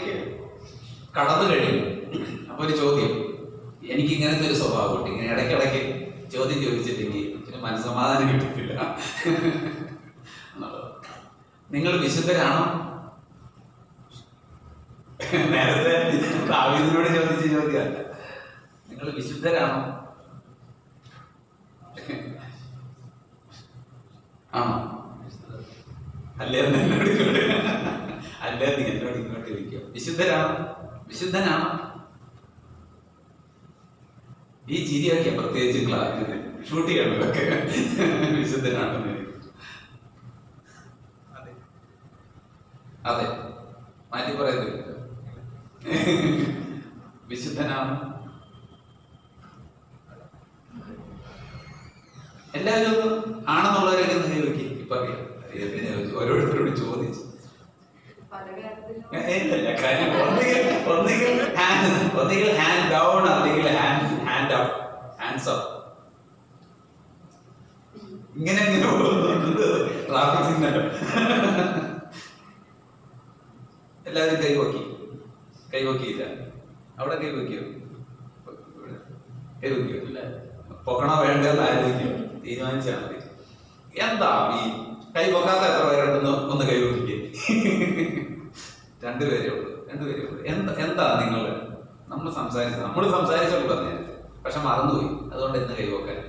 കൈവയ്ക്കുക, കടന്നു കഴിയും. അപ്പൊ ഒരു ചോദ്യം, എനിക്ക് ഇങ്ങനത്തെ ഒരു സ്വഭാവമുണ്ട്, ഇങ്ങനെ ഇടയ്ക്കിടയ്ക്ക് ചോദ്യം ചോദിച്ചില്ലെങ്കിൽ പിന്നെ മനസ്സമാധാനം കിട്ടത്തില്ല എന്നുള്ളത്. നിങ്ങൾ വിശുദ്ധരാണോ? നേരത്തെ ദാവീദിനോട് ചോദിച്ച ചോദ്യമല്ല. നിങ്ങൾ വിശുദ്ധരാണോ? ആണോ? അല്ലേ എന്നോട് ഇങ്ങോട്ട്, അല്ലേ നീ എന്നോട് ഇങ്ങോട്ട് ചോദിക്കുക, വിശുദ്ധരാണോ? വിശുദ്ധനാണോ? ഈ ചിരിയൊക്കെ പ്രത്യേകിച്ച് ക്ലാസ്സിൽ ഷൂട്ട് ചെയ്യണതൊക്കെ വിശുദ്ധനാണെന്ന്. അതെ, മാറ്റി പറയുന്നില്ല. വിശുദ്ധനാണ്. എല്ലാവരും ഒന്ന് ആണെന്നുള്ളവരൊക്കെ നിങ്ങൾ നോക്കി. ഇപ്പൊ അറിയാം, പിന്നെ ഓരോരുത്തരോട് ചോദിച്ചു. ഇല്ല, കാര്യം ഒന്നുകിൽ ഹാൻഡ് ഡൗൺ അല്ലെങ്കിൽ ഹാൻഡ് അപ്പ്, ഹാൻഡ്സ് അപ്പ്, ഇങ്ങനെ ട്രാഫിക് സിഗ്നൽ. എല്ലാവരും കൈവക്കിയില്ല. അവിടെ കൈവക്കിയോ? ഇല്ല. പൊക്കണോ വേണ്ടെന്ന് ആലോചിക്കുക, തീരുമാനിച്ചാൽ മതി. എന്താ ഈ കൈ പൊക്കാത്ത എത്ര പേരുണ്ടെന്ന് ഒന്ന് കൈവക്കിക്കേ. രണ്ടുപേരേ ഉള്ളൂ. എന്താ നിങ്ങൾ നമ്മൾ സംസാരിച്ചോളൂ പറഞ്ഞ, പക്ഷെ മറന്നുപോയി. അതുകൊണ്ട് എന്ന് കൈവക്കാൻ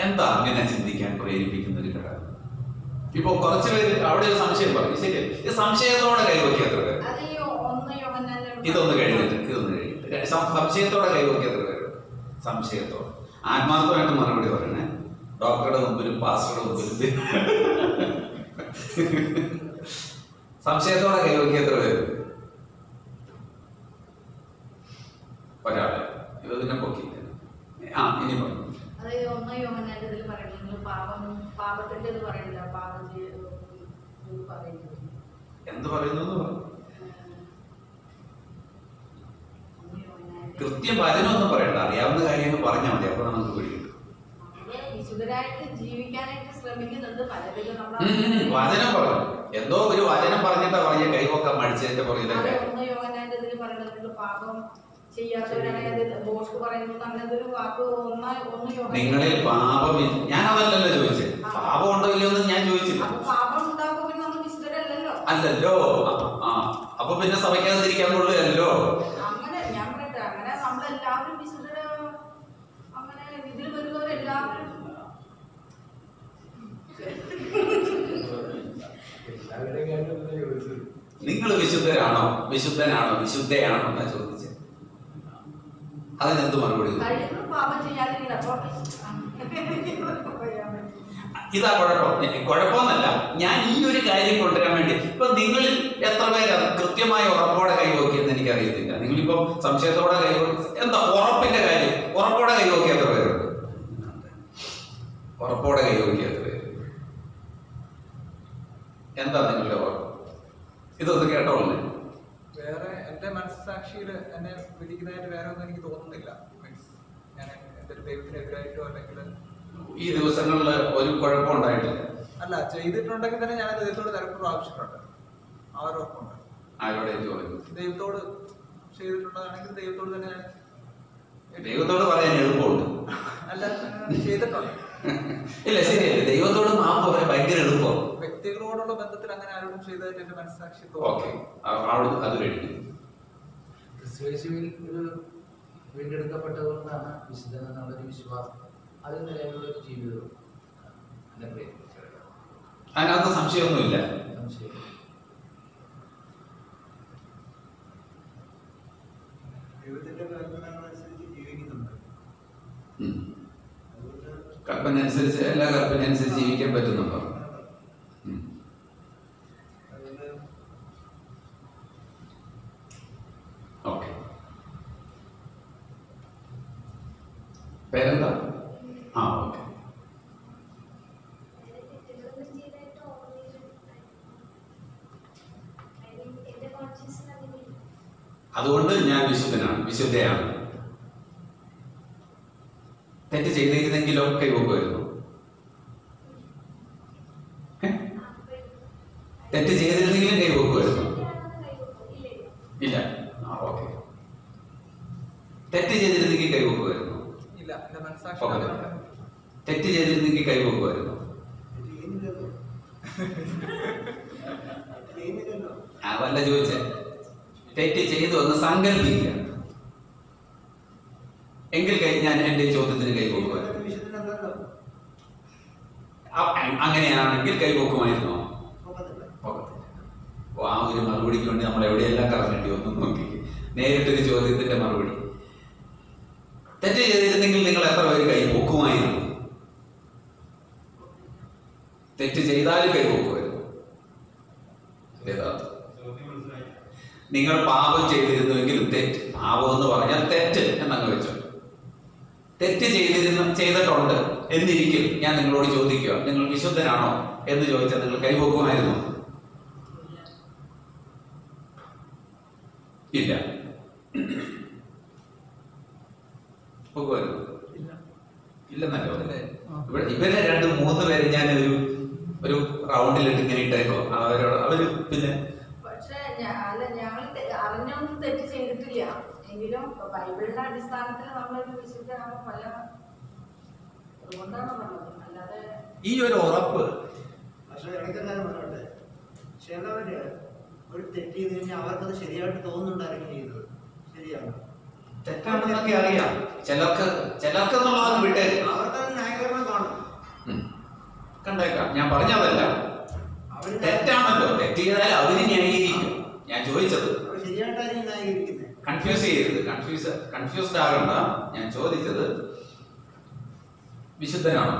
എന്താ അങ്ങനെ ചിന്തിക്കാൻ പ്രേരിപ്പിക്കുന്ന ഒരു ഘടകം? ഇപ്പൊ കുറച്ചു പേര് അവിടെ ഒരു സംശയം പറഞ്ഞു, ശരി, ഇത് സംശയത്തോടെ കൈവക്കിയ എത്ര പേര്? ഇതൊന്ന് കഴിഞ്ഞിട്ട് സംശയത്തോടെ കൈവക്കിയ എത്ര പേര്? സംശയത്തോടെ, ആത്മാർത്ഥമായിട്ട് മറുപടി പറയണേ. ഡോക്ടറുടെ മുമ്പിലും പാസ്റ്ററുടെ മുമ്പിലും സംശയത്തോടെ കൈവക്കിയ എത്ര പേര്? ഒരാളെ. ഇത് പിന്നെ പൊക്കില്ല. ഇനി പറഞ്ഞു. എന്ത് പറയുന്നു? കൃത്യം വചനമൊന്നും പറയണ്ട, അറിയാവുന്ന കാര്യങ്ങൾ പറഞ്ഞാൽ മതി. അപ്പൊ നമുക്ക് പിടിക്കും. വചനം പറഞ്ഞു, എന്തോ ഒരു വചനം പറഞ്ഞിട്ടാ പറഞ്ഞ കൈവക്കാൻ മടിച്ചതിന്റെ പുറകിലൊക്കെ. നിങ്ങളിൽ പാപം, ഞാനതല്ലല്ലോ ചോദിച്ചത്. പാപം ഉണ്ടോ ഇല്ലയോ ഞാൻ ചോദിച്ചില്ല. അല്ലല്ലോ. അപ്പൊ പിന്നെ സഭയ്ക്കാതിരിക്കാൻ കൊള്ളുകയല്ലോ. നിങ്ങൾ വിശുദ്ധനാണോ വിശുദ്ധയാണോ എന്നാ ചോദിച്ചത്. അതിനെന്ത് മറുപടി? ഇതാ കുഴപ്പമെന്നല്ല. ഞാൻ ഈ ഒരു കാര്യം കൊണ്ടുവരാൻ വേണ്ടി, ഇപ്പൊ നിങ്ങളിൽ എത്ര പേര് കൃത്യമായ ഉറപ്പോടെ കൈവക്കിയെന്ന് എനിക്കറിയത്തില്ല. നിങ്ങളിപ്പോ സംശയത്തോടെ കൈവക്കി, എന്താ ഉറപ്പിന്റെ കാര്യം? ഉറപ്പോടെ കൈവക്കിയ എത്ര പേരുണ്ട്? ഉറപ്പോടെ കൈവക്കിയ എത്ര പേര്? എന്താ നിങ്ങളുടെ ഉറപ്പ്? ഇതൊന്ന് കേട്ടോളേ. വേറെ എന്റെ മനസ്സാക്ഷിയിൽ എന്നെ വിധിക്കുന്നതായിട്ട് വേറെ ഒന്നും എനിക്ക് തോന്നുന്നില്ല. ഞാൻ എന്റെ ദൈവത്തിനെതിരായിട്ടോ അല്ലെങ്കിൽ ഈ ദിവസങ്ങളിൽ ഒരു കുഴപ്പം ഉണ്ടായിട്ടില്ല. അല്ല, ചെയ്തിട്ടുണ്ടെങ്കിൽ തന്നെ ഞാൻ ദൈവത്തോട് തലപ്പോഴും ആവശ്യമുണ്ട്. ആ ഒരു ഉറപ്പുണ്ട്. ആരോടെ? ദൈവത്തോട് ചെയ്തിട്ടുള്ളതാണെങ്കിൽ ദൈവത്തോട് തന്നെ ഞാൻ ദൈവത്തോട് പറയാൻ എളുപ്പമുണ്ട്. അല്ല, ചെയ്തിട്ടുണ്ട്. ഇല്ല, ശരിയല്ലേ? ദൈവത്തോട് മാപ്പ് പറയാൻ ഭയങ്കര എളുപ്പം. വ്യക്തികളോടുള്ള ബന്ധത്തിൽ അങ്ങനെ ആരോടും ചെയ്തതായിട്ട് എന്റെ മനസ്സാക്ഷി അത് കഴിഞ്ഞു. ക്രിസ്തുയേശുവിൽ ഒരു വീണ്ടെടുക്കപ്പെട്ടതുകൊണ്ടാണ് വിശുദ്ധൻ എന്നുള്ളൊരു വിശ്വാസം, അതിൽ നിലവിലുള്ള ഒരു ജീവിതവും അതിനകത്ത് സംശയമൊന്നുമില്ല. കൽപ്പന അനുസരിച്ച്, എല്ലാ കൽപ്പന അനുസരിച്ച് ജീവിക്കാൻ പറ്റുന്നുണ്ടോ? ഓക്കെ. പേരെന്താ? ഓക്കെ. അതുകൊണ്ട് ഞാൻ വിശുദ്ധയാണ്. തെറ്റ് ചെയ്തിരുന്നെങ്കിലോ കൈവക്കുമായിരുന്നു? തെറ്റ് ചെയ്തിരുന്നെങ്കിലും മനസ്സാക്ഷി തെറ്റ് ചെയ്തിരുന്നെങ്കിൽ കൈവക്കുമായിരുന്നു. അതല്ല ചോദിച്ചേ. തെറ്റ് ചെയ്തു എന്ന് സങ്കല്പിക്കുക എങ്കിൽ ഞാൻ എന്റെ ചോദ്യത്തിന് കൈവക്കുമായിരുന്നു. അങ്ങനെയാണെങ്കിൽ കൈവക്കുമായിരുന്നോ? ആ ഒരു മറുപടിക്ക് വേണ്ടി നമ്മൾ എവിടെയെല്ലാം കറങ്ങേണ്ടി വന്നു നോക്കി. നേരിട്ടൊരു ചോദ്യത്തിന്റെ മറുപടി. തെറ്റ് ചെയ്തിരുന്നെങ്കിൽ നിങ്ങൾ എത്ര പേര് കൈ പൊക്കുമായിരുന്നു? തെറ്റ് ചെയ്താലും കൈ പൊക്കുമായിരുന്നു. നിങ്ങൾ പാപം ചെയ്തിരുന്നുവെങ്കിലും തെറ്റ്, പാപം എന്ന് പറഞ്ഞാൽ തെറ്റ് എന്നങ്ങ് വെച്ചോ. തെറ്റ് ചെയ്തിട്ടുണ്ട് എന്നിരിക്കും ഞാൻ നിങ്ങളോട് ചോദിക്കുക, നിങ്ങൾ വിശുദ്ധനാണോ എന്ന് ചോദിച്ചാൽ നിങ്ങൾ കൈ പൊക്കുമായിരുന്നു? ഇല്ല. ഇല്ലെന്നല്ലോ. ഇവരെ 2-3 പേര് ഞാൻ ഒരു റൗണ്ടിലിട്ട് ഇങ്ങനെ ഇട്ടേക്കോ അവര് പിന്നെ പക്ഷേ ഞങ്ങൾ അറിഞ്ഞൊന്നും തെറ്റ് ചെയ്തിട്ടില്ല. എങ്കിലും ബൈബിളിന്റെ അടിസ്ഥാനത്തിൽ നമ്മളൊരു വിശുദ്ധനാണ് പല അതുകൊണ്ടാണ് പറഞ്ഞത്. അല്ലാതെ ഈ ഒരു ഉറപ്പ്. പക്ഷെ ഇടയ്ക്കെല്ലാം പറഞ്ഞോട്ടെ, ചിലവര് ഒരു തെറ്റ് ചെയ്ത് കഴിഞ്ഞാൽ അവർക്കത് ശരിയായിട്ട് തോന്നുന്നുണ്ടായിരിക്കും ചെയ്യുന്നത്. ശരിയാണ്, തെറ്റാണെന്നൊക്കെ അറിയാം. ചിലർക്ക് എന്നുള്ളതാണ് വിട്ടേ. അവർക്കത് ന്യായീകരണം കാണും. കണ്ടേക്കാം. ഞാൻ പറഞ്ഞതല്ല, തെറ്റാണല്ലോ. തെറ്റ് ചെയ്താൽ അവര് ന്യായീകരിക്കും. ഞാൻ ചോദിച്ചത് ശരിയായിട്ടായിരിക്കും ന്യായീകരിക്കുന്നത്. കൺഫ്യൂസ് ചെയ്യരുത്. കൺഫ്യൂസ്ഡ് ആകണ്ട. ഞാൻ ചോദിച്ചത് വിശുദ്ധനാണോ?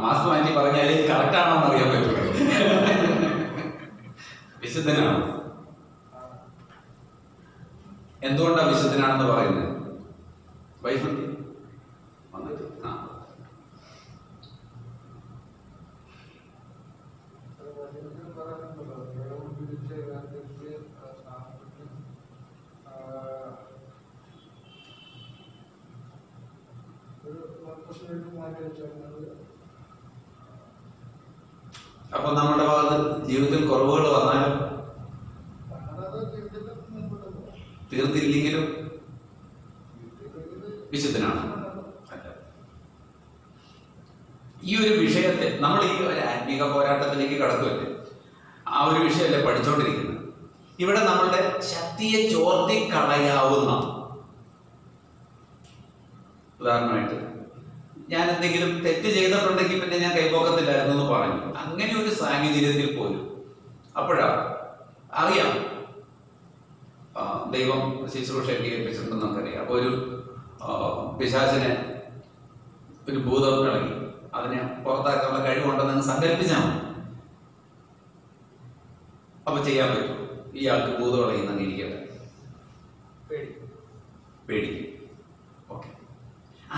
മാസ്ക് മാറ്റി പറഞ്ഞാൽ കറക്റ്റ് ആണോ എന്ന് അറിയാൻ പറ്റുള്ളൂ. വിശുദ്ധനാണോ? എന്തുകൊണ്ടാണ് വിശുദ്ധനാണെന്ന് പറയുന്നത്? ബൈബിൾ വന്നിട്ട് അപ്പൊ നമ്മുടെ ഭാഗത്ത് ജീവിതത്തിൽ കുറവുകൾ വന്നാലും തീർത്തില്ലെങ്കിലും വിശുദ്ധനാണ്. ഈ ഒരു വിഷയത്തെ നമ്മൾ ഈ ഒരു ആത്മീക പോരാട്ടത്തിലേക്ക് കടക്കുമല്ലേ, ആ ഒരു വിഷയമല്ലേ പഠിച്ചുകൊണ്ടിരിക്കുന്നത്. ഇവിടെ നമ്മളുടെ ശക്തിയെ ചോർത്തിക്കളയാവുന്ന, ഉദാഹരണമായിട്ട് ഞാൻ എന്തെങ്കിലും തെറ്റ് ചെയ്തിട്ടുണ്ടെങ്കിൽ പിന്നെ ഞാൻ കൈപോക്കത്തില്ലായിരുന്നു എന്ന് പറഞ്ഞു. അങ്ങനെ ഒരു സാഹചര്യത്തിൽ പോലും അപ്പോഴാ അറിയാം ദൈവം ശുശ്രൂഷ ഏൽപ്പിച്ചിട്ടുണ്ടെന്ന് നമുക്കറിയാം. അപ്പൊ ഒരു പിശാചിനെ ഒരു ഭൂതം ഇളകി അതിനെ പുറത്താക്കാനുള്ള കഴിവുണ്ടെന്ന് സങ്കല്പിച്ചാൽ മതി. അപ്പൊ ചെയ്യാൻ പറ്റും. ഇയാൾക്ക് ഭൂതം ഇളകിന്ന് ഇരിക്കട്ടെ, പേടിക്കും. ഓക്കെ,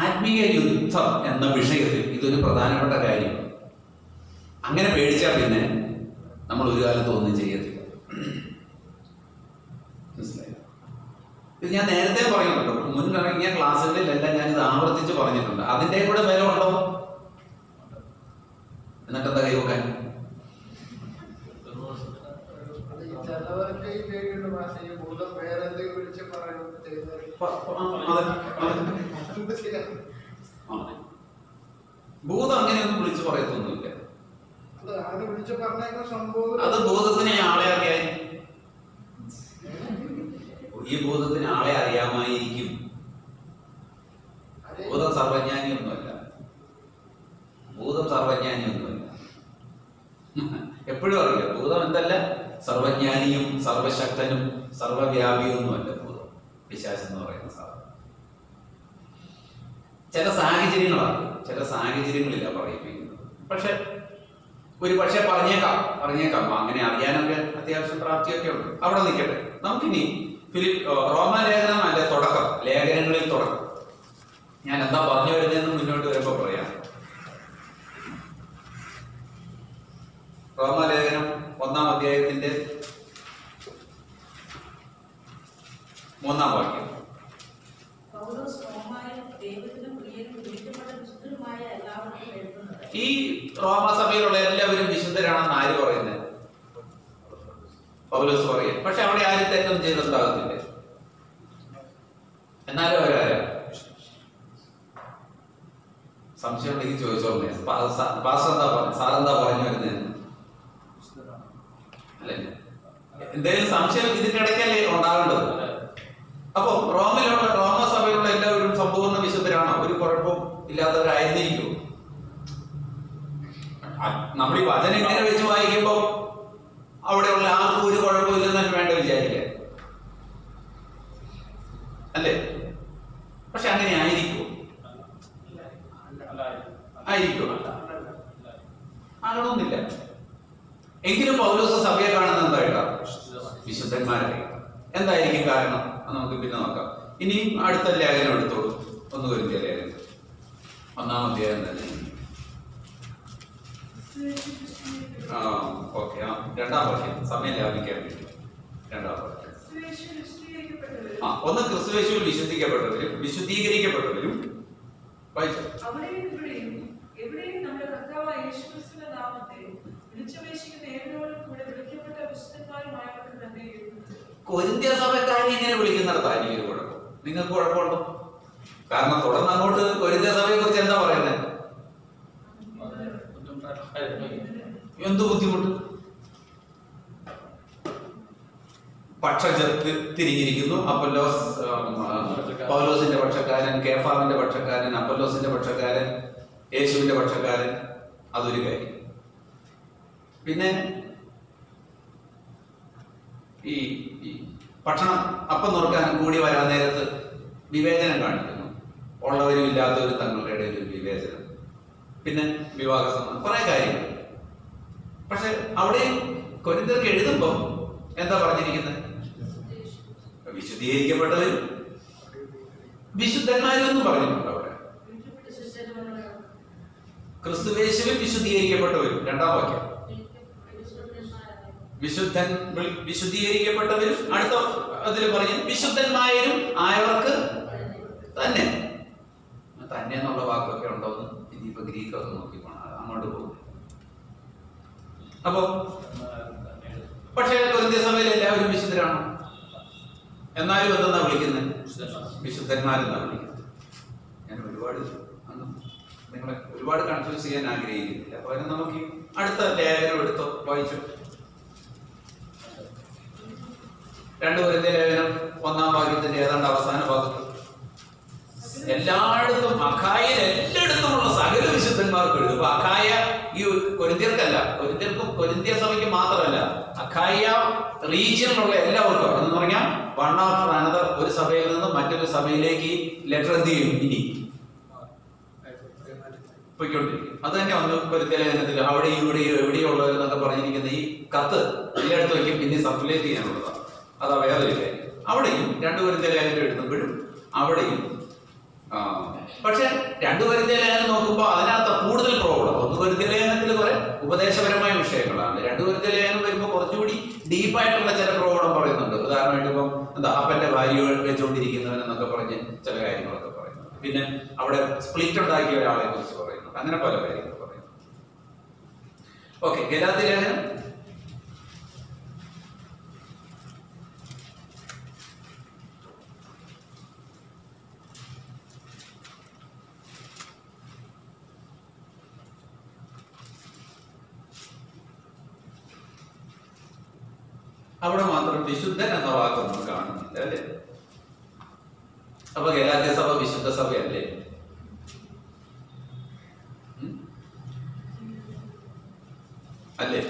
ആത്മീയ യുദ്ധം എന്ന വിഷയത്തിൽ ഇതൊരു പ്രധാനപ്പെട്ട കാര്യമാണ്. അങ്ങനെ പേടിച്ചാൽ പിന്നെ നമ്മൾ ഒരു കാലത്ത് ഒന്നും ചെയ്യത്തില്ല. മനസ്സിലായോ? ഇത് ഞാൻ നേരത്തെ പറയുന്നുണ്ട്. മുന്നിറങ്ങിയ ക്ലാസ്സുകളിലെല്ലാം ഞാനിത് ആവർത്തിച്ച് പറഞ്ഞിട്ടുണ്ട്. അതിൻ്റെ കൂടെ വില ഉണ്ടോ? എന്നിട്ടെന്താ കൈവക്കാൻ? ഭൂതം അങ്ങനെയൊന്നും വിളിച്ചു പറയത്തൊന്നുമില്ല. അത് ഭൂതത്തിന് ആളെ അറിയാൻ, ഈ ഭൂതത്തിന് ആളെ അറിയാമായിരിക്കും. ഭൂതം സർവജ്ഞാനിയൊന്നുമല്ല. ഭൂതം സർവജ്ഞാനിയൊന്നുമല്ല. എപ്പോഴും അറിയില്ല ഭൂതം എന്തല്ല, സർവജ്ഞാനിയും സർവശക്തനും സർവവ്യാപിയൊന്നുമല്ല ഭൂതം. പിശാച് എന്ന് പറയുന്ന സാധനം ചില സാഹചര്യങ്ങളില്ല പറയിപ്പിക്കുന്നത്. ഒരു പക്ഷെ പറഞ്ഞേക്കാം അങ്ങനെ അറിയാനൊക്കെ അത്യാവശ്യം പ്രാപ്തിയൊക്കെ ഉണ്ട്. അവിടെ നിൽക്കട്ടെ. നമുക്കിനി റോമാലേഖനം അല്ലെ തുടക്കം, ലേഖനങ്ങളിൽ തുടക്കം. ഞാൻ എന്താ പറഞ്ഞു വരുന്നതെന്ന് മുന്നോട്ട് വരുമ്പോ പറയാം. റോമാലേഖനം 1-ാം അധ്യായത്തിന്റെ 3-ാം വാക്യം. ഈ റോമാസഭയിലുള്ള എല്ലാവരും വിശുദ്ധരാണെന്ന് ആര് പറയുന്നത്? പൗലോസ് പറയും. പക്ഷെ അവിടെ ആരും തെറ്റൊന്നും ചെയ്തിട്ടുണ്ടാകത്തില്ല. എന്നാലും അവരാരാ? സംശയം ഉണ്ടെങ്കിൽ ചോദിച്ചോളേ. പാസ്റ്റർ എന്താ പറഞ്ഞു, സാറെന്താ പറഞ്ഞു വരുന്നതെന്ന് അല്ലേ? എന്തെങ്കിലും സംശയം ഇതിന്റെ ഇടയ്ക്കല്ലേ ഉണ്ടാകേണ്ടത്? അപ്പൊ റോമസഭയിലുള്ള എല്ലാവരും സമ്പൂർണ്ണ വിശുദ്ധരാണോ? ഒരു കുഴപ്പവും ഇല്ലാത്തവരായിരുന്നിരിക്കും. നമ്മൾ ഈ വചനം ഇങ്ങനെ വെച്ച് വായിക്കുമ്പോൾ അവിടെയുള്ള ആർക്കും ഒരു കുഴപ്പമില്ലെന്ന് വേണ്ട വിചാരിക്കാൻ അല്ലേ? പക്ഷെ അങ്ങനെ ആയിരിക്കുമോ? ആയിരിക്കും, ആകണമെന്നില്ല. എങ്കിലും പൗലോസ് സഭയെ കാണുന്നത് എന്തായിട്ടാ? വിശുദ്ധന്മാരെ. എന്തായിരിക്കും കാരണം? നമുക്ക് പിന്നെ നോക്കാം. ഇനിയും അടുത്ത ലേഖനം എടുത്തോളൂ. 1 കൊരിന്ത്യർ ലേഖനം 1-ാം അധ്യായം തന്നെ. ഓക്കെ, 2-ാം വാക്യം, സമയം ലാഭിക്കാൻ വേണ്ടി 2-ാം വാക്യം. ഒന്ന് ക്രിസ്തുയേശുവിൽ വിശുദ്ധീകരിക്കപ്പെട്ടവരും വായിച്ചു. കൊരിന്ത്യ സഭക്കാരെ ഇങ്ങനെ വിളിക്കുന്നിടത്തായിരിക്കും ഒരു കുഴപ്പം. നിങ്ങൾക്ക് കുഴപ്പമുണ്ടോ? കാരണം തുടർന്ന് അങ്ങോട്ട് കൊരിന്ത്യ സഭയെ കുറിച്ച് എന്താ പറയുന്നത്? എന്ത് ബുദ്ധിമുട്ട്? തിരിഞ്ഞിരിക്കുന്നു. പൗലോസിന്റെ പക്ഷക്കാരൻ, കേഫാവിന്റെ പക്ഷക്കാരൻ, അപ്പൊല്ലോസിന്റെ പക്ഷക്കാരൻ, യേശുവിന്റെ പക്ഷക്കാരൻ. അതൊരു കാര്യം. പിന്നെ ഈ ഭക്ഷണം അപ്പം നുറുക്കാൻ കൂടി വരാൻ നേരത്ത് വിവേചനം കാണിക്കുന്നു. ഉള്ളവരും ഇല്ലാത്തവരും തങ്ങളുടെ ഇടയിൽ ഒരു വിവേചനം. പിന്നെ വിവാഹ സംബന്ധം കുറെ കാര്യങ്ങൾ. പക്ഷെ അവിടെയും കൊരിന്ത്യർക്ക് എഴുതുമ്പോൾ എന്താ പറഞ്ഞിരിക്കുന്നത്? വിശുദ്ധീകരിക്കപ്പെട്ടവരും വിശുദ്ധന്മാരും എന്നും പറഞ്ഞിട്ടുണ്ട്. അവിടെ ക്രിസ്തുയേശുവിൽ വിശുദ്ധീകരിക്കപ്പെട്ടവരും 2-ാം വാക്യം. വിശുദ്ധീകരിക്കപ്പെട്ടവരും അടുത്ത അതിൽ പറഞ്ഞു വിശുദ്ധന്മാരും ആയവർക്ക് തന്നെ. തന്നെ എന്നുള്ള വാക്കൊക്കെ ഉണ്ടോന്ന് ഇനിയിപ്പോ ഗ്രീക്കൊക്കെ നോക്കി പോണം, അങ്ങോട്ട് പോകും. അപ്പോ പക്ഷേ കൊരിന്ത്യ സഭയിൽ എല്ലാവരും വിശുദ്ധരാണോ? എന്നാലും എന്തെന്നാ വിളിക്കുന്നത്? വിശുദ്ധന്മാരെന്നാ വിളിക്കുന്നത്. ഞാൻ നിങ്ങളെ ഒരുപാട് കൺഫ്യൂസ് ചെയ്യാൻ ആഗ്രഹിക്കുന്നില്ല. അപ്പൊ അതിന് നമുക്ക് അടുത്ത ലേഖനം എടുത്തോ, വായിച്ചു. 2 കൊരിന്ത്യ ലേഖനം 1-ാം വാക്യത്തിന്റെ ഏതാണ്ട് അവസാന ഭാഗത്ത് എല്ലായിടത്തും അഖായയിൽ എല്ലായിടത്തുമുള്ള സകല വിശുദ്ധന്മാർക്ക് എഴുതും. അപ്പൊ അഖായ ഈ കൊരിന്ത്യർക്കല്ല, കൊരിന്ത്യ സഭയ്ക്ക് മാത്രമല്ല, അഖായ റീജിയനിലുള്ള എല്ലാവർക്കും. എന്ന് പറഞ്ഞാൽ വൺ ആഫ്റ്റർ അനദർ, ഒരു സഭയിൽ നിന്ന് മറ്റൊരു സഭയിലേക്ക് ലെറ്റർ എന്ത് ചെയ്യും? ഇനി പോയിക്കൊണ്ടിരിക്കും. അത് തന്നെ 1 കൊരിന്ത്യ ലേഖനത്തിൽ അവിടെയും ഇവിടെയും എവിടെയുള്ളവരെന്നൊക്കെ പറഞ്ഞിരിക്കുന്ന ഈ കത്ത് എല്ലായിടത്തും വയ്ക്കും, പിന്നെ സർക്കുലേറ്റ് ചെയ്യാനുള്ളതാണ്. അതാ വേറൊരു കാര്യം. അവിടെയും 2 കൊരിന്ത്യ ലേഖനം എഴുതുമ്പോഴും അവിടെയും പക്ഷെ 2 കൊരിന്ത്യ ലേഖനം നോക്കുമ്പോൾ അതിനകത്ത് കൂടുതൽ പ്രോബ്ലം. 1 കൊരിന്ത്യ ലേഖനത്തിൽ കുറെ ഉപദേശപരമായ വിഷയങ്ങളാണ്. 2 കൊരിന്ത്യ ലേഖനം വരുമ്പോൾ കുറച്ചുകൂടി ഡീപ്പായിട്ടുള്ള ചില പ്രോബ്ലം പറയുന്നുണ്ട്. ഉദാഹരണമായിട്ട് ഇപ്പം എന്താ അപ്പന്റെ ഭാര്യ വെച്ചുകൊണ്ടിരിക്കുന്നവൻ എന്നൊക്കെ പറഞ്ഞ് ചില കാര്യങ്ങളൊക്കെ പറയുന്നുണ്ട്. പിന്നെ അവിടെ സ്പ്ലിറ്റ് ഉണ്ടാക്കിയ ഒരാളെ കുറിച്ച് പറയുന്നുണ്ട്. അങ്ങനെ പല കാര്യങ്ങൾ പറയുന്നു. ഓക്കെ, ഗലാത്യ ലേഖനം അവിടെ മാത്രം വിശുദ്ധൻ എന്ന വാക്കൊന്നും കാണുന്നില്ല അല്ലേ? അപ്പൊ ഗലാത്യ സഭ വിശുദ്ധ സഭയല്ലേ? അല്ലേ?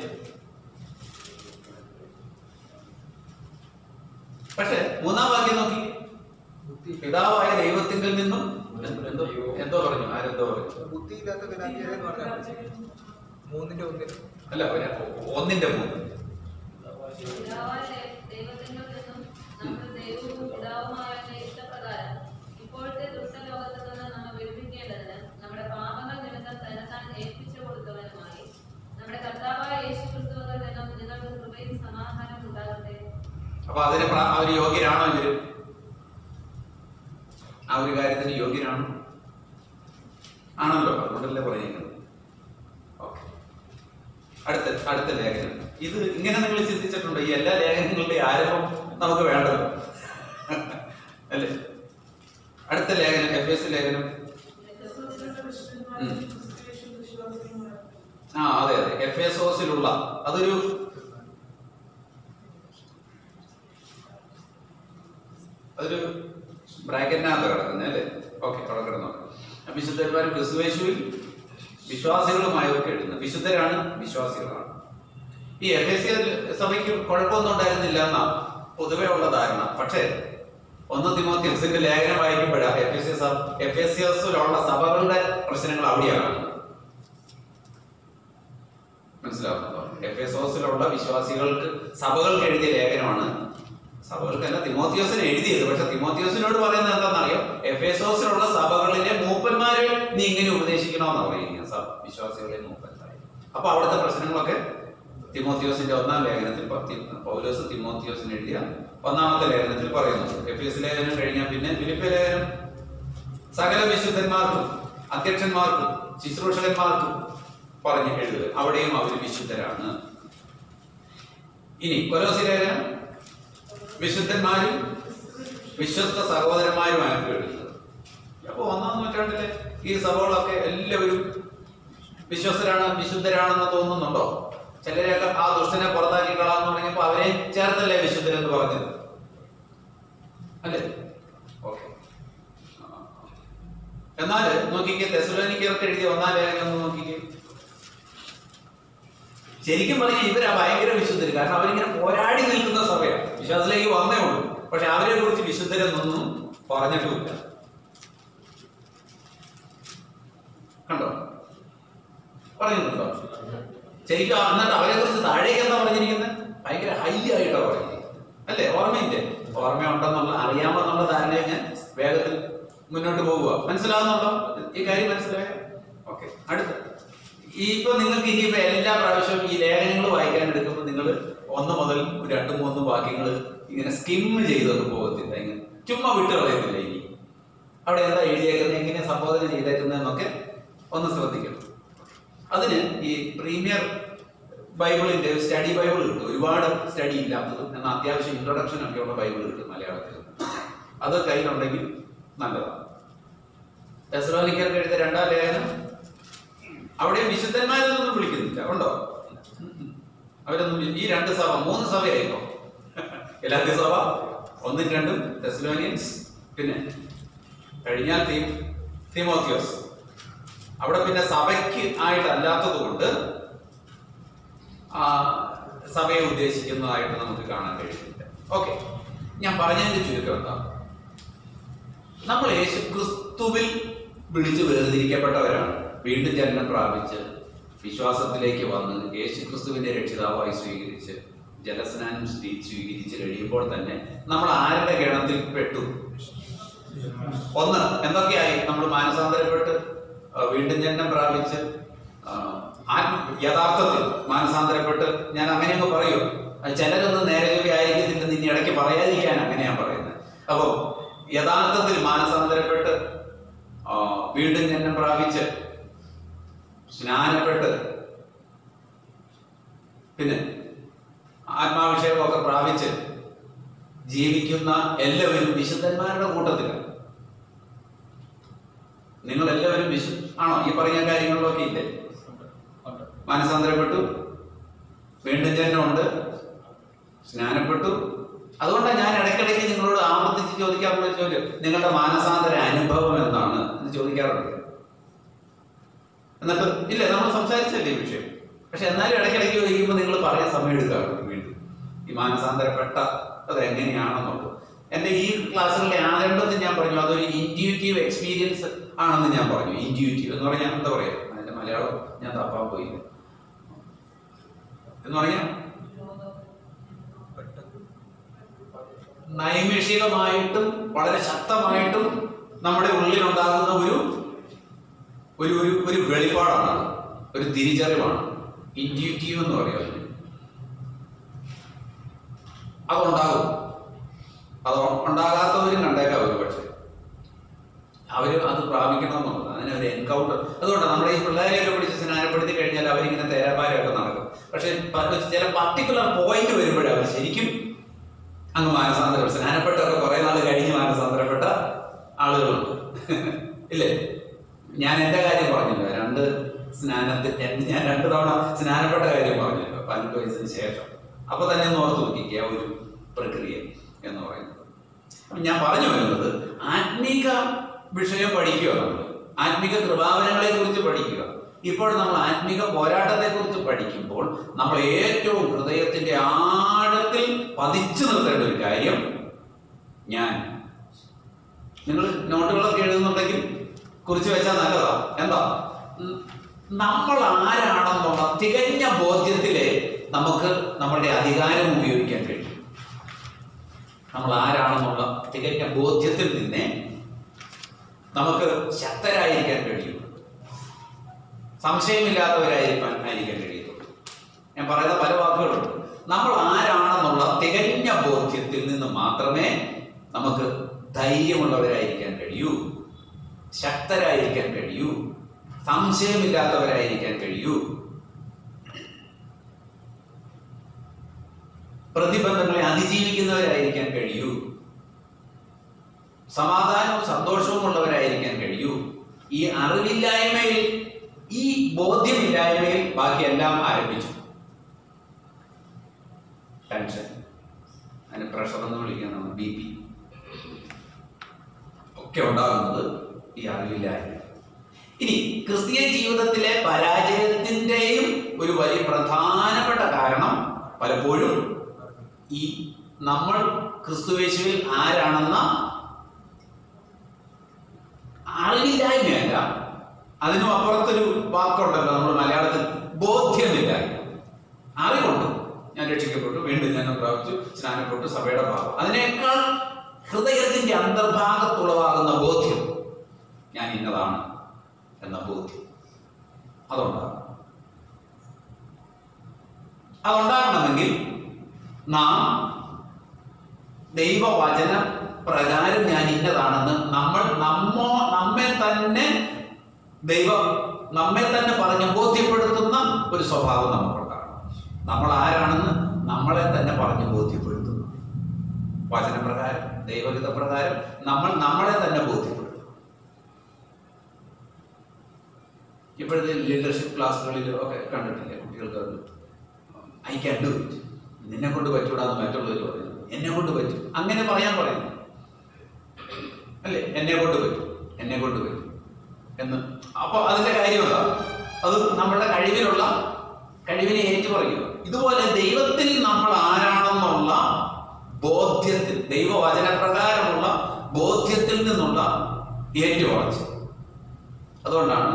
പക്ഷെ 3-ാം വാക്യം നോക്കി, പിതാവായ ദൈവത്തിങ്കിൽ നിന്നും എന്തോ പറഞ്ഞു. ആരെന്തോ പറഞ്ഞു? ബുദ്ധിയില്ലാത്ത ഗലാത്യരെ എന്ന് പറഞ്ഞാൽ 3-ന്റെ 1 അല്ല, 1-ന്റെ 3. ഇപ്പോഴത്തെ ദുഷ്ടലോകത്ത് നിന്ന് നമ്മൾ വിടുവിക്കേണ്ടതിന് നമ്മുടെ പാപങ്ങൾ നിമിത്തം തന്നെത്താൻ ഏൽപ്പിച്ചു കൊടുത്തവനുമായി നമ്മുടെ കർത്താവായ യേശുക്രിസ്തുവിൽ നിന്നും നിങ്ങൾക്ക് കൃപയും സമാധാനം ഉണ്ടാകട്ടെ. അപ്പൊ അതിന് അവർ യോഗ്യരാണോ? ഇവര് ആ ഒരു കാര്യത്തിന് യോഗ്യരാണോ? ആണല്ലോ, അതുകൊണ്ടല്ലേ പറയുന്നത്. ഓക്കെ, അടുത്ത ലേഖനം ഇത് ഇങ്ങനെ നിങ്ങൾ ചിന്തിച്ചിട്ടുണ്ടോ? ഈ എല്ലാ ലേഖനങ്ങളുടെ ആരംഭം നമുക്ക് വേണ്ടത് അല്ലേ? അടുത്ത ലേഖനം എഫേസ്യ ലേഖനം. അതെ അതെ, എഫേസോസിലുള്ള അതൊരു ബ്രാക്കറ്റിനകത്ത് കിടക്കുന്നത് അല്ലേ? ഓക്കെ, അവിടെ കിടന്നു. വിശുദ്ധന്മാരും ക്രിസ്തുയേശുവിൽ വിശ്വാസികളുമായവർക്ക് എഴുതുന്നത്. വിശുദ്ധരാണ്, വിശ്വാസികളാണ്. ഈ എഫേസ്യ സഭയ്ക്ക് കുഴപ്പമൊന്നും ഉണ്ടായിരുന്നില്ല എന്നാ പൊതുവെ ഉള്ള ധാരണ. പക്ഷേ 1 തിമോത്തിയോസിന്റെ ലേഖനം വായിക്കുമ്പോഴാണ് എഫേസ്യസിലുള്ള സഭകളുടെ പ്രശ്നങ്ങൾ അവിടെയാണ് മനസ്സിലാവുന്നുണ്ടോ? എഫേസോസിലുള്ള വിശ്വാസികൾക്ക് സഭകൾക്ക് എഴുതിയ ലേഖനമാണ്. സഭകൾക്കല്ല, തിമോത്തിയോസിന് എഴുതിയത്. പക്ഷെ തിമോത്തിയോസിനോട് പറയുന്നത് എന്താണെന്നറിയോ? എഫേസോസിലുള്ള സഭകളിലെ മൂപ്പന്മാരെ നീ ഇങ്ങനെ ഉപദേശിക്കണമെന്നാണ് പറയുന്നത്, വിശ്വാസികളെ മൂപ്പന്മാരെ. അപ്പൊ അവിടുത്തെ പ്രശ്നങ്ങളൊക്കെ തിമോത്തിയോസിന്റെ 1-ാം ലേഖനത്തിൽ പൗലോസ് തിമോത്തിയോസിന് എഴുതിയ 1-ാമത്തെ ലേഖനത്തിൽ പറയുന്നു. എഫേസ് ലേഖനം കഴിഞ്ഞാൽ പിന്നെ ഫിലിപ്പി ലേഖനം സകല വിശുദ്ധന്മാർക്കും അധ്യക്ഷന്മാർക്കും ശുശ്രൂഷകന്മാർക്കും പറഞ്ഞ് എഴുതുക. അവിടെയും അവർ വിശുദ്ധരാണ്. ഇനി കൊലോസി ലേഖനം വിശുദ്ധന്മാരും വിശ്വസ്ത സഹോദരന്മാരുമായിട്ട് എഴുതുന്നത്. അപ്പൊ 1-ാം നൂറ്റാണ്ടിലെ ഈ സഭകളൊക്കെ എല്ലാവരും വിശ്വസ്തരാണ്, വിശുദ്ധരാണെന്ന് തോന്നുന്നുണ്ടോ? ചിലരെയൊക്കെ ആ ദുഷ്ടനെ പുറത്താക്കി കളാന്ന് പറഞ്ഞപ്പോ അവരെ ചേർത്തല്ലേ വിശുദ്ധരെന്ന് പറഞ്ഞത് അല്ലേ? ഓക്കെ. എന്നാൽ നോക്കിക്കേ, തെസ്സലോനിക്കർക്ക് എഴുതിയ 1-ാം ലേഖനം ഒന്ന് നോക്കിക്കേ. ശരിക്കും പറഞ്ഞാൽ ഇവരാ ഭയങ്കര വിശുദ്ധര്. കാരണം അവരിങ്ങനെ പോരാടി നിൽക്കുന്ന സഭയാണ്. വിശ്വാസത്തിലേക്ക് വന്നേ ഉള്ളൂ. പക്ഷെ അവരെ കുറിച്ച് വിശുദ്ധരെന്നൊന്നും പറഞ്ഞിട്ടുമില്ല. കണ്ടോ? പറയുന്നുണ്ടോ? ശരിക്കും എന്നിട്ട് അവരെ കുറിച്ച് താഴേക്ക് എന്താ പറഞ്ഞിരിക്കുന്നത്? ഭയങ്കര ഹൈ ആയിട്ടാണ് പറഞ്ഞിരിക്കുന്നത് അല്ലേ? ഓർമ്മയില്ലേ? ഓർമ്മയുണ്ടെന്നുള്ള അറിയാമെന്നുള്ള ധാരണയെ ഞാൻ വേഗത്തിൽ മുന്നോട്ട് പോകുക. മനസ്സിലാവുന്നുണ്ടോ? ഈ കാര്യം മനസ്സിലായോ? ഓക്കെ. അടുത്ത ഇപ്പൊ നിങ്ങൾക്ക് ഇനിയിപ്പോ എല്ലാ പ്രാവശ്യവും ഈ ലേഖനങ്ങൾ വായിക്കാൻ എടുക്കുമ്പോൾ നിങ്ങൾ 1 മുതൽ 2-3 വാക്യങ്ങൾ ഇങ്ങനെ സ്കിം ചെയ്തൊക്കെ പോകത്തില്ല. ഇങ്ങനെ ചുമ്മാ വിട്ടു കളയത്തില്ല. ഇനി അവിടെ എന്താ എഴുതിയേക്കുന്നത്, എങ്ങനെ സംബോധന ചെയ്തേക്കുന്നതെന്നൊക്കെ ഒന്ന് ശ്രദ്ധിക്കണം. അതിന് ഈ പ്രീമിയർ ബൈബിളിന്റെ സ്റ്റഡി ബൈബിൾ കിട്ടും. ഒരുപാട് സ്റ്റഡി ഇല്ലാത്തതും എന്നാൽ അത്യാവശ്യം ഇൻട്രൊഡക്ഷൻ ഒക്കെയുള്ള ബൈബിൾ കിട്ടും മലയാളത്തിൽ. അത് കയ്യിലുണ്ടെങ്കിൽ നല്ലതാണ്. തെസ്സലോനിക്കർക്ക് എഴുതിയ 2-ാം ലേഖനം അവിടെ വിശുദ്ധന്മാരൊന്നും വിളിക്കുന്നില്ല. ഉണ്ടോ? അവരൊന്നും. ഈ 2 സഭ 3 സഭയായിപ്പോ. ഗലാത്യ സഭ 1-ഉം 2-ഉം, തെസ്സലോനിയൻസ്, പിന്നെ കഴിഞ്ഞാൽ തിമോത്തിയോസ്. അവിടെ പിന്നെ സഭയ്ക്ക് ആയിട്ടല്ലാത്തത് കൊണ്ട് സഭയെ ഉദ്ദേശിക്കുന്നതായിട്ട് നമുക്ക് കാണാൻ കഴിയുന്നില്ല. ഓക്കെ, ഞാൻ പറഞ്ഞതിന്റെ ചുരുക്കം എന്താ? നമ്മൾ യേശു ക്രിസ്തുവിൽ വിളിച്ച് വേർതിരിക്കപ്പെട്ടവരാണ്. വീണ്ടും ജന്മം പ്രാപിച്ച് വിശ്വാസത്തിലേക്ക് വന്ന് യേശു ക്രിസ്തുവിന്റെ രക്ഷിതാവായി സ്വീകരിച്ച് ജലസ്നാനം സ്വീകരിച്ച് കഴിയുമ്പോൾ തന്നെ നമ്മൾ ആരുടെ ഗണത്തിൽ പെട്ടു? ഒന്ന്, എന്തൊക്കെയായി? നമ്മൾ മാനസാന്തരപ്പെട്ട് വീണ്ടും ജന്മം പ്രാപിച്ച് യഥാർത്ഥത്തിൽ മാനസാന്തരപ്പെട്ട്, ഞാൻ അങ്ങനെയൊക്കെ പറയൂ, ചിലരൊന്നും നേരെ ആയിരിക്കത്തില്ലെന്ന് ഇനി ഇടയ്ക്ക് പറയാതിരിക്കാൻ അങ്ങനെയാണ് പറയുന്നത്. അപ്പൊ യഥാർത്ഥത്തിൽ മാനസാന്തരപ്പെട്ട് വീണ്ടും ജന്മം പ്രാപിച്ച് സ്നാനപ്പെട്ട് പിന്നെ ആത്മാഭിഷേകമൊക്കെ പ്രാപിച്ച് ജീവിക്കുന്ന എല്ലാവരും വിശുദ്ധന്മാരുടെ കൂട്ടത്തിലാണ്. നിങ്ങൾ എല്ലാവരും ആണോ? ഈ പറഞ്ഞ കാര്യങ്ങളിലൊക്കെ ഇല്ലേ? മാനസാന്തരപ്പെട്ടു, വീണ്ടും ജന്മമുണ്ട്, സ്നാനപ്പെട്ടു. അതുകൊണ്ടാണ് ഞാൻ ഇടയ്ക്കിടയ്ക്ക് നിങ്ങളോട് ആവർത്തിച്ച് ചോദിക്കാറുള്ള ചോദ്യം, നിങ്ങളുടെ മാനസാന്തര അനുഭവം എന്താണ് എന്ന് ചോദിക്കാറുണ്ട്. എന്നിട്ട് ഇല്ല, നമ്മൾ സംസാരിച്ചല്ലേ ഈ വിഷയം. പക്ഷെ എന്നാലും ഇടയ്ക്കിടയ്ക്ക് ചോദിക്കുമ്പോൾ നിങ്ങൾ പറയാൻ സമയം എടുക്കാറുണ്ട് വീണ്ടും ഈ മാനസാന്തരപ്പെട്ട അത് എങ്ങനെയാണെന്നുള്ളത്. എൻ്റെ ഈ ക്ലാസ്സുകളുടെ ആരംഭത്തിൽ ഞാൻ പറഞ്ഞു അതൊരു ഇൻറ്റ്യൂറ്റീവ് എക്സ്പീരിയൻസ് ആണെന്ന് ഞാൻ പറഞ്ഞു. ഇൻറ്റ്യൂറ്റീവ് എന്ന് പറഞ്ഞാൽ എന്താ പറയാ, അതിന്റെ മലയാളം ഞാൻ തപ്പാൻ പോയില്ല. എന്ന് പറഞ്ഞാൽ നൈമിഷികമായിട്ടും വളരെ ശക്തമായിട്ടും നമ്മുടെ ഉള്ളിലുണ്ടാകുന്ന ഒരു വെളിപ്പാടാണ്, ഒരു തിരിച്ചറിവാണ് ഇൻറ്റ്യൂറ്റീവ് എന്ന് പറയുന്നത്. അതുണ്ടാകും. അത് ഉണ്ടാകാത്തവരും കണ്ടേക്കാം ഒരു പക്ഷെ. അവര് അത് പ്രാപിക്കണമെന്നുള്ളത് അതിനൊരു എൻകൗണ്ടർ. അതുകൊണ്ടാണ് നമ്മുടെ ഈ പിള്ളേരെയൊക്കെ പിടിച്ച് സ്നാനപ്പെടുത്തി കഴിഞ്ഞാൽ അവരിങ്ങനെ തേരാപാരമൊക്കെ നടക്കും. പക്ഷെ ചില പർട്ടിക്കുലർ പോയിന്റ് വരുമ്പോഴേ അവർ ശരിക്കും അങ്ങ് മാനസാന്തരപ്പെട്ട, സ്നാനപ്പെട്ടൊക്കെ കുറെ നാൾ കഴിഞ്ഞ് മാനസാന്തരപ്പെട്ട ആളുകളുണ്ട്. ഇല്ലേ? ഞാൻ എൻ്റെ കാര്യം പറഞ്ഞല്ലോ, ഞാൻ 2 തവണ സ്നാനപ്പെട്ട കാര്യം പറഞ്ഞല്ലോ 12 വയസ്സിന് ശേഷം. അപ്പൊ തന്നെ ഒന്ന് ഓർത്ത് നോക്കിക്കുക ഒരു പ്രക്രിയ എന്ന് പറയുന്നത്. ഞാൻ പറഞ്ഞു വരുന്നത് ആത്മീക വിഷയം പഠിക്കുക, നമ്മൾ ആത്മീക കൃപാവരങ്ങളെ കുറിച്ച് പഠിക്കുക. ഇപ്പോൾ നമ്മൾ ആത്മീക പോരാട്ടത്തെ കുറിച്ച് പഠിക്കുമ്പോൾ നമ്മൾ ഏറ്റവും ഹൃദയത്തിന്റെ ആഴത്തിൽ പതിച്ചു നിർത്തേണ്ട ഒരു കാര്യം, നിങ്ങൾ നോട്ടുകളൊക്കെ എഴുതുന്നുണ്ടെങ്കിൽ കുറിച്ച് വെച്ചാൽ നല്ലതാ. എന്താ? നമ്മൾ ആരാണെന്നുള്ള തികഞ്ഞ ബോധ്യത്തിലെ നമുക്ക് നമ്മളുടെ അധികാരം ഉപയോഗിക്കാൻ കഴിയും. നമ്മൾ ആരാണെന്നുള്ള തികഞ്ഞ ബോധ്യത്തിൽ നിന്നേ നമുക്ക് ശക്തരായിരിക്കാൻ കഴിയും, സംശയമില്ലാത്തവരായിരിക്കാൻ കഴിയുള്ളൂ. ഞാൻ പറയുന്ന പല വാക്കുകളുണ്ട്. നമ്മൾ ആരാണെന്നുള്ള തികഞ്ഞ ബോധ്യത്തിൽ നിന്ന് മാത്രമേ നമുക്ക് ധൈര്യമുള്ളവരായിരിക്കാൻ കഴിയൂ, ശക്തരായിരിക്കാൻ കഴിയൂ, സംശയമില്ലാത്തവരായിരിക്കാൻ കഴിയൂ, പ്രതിബന്ധങ്ങളെ അതിജീവിക്കുന്നവരായിരിക്കാൻ കഴിയൂ, സമാധാനവും സന്തോഷവും ഉള്ളവരായിരിക്കാൻ കഴിയൂ. ഈ അറിവില്ലായ്മയിൽ, ഈ ബോധ്യമില്ലായ്മയിൽ ബാക്കിയെല്ലാം ആരംഭിച്ചു. ടെൻഷൻ, അതിന് പ്രഷർ എന്ന് വിളിക്കുന്ന BP ഒക്കെ ഉണ്ടാകുന്നത് ഈ അറിവില്ലായ്മ. ഇനി ക്രിസ്തീയ ജീവിതത്തിലെ പരാജയത്തിന്റെയും ഒരു വലിയ പ്രധാനപ്പെട്ട കാരണം പലപ്പോഴും ഈ നമ്മൾ ക്രിസ്തുയേശുവിൽ ആരാണെന്ന അറിവില്ലായ്മയല്ല, അതിനും അപ്പുറത്തൊരു വാക്കുണ്ടല്ലോ നമ്മൾ മലയാളത്തിൽ, ബോധ്യമില്ലായ്മ. അറിവുണ്ട്, ഞാൻ രക്ഷിക്കപ്പെട്ടു, വീണ്ടും ഞാൻ പ്രാപിച്ചു, സ്നാനപ്പെട്ടു, സഭയുടെ ഭാഗം. അതിനേക്കാൾ ഹൃദയത്തിന്റെ അന്തർഭാഗത്തുളവാകുന്ന ബോധ്യം, ഞാൻ ഇന്നതാണ് എന്ന ബോധ്യം, അതുണ്ടാകണമെങ്കിൽ നാം ദൈവവചന പ്രകാരം ഞാൻ ഇന്നതാണെന്ന് നമ്മെ തന്നെ പറഞ്ഞ് ബോധ്യപ്പെടുത്തുന്ന ഒരു സ്വഭാവം നമുക്കുണ്ടാകണം. നമ്മൾ ആരാണെന്ന് നമ്മളെ തന്നെ പറഞ്ഞ് ബോധ്യപ്പെടുത്തുന്നു. വചനപ്രകാരം, ദൈവഹിത പ്രകാരം നമ്മളെ തന്നെ ബോധ്യപ്പെടുത്തും. ഇപ്പോഴത്തെ ലീഡർഷിപ്പ് ക്ലാസ്സുകളിൽ ഒക്കെ കണ്ടിട്ടില്ലേ കുട്ടികൾക്ക്, ഐ ക്യാൻ ഡു ഇറ്റ്, നിന്നെ കൊണ്ട് പറ്റൂടാന്ന് മറ്റുള്ളവർ പറയുന്നു, എന്നെ കൊണ്ട് പറ്റും, അങ്ങനെ പറയുന്നു അല്ലേ? എന്നെ കൊണ്ട് പറ്റും എന്ന്. അപ്പൊ അതിന്റെ കാര്യം എന്താ? അത് നമ്മളുടെ കഴിവിനെ ഏറ്റുപറയുക. ഇതുപോലെ ദൈവത്തിൽ നമ്മൾ ആരാണെന്നുള്ള ബോധ്യത്തിൽ, ദൈവവചനപ്രകാരമുള്ള ബോധ്യത്തിൽ നിന്നുള്ള ഏറ്റുപറച്ച്. അതുകൊണ്ടാണ്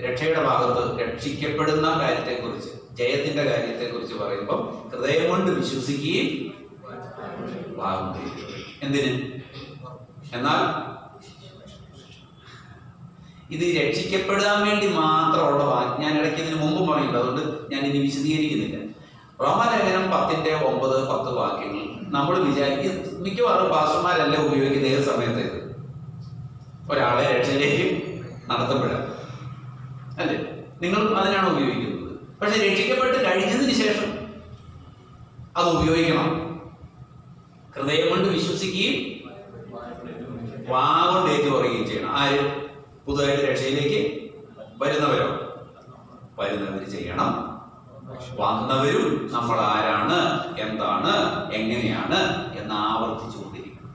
രക്ഷയുടെ ഭാഗത്ത് രക്ഷിക്കപ്പെടുന്ന കാര്യത്തെക്കുറിച്ച്, ജയത്തിന്റെ കാര്യത്തെക്കുറിച്ച് പറയുമ്പോൾ ഹൃദയം കൊണ്ട് വിശ്വസിക്കുകയും ഭാഗം ചെയ്യുക. എന്തിന്? എന്നാൽ ഇത് രക്ഷിക്കപ്പെടാൻ വേണ്ടി മാത്രമുള്ള വാക്ക് ഞാൻ ഇടയ്ക്ക് ഇതിന് മുമ്പ് പറയുന്നുണ്ട്, അതുകൊണ്ട് ഞാൻ ഇനി വിശദീകരിക്കുന്നില്ല. റോമാലേഖനം 10:9-10 വാക്യങ്ങൾ നമ്മൾ മിക്കവാറും പാസ്റ്റർമാരെല്ലാം ഉപയോഗിക്കുന്ന ഏത് സമയത്ത് ഇത് ഒരാളെ രക്ഷയിലേക്ക് നടത്തപ്പെടാം അല്ലേ? നിങ്ങൾ അതിനാണ് ഉപയോഗിക്കുന്നത്. പക്ഷെ രക്ഷിക്കപ്പെട്ട് കഴിഞ്ഞതിന് ശേഷം അത് ഉപയോഗിക്കണം. ഹൃദയം കൊണ്ട് വിശ്വസിക്കുകയും വാ കൊണ്ട് ഏറ്റുപറയുകയും ചെയ്യണം. ആര്? പുതുതായിട്ട് രക്ഷയിലേക്ക് വരുന്നവർ ചെയ്യണം. വന്നവരും നമ്മൾ ആരാണ്, എന്താണ്, എങ്ങനെയാണ് എന്ന് ആവർത്തിച്ചുകൊണ്ടിരിക്കണം.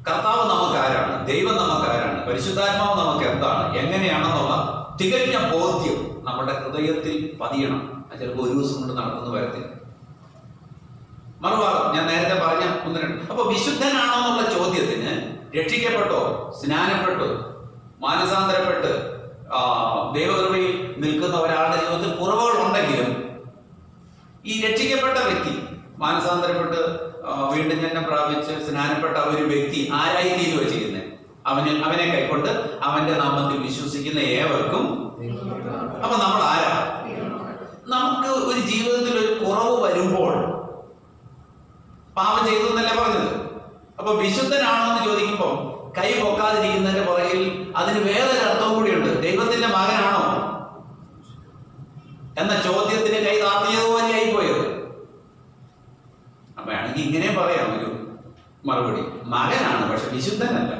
കർത്താവ് നമുക്ക് ആരാണ്, ദൈവം നമുക്ക് ആരാണ്, പരിശുദ്ധാത്മാവ് നമുക്ക് എന്താണ്, എങ്ങനെയാണെന്നുള്ള തികഞ്ഞ ബോധ്യം നമ്മുടെ ഹൃദയത്തിൽ പതിയണം. അത് ചിലപ്പോൾ ഒരു ദിവസം കൊണ്ട് നടന്നു വരത്തില്ല. മറുഭാഗം ഞാൻ നേരത്തെ പറഞ്ഞ 1-2. അപ്പൊ വിശുദ്ധനാണോ എന്നുള്ള ചോദ്യത്തിന്, രക്ഷിക്കപ്പെട്ടോ, സ്നാനപ്പെട്ടു, മാനസാന്തരപ്പെട്ട് ദൈവകൃപയിൽ നിൽക്കുന്ന ഒരാളുടെ ജീവിതത്തിൽ കുറവുകൾ ഉണ്ടെങ്കിലും ഈ രക്ഷിക്കപ്പെട്ട വ്യക്തി, മാനസാന്തരപ്പെട്ട് വീണ്ടും ജന്മം പ്രാപിച്ച് സ്നാനപ്പെട്ട ഒരു വ്യക്തി ആരായി തീരുവ ചെയ്യുന്നത്? അവനെ കൈക്കൊണ്ട് അവന്റെ നാമത്തിൽ വിശ്വസിക്കുന്ന ഏവർക്കും. അപ്പൊ നമ്മൾ ആരാ? നമുക്ക് ഒരു ജീവിതത്തിൽ ഒരു കുറവ് വരുമ്പോൾ, പാപം ചെയ്തു എന്നല്ല പറഞ്ഞത്. അപ്പൊ വിശുദ്ധനാണോ എന്ന് ചോദിക്കുമ്പോൾ കൈ പൊക്കാതിരിക്കുന്നതിന്റെ പുറകിൽ അതിന് വേറൊരു അർത്ഥവും കൂടിയുണ്ട്. ദൈവത്തിന്റെ മകനാണോ? എന്ന ചോദ്യത്തിന് കൈ താത്തിയതുപോലെയായി പോയത്. അപ്പൊ ആണെങ്കിൽ ഇങ്ങനെ പറയാം ഒരു മറുപടി, മകനാണ് പക്ഷെ വിശുദ്ധനല്ല.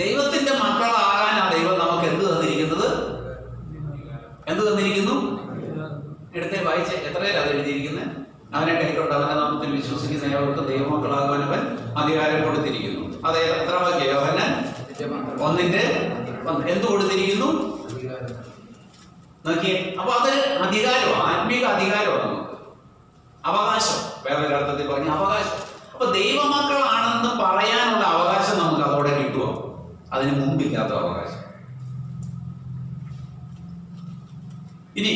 ദൈവത്തിന്റെ മക്കളാകാൻ ആ ദൈവം നമുക്ക് എന്ത് തന്നിരിക്കുന്നത്? എന്ത് തന്നിരിക്കുന്നു? എടുത്തേ വായിച്ച എത്രയിലാണ് അത് എഴുതിയിരിക്കുന്നത്? അവനെ കൈക്കൊണ്ട് അവന്റെ നാമത്തിൽ വിശ്വസിക്കുന്ന ഏവർക്കും ദൈവമക്കളാകുവാൻ അവൻ അധികാരം കൊടുത്തിരിക്കുന്നു. അത് എത്ര വാക്യം? യോഹന്നാൻ 1:1 എന്ത് കൊടുത്തിരിക്കുന്നു? നോക്കിയേ. അപ്പൊ അതൊരു അധികാരമാണ്, ആത്മീക അധികാരമാണ്, നമുക്ക് അവകാശം. വേറൊരർത്ഥത്തിൽ പറഞ്ഞ അവകാശം. അപ്പൊ ദൈവമക്കളാണെന്ന് പറയാനുള്ള അവകാശം നമുക്ക് അതോടെ കിട്ടുമോ? അതിന് മുമ്പില്ലാത്ത അവകാശം. ഇനി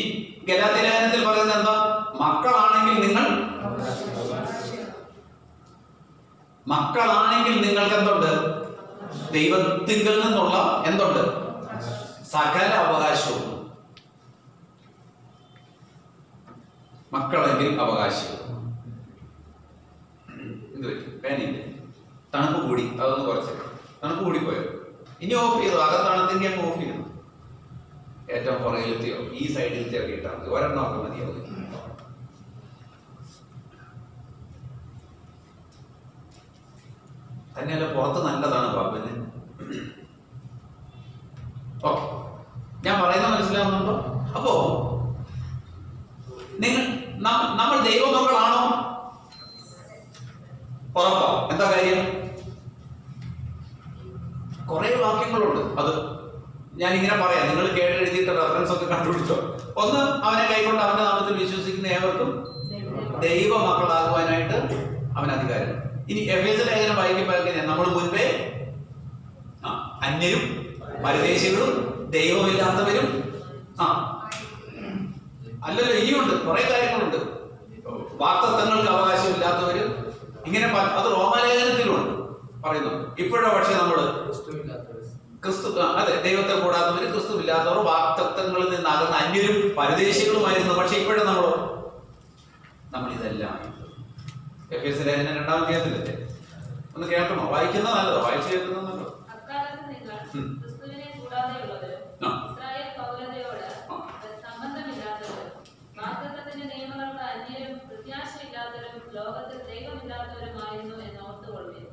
ഗലാത്യലേഖനത്തിൽ പറയുന്നത് എന്താ? മക്കളാണെങ്കിൽ നിങ്ങൾക്ക് എന്തുണ്ട്? ദൈവത്തിങ്കിൽ നിന്നുള്ള എന്തുണ്ട്? സകല അവകാശവും. മക്കളെങ്കിൽ അവകാശവും. എന്ത് പറ്റി? പേനില്ലേ? തണുപ്പ് കൂടി, അതൊന്ന് കുറച്ച് തണുപ്പ് കൂടിപ്പോയോ? ഇനി ഓഫ് ചെയ്തു. അകത്തണുത്തെങ്കിൽ അങ്ങ് ഓഫ് ചെയ്തു. ഏറ്റവും പുറകിലത്തെയോ ഈ സൈഡിലത്തെയോ ഒക്കെ ഇട്ടാൽ മതി. ഒരെണ്ണമൊക്കെ മതിയാവും. തന്നെയല്ല, പുറത്ത് നല്ലതാണ് ബാബുവിന്. ഓക്കെ, ഞാൻ പറയുന്നത് മനസ്സിലാവുന്നുണ്ടോ? അപ്പോ നമ്മൾ ദൈവമക്കളാണോ? ഉറപ്പാ. എന്താ കാര്യം? കുറെ വാക്യങ്ങളുണ്ട്. അത് ഞാൻ ഇങ്ങനെ പറയാം, നിങ്ങൾ കേട്ടെഴുതിയിട്ട് റെഫറൻസ് ഒക്കെ കണ്ടുപിടിച്ചോ. ഒന്ന്, അവനെ കൈക്കൊണ്ട് അവന്റെ നാമത്തിൽ വിശ്വസിക്കുന്ന ഏവർക്കും ദൈവമക്കളാകുവാനായിട്ട് അവൻ അധികാരം. ഇനി എഫേസ്യ ലേഖനം വായിക്കുമ്പോൾ നമ്മൾ മുൻപേ അന്യരും പരദേശികളും ദൈവമില്ലാത്തവരും അല്ലല്ലോ, ഇനിയുണ്ട് കുറെ കാര്യങ്ങളുണ്ട്. വാക്തത്വങ്ങൾക്ക് അവകാശമില്ലാത്തവരും ഇങ്ങനെ അത് റോമാലേഖനത്തിലുണ്ട് പറയുന്നു. ഇപ്പോഴോ പക്ഷെ നമ്മള് ക്രിസ്തു, അതെ, ദൈവത്തെ കൂടാത്തവര്, ക്രിസ്തു ഇല്ലാത്തവർ, വാക്തത്വങ്ങളിൽ നിന്നാകുന്ന അന്യരും പരദേശികളുമായിരുന്നു. പക്ഷെ ഇപ്പോഴും നമ്മൾ ഇതെല്ലാം എഫേസ്യ ലേഖനം 2-ാം അധ്യായത്തിലല്ലേ? ഒന്ന് കേൾക്കണോ? വായിക്കുന്നത് നല്ലതോ? വായിച്ചു കേൾക്കുന്നത് നല്ലതോ? ലോകത്തിൽ ദൈവമില്ലാത്തവരുമായിരുന്നു എന്ന് ഓർത്തുകൊള്ളുവിൻ.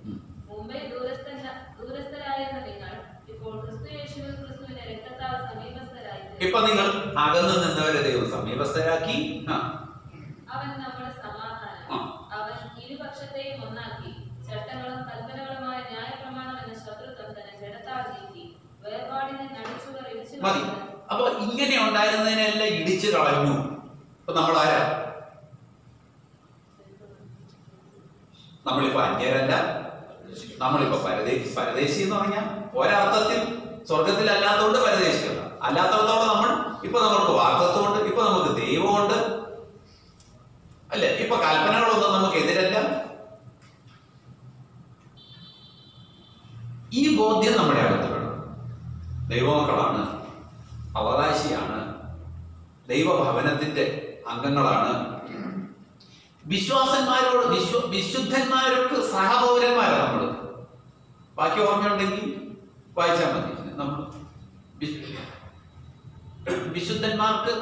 മുമ്പേ ദൂരസ്ഥരായിരുന്ന നിങ്ങൾ ഇപ്പോൾ ക്രിസ്തുയേശുവിൽ ക്രിസ്തുവിന്റെ രക്തത്താൽ സമീപസ്ഥരായി. ഇപ്പൊ നിങ്ങൾ അകന്നു നിന്നവരെ ദൈവം സമീപസ്ഥരാക്കി. അവൻ നമ്മുടെ സമാധാനം. അവൻ ഇരുപക്ഷത്തെയും ഒന്നാക്കി ചട്ടങ്ങളും കൽപ്പനകളുമായ ന്യായപ്രമാണം എന്ന ശത്രുത്വം തന്നെ ജഡത്താൽ നീക്കി വേർപാടിനെ നടിച്ചുവർ ഇടിച്ചു. മതി. അപ്പൊ ഇങ്ങനെ ഉണ്ടായിരുന്നതിനെല്ലാം ഇടിച്ചു കളഞ്ഞു. ഇപ്പൊ നമ്മളാരാ? നമ്മളിപ്പോ അന്യരല്ല, നമ്മളിപ്പോ പരദേശി എന്ന് പറഞ്ഞാൽ ഒരർത്ഥത്തിൽ സ്വർഗത്തിൽ അല്ലാത്തതുകൊണ്ട് പരദേശികളല്ല. അല്ലാത്തടത്തോളം നമ്മൾക്ക് വാഗ്ദത്തമുണ്ട്, ഇപ്പൊ നമുക്ക് ദൈവമുണ്ട്, അല്ലെ? ഇപ്പൊ കൽപ്പനകളൊന്നും നമുക്ക് എതിരല്ല. ഈ ബോധ്യം നമ്മുടെ അകത്ത് വേണം. ദൈവമക്കളാണ്, അവകാശിയാണ്, ദൈവഭവനത്തിന്റെ അംഗങ്ങളാണ്, വിശ്വാസന്മാരോട് വിശുദ്ധന്മാർക്ക് സഹപൗരന്മാരാണ് നമ്മൾ. ബാക്കി ഓർമ്മയുണ്ടെങ്കിൽ വായിച്ചാൽ മതി. നമ്മൾ വിശുദ്ധന്മാർക്ക്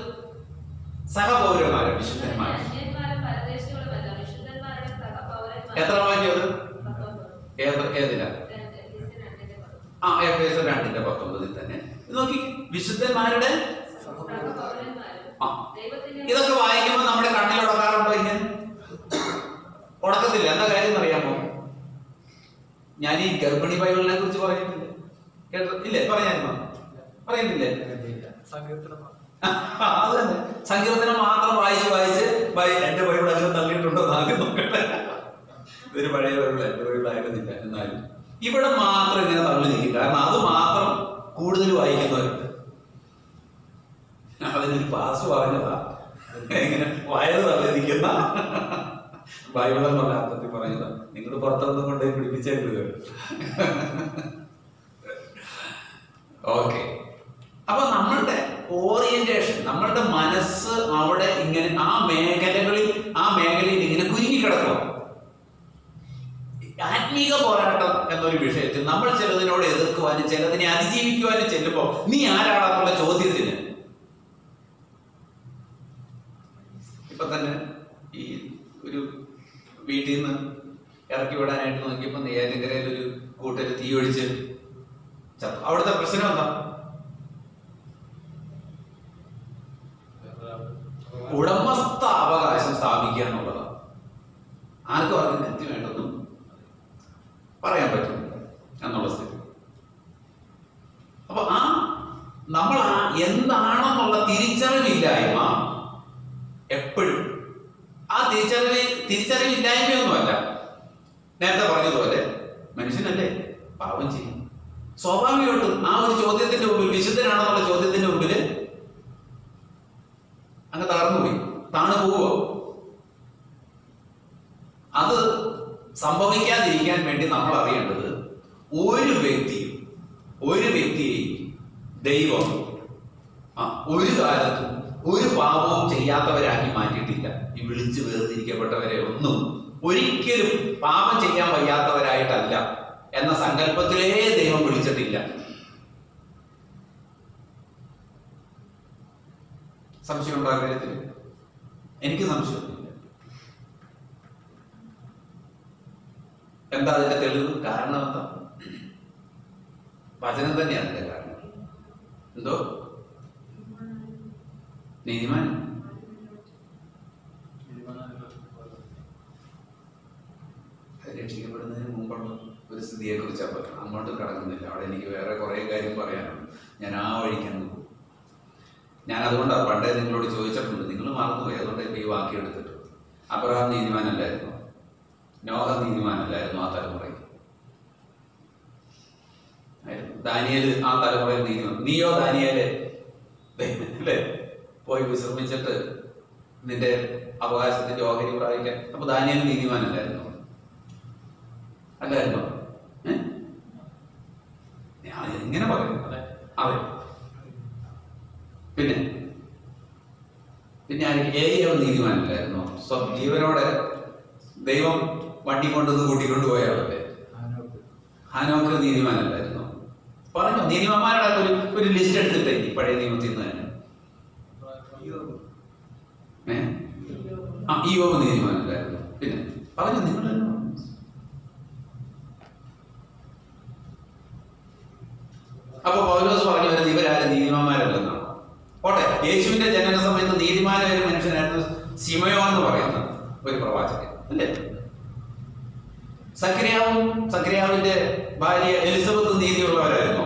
സഹപൗരന്മാരാണ്. വിശുദ്ധന്മാർ എത്ര വാക്യം? ഏതിലാ? എഫേസ്യർ 2:19 തന്നെ നോക്കി. വിശുദ്ധന്മാരുടെ ഇതൊക്കെ വായിക്കുമ്പോൾ നമ്മുടെ കണ്ണിൽ ഉടക്കാറുണ്ടോ? ഇങ്ങനെ ഉടക്കത്തില്ല. എന്താ കാര്യം എന്നറിയാമോ? ഞാൻ ഈ ഗർഭിണി ബൈബിളിനെ കുറിച്ച് പറയുന്നില്ലേ? കേട്ടില്ലേ? പറയുന്നില്ലേ? അത് തന്നെ. സങ്കീർത്തനം മാത്രം വായിച്ച് എന്റെ ബൈബിൾ അങ്ങനെ തള്ളിയിട്ടുണ്ടോ ആദ്യം നോക്കട്ടെ. ഇതൊരു പഴയ ബൈബിൾ, എന്റെ ബൈബിൾ ആയിരുന്നില്ല. എന്നാലും ഇവിടെ മാത്രം ഇങ്ങനെ തള്ളി നിൽക്കും. കാരണം അത് മാത്രം കൂടുതൽ വായിക്കുന്നവരുണ്ട്. അതിനൊരു പാസ് പറഞ്ഞതാ, ഇങ്ങനെ വയറ് തള്ളി നിൽക്കുന്ന ബൈബിളെന്ന് പറഞ്ഞ അർത്ഥത്തിൽ പറഞ്ഞതാ. നിങ്ങൾ പുറത്തൊന്നും കൊണ്ടുപോയി പിടിപ്പിച്ചേക്കുക. ഓക്കെ. അപ്പൊ നമ്മളുടെ ഓറിയന്റേഷൻ, നമ്മളുടെ മനസ്സ് അവിടെ ഇങ്ങനെ ആ മേഖലയിൽ ഇങ്ങനെ കുരുങ്ങിക്കിടക്കുക. ആത്മീക പോരാട്ടം എന്നൊരു ഒരു വിഷയത്തിൽ നമ്മൾ ചിലതിനോട് എതിർക്കുവാനും ചിലതിനെ അതിജീവിക്കുവാനും ചെല്ലുമ്പോൾ നീ ആരാടാന്നുള്ള ചോദ്യത്തിന് ഇപ്പൊ തന്നെ ഈ ഒരു വീട്ടിൽ നിന്ന് ഇറക്കി വിടാനായിട്ട് നോക്കിയപ്പോ നെയ്യാറ്റിൻകരയിൽ ഒരു കൂട്ടര് തീ ഒഴിച്ച് ചത്തു. അവിടുത്തെ പ്രശ്നം എന്താ? ഉടമസ്ഥ അവകാശം സ്ഥാപിക്കുക എന്നുള്ളതാണ്. ആർക്കും അവർക്ക് നെത്തി വേണ്ടെന്നും പറയാൻ പറ്റും എന്നുള്ള സ്ഥിതി. അപ്പൊ നമ്മൾ എന്താണെന്നുള്ള തിരിച്ചറിവില്ലായ്മ എപ്പോഴും ആ തിരിച്ചറിവില്ലായ്മയൊന്നുമല്ല. നേരത്തെ പറഞ്ഞതുപോലെ മനുഷ്യനല്ലേ, പാപം ചെയ്യും. സ്വാഭാവികമായിട്ടും ആ ഒരു ചോദ്യത്തിന്റെ മുമ്പിൽ, വിശുദ്ധനാണെന്നുള്ള ചോദ്യത്തിന്റെ മുമ്പിൽ അങ്ങ് തളർന്നുപോയി, താണു പോവുക. അത് സംഭവിക്കാതിരിക്കാൻ വേണ്ടി നമ്മൾ അറിയേണ്ടത് ഒരു വ്യക്തിയെയും ദൈവം ഒരു കാലത്തും ഒരു പാപവും ചെയ്യാത്തവരാക്കി മാറ്റിയിട്ടില്ല. ഈ വിളിച്ച് വേർതിരിക്കപ്പെട്ടവരെ ഒന്നും ഒരിക്കലും പാപം ചെയ്യാൻ വയ്യാത്തവരായിട്ടല്ല എന്ന സങ്കല്പത്തിലേ ദൈവം വിളിച്ചിട്ടില്ല. സംശയമുണ്ടോ ആ കാര്യത്തിൽ? എനിക്ക് സംശയമൊന്നുമില്ല. എന്താ അതിന്റെ തെളിവ്? കാരണം എന്താ? വചനം തന്നെയാണ് അതിന്റെ കാരണം. എന്തോ നീതിമാൻ രക്ഷിക്കപ്പെടുന്നതിന് മുമ്പുള്ള ഒരു സ്ഥിതിയെ കുറിച്ചാണ് പറയുന്നത്. അങ്ങോട്ട് കടക്കുന്നില്ല. അവിടെ എനിക്ക് വേറെ കുറെ കാര്യം പറയാനുണ്ട്. ഞാൻ ആ വഴിക്കാണ് പോകും. ഞാൻ അതുകൊണ്ടാണ് പണ്ടേ നിങ്ങളോട് ചോദിച്ചിട്ടുണ്ട്, നിങ്ങൾ മറന്നുപോയി. അതുകൊണ്ട് ഇപ്പൊ ഈ വാക്യം എടുത്തിട്ട് അബ്രഹാം നീതിമാനല്ലായിരുന്നു, നോഹ നീതിമാനല്ലായിരുന്നു ആ തലമുറയിൽ. ദാനിയേല് ആ തലമുറയിൽ നീതിമാൻ. നീയോ ദാനിയേലെ അല്ലേ, പോയി വിശ്രമിച്ചിട്ട് നിന്റെ അവകാശത്തിന്റെ ഓഹരി പ്രാപിക്കാൻ. അപ്പൊ ദാനിയേൽ നീതിമാനല്ലായിരുന്നു, അല്ലായിരുന്നോ? ഞാൻ എങ്ങനെ പറയും? അതെ. പിന്നെ ഏലിയാവ് നീതിമാനല്ലായിരുന്നോ? ജീവനോടെ ദൈവം വണ്ടി കൊണ്ടത് കൂട്ടിക്കൊണ്ടു പോയാളല്ലേ. ഹാനോക്ക് നീതിമാനല്ലായിരുന്നോ? പറഞ്ഞു. നീതിമാന്മാരുടെ ഒരു ലിസ്റ്റ് എടുത്തിട്ടേ പഴയ നിയമത്തിൽ നിന്ന് തന്നെ. ഈയോബ് നീതിമാനല്ലായിരുന്നു. പിന്നെ പറഞ്ഞു. നിങ്ങൾ അപ്പൊ പൗലോസ് പറഞ്ഞു വരുന്നത് ഇവരാരും നീതിമാന്മാരല്ലെന്നാണ്. പോട്ടെ, യേശുവിന്റെ ജനന സമയത്ത് നീതിമാനായ ഒരു മനുഷ്യനായിരുന്നു ശിമയോൻ എന്ന് പറയുന്ന ഒരു പ്രവാചകൻ അല്ലേ. സക്രിയാവിന്റെ ഭാര്യ എലിസബത്ത് നീതിയുള്ളവരായിരുന്നോ?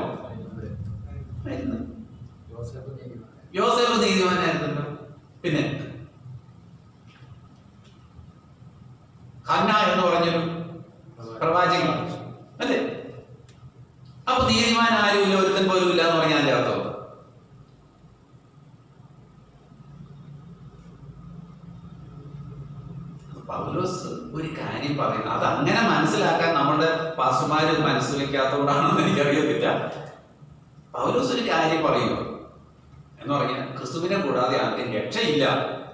യോസേഫ് നീതിമാനായിരുന്നല്ലോ. പിന്നെ ഹന്ന എന്ന് പറഞ്ഞൊരു പ്രവാചകൻ അല്ലേ. അപ്പൊ നീതിമാൻ ആരുമില്ല, ഒരുത്തൻ പോലും ഇല്ല എന്ന് പറഞ്ഞാൽ അതിന്റെ അർത്ഥം പൗലോസ് ഒരു കാര്യം പറയുന്നത് അത് അങ്ങനെ മനസ്സിലാക്കാൻ നമ്മുടെ പാസ്റ്റർമാര് മനസ്സ് വെക്കാത്തതുകൊണ്ടാണെന്ന് എനിക്കറിയത്തില്ല. പൗലോസ് ഒരു കാര്യം പറയുക എന്ന് പറഞ്ഞാൽ ക്രിസ്തുവിനെ കൂടാതെ ആർക്കും രക്ഷയില്ല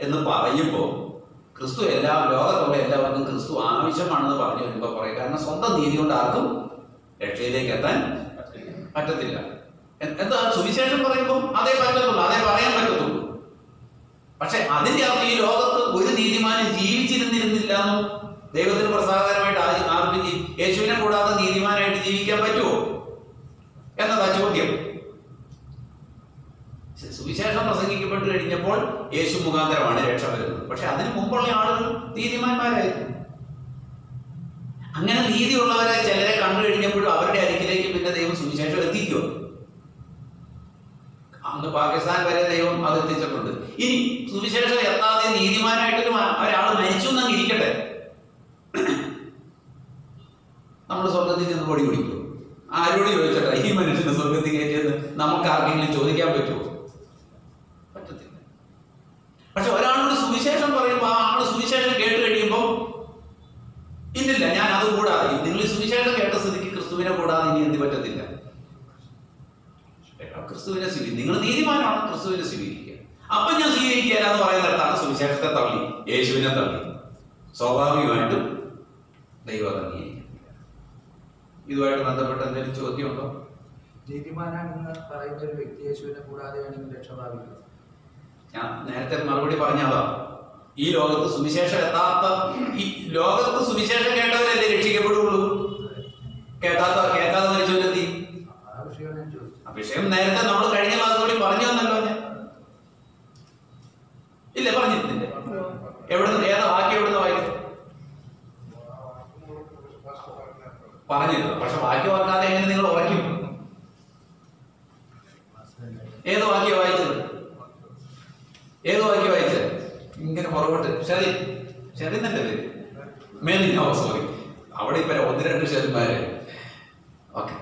എന്ന് പറയുമ്പോൾ ക്രിസ്തു ലോകത്തുള്ള എല്ലാവർക്കും ക്രിസ്തു ആവശ്യമാണെന്ന് പറഞ്ഞു വരുമ്പോൾ പറയും. കാരണം സ്വന്തം നീതി കൊണ്ട് ആർക്കും രക്ഷയിലേക്ക് എത്താൻ പറ്റത്തില്ല. എന്താ സുവിശേഷം പറയുമ്പോൾ അതേ പറ്റത്തുള്ളൂ, അതേ പറയാൻ പറ്റത്തുള്ളൂ. പക്ഷെ അതിന്റെ അർത്ഥം ഈ ലോകത്ത് ഒരു നീതിമാനും ജീവിച്ചിരുന്നിരുന്നില്ല എന്നും ദൈവത്തിന് പ്രസാദകരമായിട്ട് ആർക്കും യേശുവിനെ കൂടാതെ നീതിമാനായിട്ട് ജീവിക്കാൻ പറ്റുമോ എന്നതാ ചോദ്യം. സുവിശേഷം പ്രസംഗിക്കപ്പെട്ട് കഴിഞ്ഞപ്പോൾ യേശു മുഖാന്തരമാണ് രക്ഷ വരുന്നത്. പക്ഷെ അതിനു മുമ്പുള്ള ആളുകൾ നീതിമാന്മാരായിരുന്നു. അങ്ങനെ നീതിയുള്ളവരെ ചിലരെ കണ്ടു കഴിഞ്ഞപ്പോഴും അവരുടെ അരികിലേക്ക് പിന്നെ ദൈവം സുവിശേഷം എത്തിക്കുമോ? അന്ന് പാകിസ്ഥാൻ വരെ ദൈവം അത് എത്തിച്ചിട്ടുണ്ട്. ഇനി സുവിശേഷം എത്താതെ നീതിമാനായിട്ട് ഒരാൾ മരിച്ചു എന്നങ്ങ് ഇരിക്കട്ടെ, നമ്മൾ സ്വർഗത്തിൽ ചെന്ന് പൊടി പിടിക്കുമോ? ആരോട് ചോദിച്ചട്ടെ ഈ മനുഷ്യന് സ്വർഗത്തിൽ കയറ്റിയെന്ന് നമുക്ക് ആർക്കെങ്കിലും ചോദിക്കാൻ പറ്റുമോ? പറ്റത്തില്ല. പക്ഷെ ഒരാളോട് സുവിശേഷം പറയുമ്പോൾ ആ ആള് സുവിശേഷം കേട്ട് കഴിയുമ്പോൾ ഇല്ലില്ല, ഞാൻ അത് കൂടാതെ, നിങ്ങൾ സുവിശേഷം കേട്ട സ്ഥിതിക്ക് ക്രിസ്തുവിനെ കൂടാതെ ഇനി എന്ത് പറ്റത്തില്ല. ക്രിസ്തുവിനെ സ്വീകരിക്കും. നിങ്ങൾ നീതിമാനാണ്, ക്രിസ്തുവിനെ സ്വീകരിക്കുക. അപ്പൊ ഞാൻ സ്വീകരിക്കുക എന്ന് പറയുന്നിടത്താണ് സുവിശേഷത്തെ തള്ളി യേശുവിനെ തള്ളി സ്വാഭാവികമായിട്ടും ദൈവം അംഗീകരിക്കുന്നില്ല. ഇതുമായിട്ട് ബന്ധപ്പെട്ട എന്തെങ്കിലും ചോദ്യമുണ്ടോ? നീതിമാനാണെന്ന് പറയുന്ന ഒരു വ്യക്തി യേശുവിനെ കൂടാതെയാണെങ്കിൽ രക്ഷ പ്രാപിക്കുന്നത്. ഞാൻ നേരത്തെ മറുപടി പറഞ്ഞതാ. ഈ ലോകത്ത് സുവിശേഷം ഈ ലോകത്ത് സുവിശേഷം കേട്ടവരല്ലേ രക്ഷിക്കപ്പെടുകയുള്ളൂ. കേൾക്കാതെ മരിച്ചവരെത്തി. ആ വിഷയം നേരത്തെ നമ്മൾ കഴിഞ്ഞ ക്ലാസ്സുകളിൽ പറഞ്ഞു തന്നല്ലോ. ഞാൻ ഇല്ല പറഞ്ഞിട്ടില്ല. എവിടുന്ന് ഏതാ വാക്യം എവിടുന്ന് വായിച്ചു പറഞ്ഞില്ല. പക്ഷെ വാക്യം ഓർക്കാതെ എങ്ങനെ നിങ്ങൾ ഉറയ്ക്കും? ഏത് വാക്യം വായിച്ചത്? ഏത് വാക്യം വായിച്ചത്? ഇങ്ങനെ പുറകോട്ട് ഷെറി തന്നെ പേര് മേലിൻ. സോറി, അവിടെ ഇപ്പൊ 1-2 ഷെറിന്മാര്. ഓക്കെ,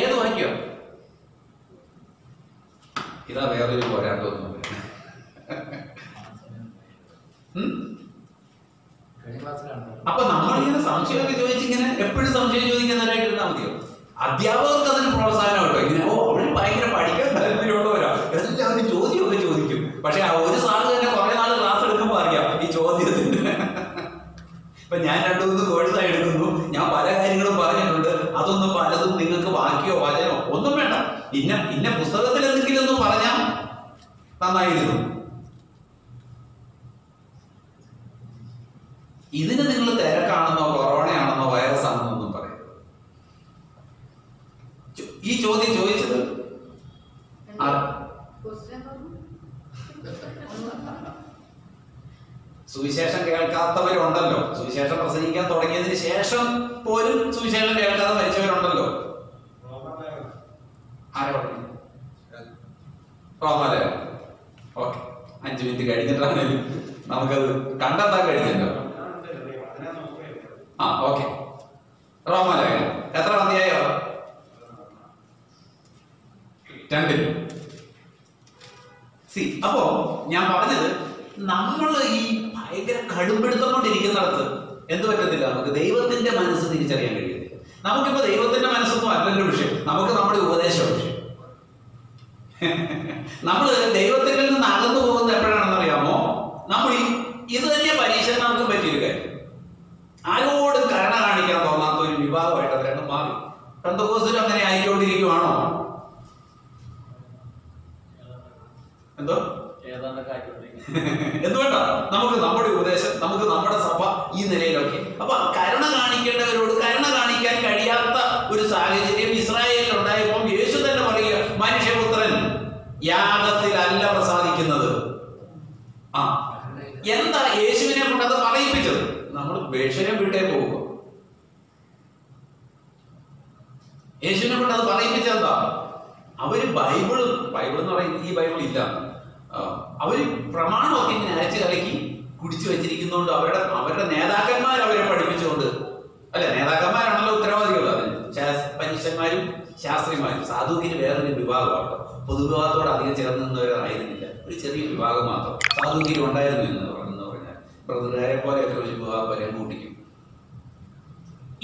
ഏത് വാക്യം? ഇതാ വേറൊരു പോരാട്ടൊന്നും. അപ്പൊ നമ്മളിങ്ങനെ സംശയമൊക്കെ ചോദിച്ചിങ്ങനെ എപ്പോഴും സംശയം ചോദിക്കുന്നവരായിട്ടിരുന്നാൽ മതിയോ? അധ്യാപകർക്ക് അതിന് പ്രോത്സാഹനം കേട്ടോ. ഇങ്ങനെ അവര് ഭയങ്കര പഠിക്കാൻ താല്പര്യമുള്ളവരാ, എല്ലാവരും ചോദ്യമൊക്കെ ചോദിക്കും. പക്ഷെ ആ ഒരു സാറ് തന്നെ കുറെ നാൾ ക്ലാസ് എടുക്കുമ്പോൾ അറിയാം ഈ ചോദ്യത്തിന്. ഇപ്പൊ ഞാൻ 2-3 കോഴ്സായി എടുക്കുന്നു. ഞാൻ പല കാര്യങ്ങളും പറഞ്ഞിട്ടുണ്ട്. അതൊന്നും പലതും നിങ്ങൾക്ക് വാക്യോ വചനോ ഒന്നും വേണ്ട. ഇന്ന പുസ്തകത്തിൽ എന്തെങ്കിലും ഒന്ന് പറഞ്ഞാൽ നന്നായിരുന്നു. ഇതിന് നിങ്ങൾ തിരക്കാണെന്നോ കൊറോണയാണെന്നോ വൈറസ് ആണെന്നോ ഒന്നും പറയരുത്. ഈ ചോദ്യം ചോദിച്ചത് സുവിശേഷം കേൾക്കാത്തവരുണ്ടല്ലോ. സുവിശേഷം പ്രസംഗിക്കാൻ തുടങ്ങിയതിന് ശേഷം പോലും സുവിശേഷം കേൾക്കാതെ മരിച്ചവരുണ്ടല്ലോ. ആരാ പറഞ്ഞു? റോമാലയം. ഓക്കെ, 5 മിനിറ്റ് കഴിഞ്ഞിട്ടാണെങ്കിലും നമുക്കത് കണ്ടെത്താൻ കഴിഞ്ഞല്ലോ. ആ ഓക്കെ, റോമാലയം എത്ര അധ്യായോ? 2. അപ്പോ ഞാൻ പറഞ്ഞത്, നമ്മൾ ഈ ഭയങ്കര കടുംപിടുത്തം കൊണ്ടിരിക്കുന്നിടത്ത് എന്ത് പറ്റത്തില്ല, നമുക്ക് ദൈവത്തിന്റെ മനസ്സ് തിരിച്ചറിയാൻ കഴിയത്തില്ല. നമുക്കിപ്പോ ദൈവത്തിന്റെ മനസ്സൊന്നും അല്ലല്ലോ വിഷയം, നമുക്ക് നമ്മുടെ ഉപദേശം വിഷയം. നമ്മൾ ദൈവത്തിൽ നിന്ന് അകന്നു പോകുന്നത് എപ്പോഴാണെന്ന് അറിയാമോ? നമ്മൾ ഇത് തന്നെ പരീക്ഷന്മാർക്കും പറ്റിയൊരു കാര്യം. ആരോടും കരുണ കാണിക്കാൻ തോന്നാത്ത ഒരു വിഭാഗമായിട്ട് അത് രണ്ടും മാറി. പെന്തക്കോസ്തിലും അങ്ങനെ ആയിക്കൊണ്ടിരിക്കുവാണോ? എന്തോ എന്തുകൊണ്ടാ? നമുക്ക് നമ്മുടെ ഉപദേശം, നമുക്ക് നമ്മുടെ സഭ ഈ നിലയിലൊക്കെ. അപ്പൊ കരുണ കാണിക്കേണ്ടവരോട് കരുണ കാണിക്കാൻ കഴിയാത്ത ഒരു സാഹചര്യം ഇസ്രായേലിൽ ഉണ്ടായപ്പോൾ യേശു തന്നെ പറയുക, മനുഷ്യപുത്രൻ യാഗത്തിലല്ല പ്രസാദിക്കുന്നത്. എന്താ യേശുവിനെ കൊണ്ട് അത് പറയിപ്പിച്ചത്? നമ്മൾ വേഷരം വിട്ടേ പോകുക. യേശുവിനെ കൊണ്ട് അത് പറയിപ്പിച്ചത് എന്താ? അവര് ബൈബിൾ എന്ന് പറയുന്നത് ഈ ബൈബിൾ ഇല്ല, അവര് പ്രമാണമൊക്കെ ഇങ്ങനെ അരച്ച് കലക്കി കുടിച്ചു വെച്ചിരിക്കുന്നതുകൊണ്ട് അവരുടെ നേതാക്കന്മാർ അവരെ പഠിപ്പിച്ചുകൊണ്ട്, അല്ലെ, നേതാക്കന്മാരാണല്ലോ ഉത്തരവാദികൾ. അതിന് പരീക്ഷന്മാരും ശാസ്ത്രിമാരും. സാധുക്കിന് വേറൊരു വിഭാഗമാണ്. പൊതുവിഭാഗത്തോട് അധികം ചേർന്ന് നിന്നവരായിരുന്നില്ല, ഒരു ചെറിയ വിഭാഗം മാത്രം സാധുക്കിൽ ഉണ്ടായിരുന്നു എന്ന് പറഞ്ഞാൽ ബ്രദറുകാരെ പോലെയൊക്കെ ഒരു വിഭാഗം വരെ കൂട്ടിക്കും.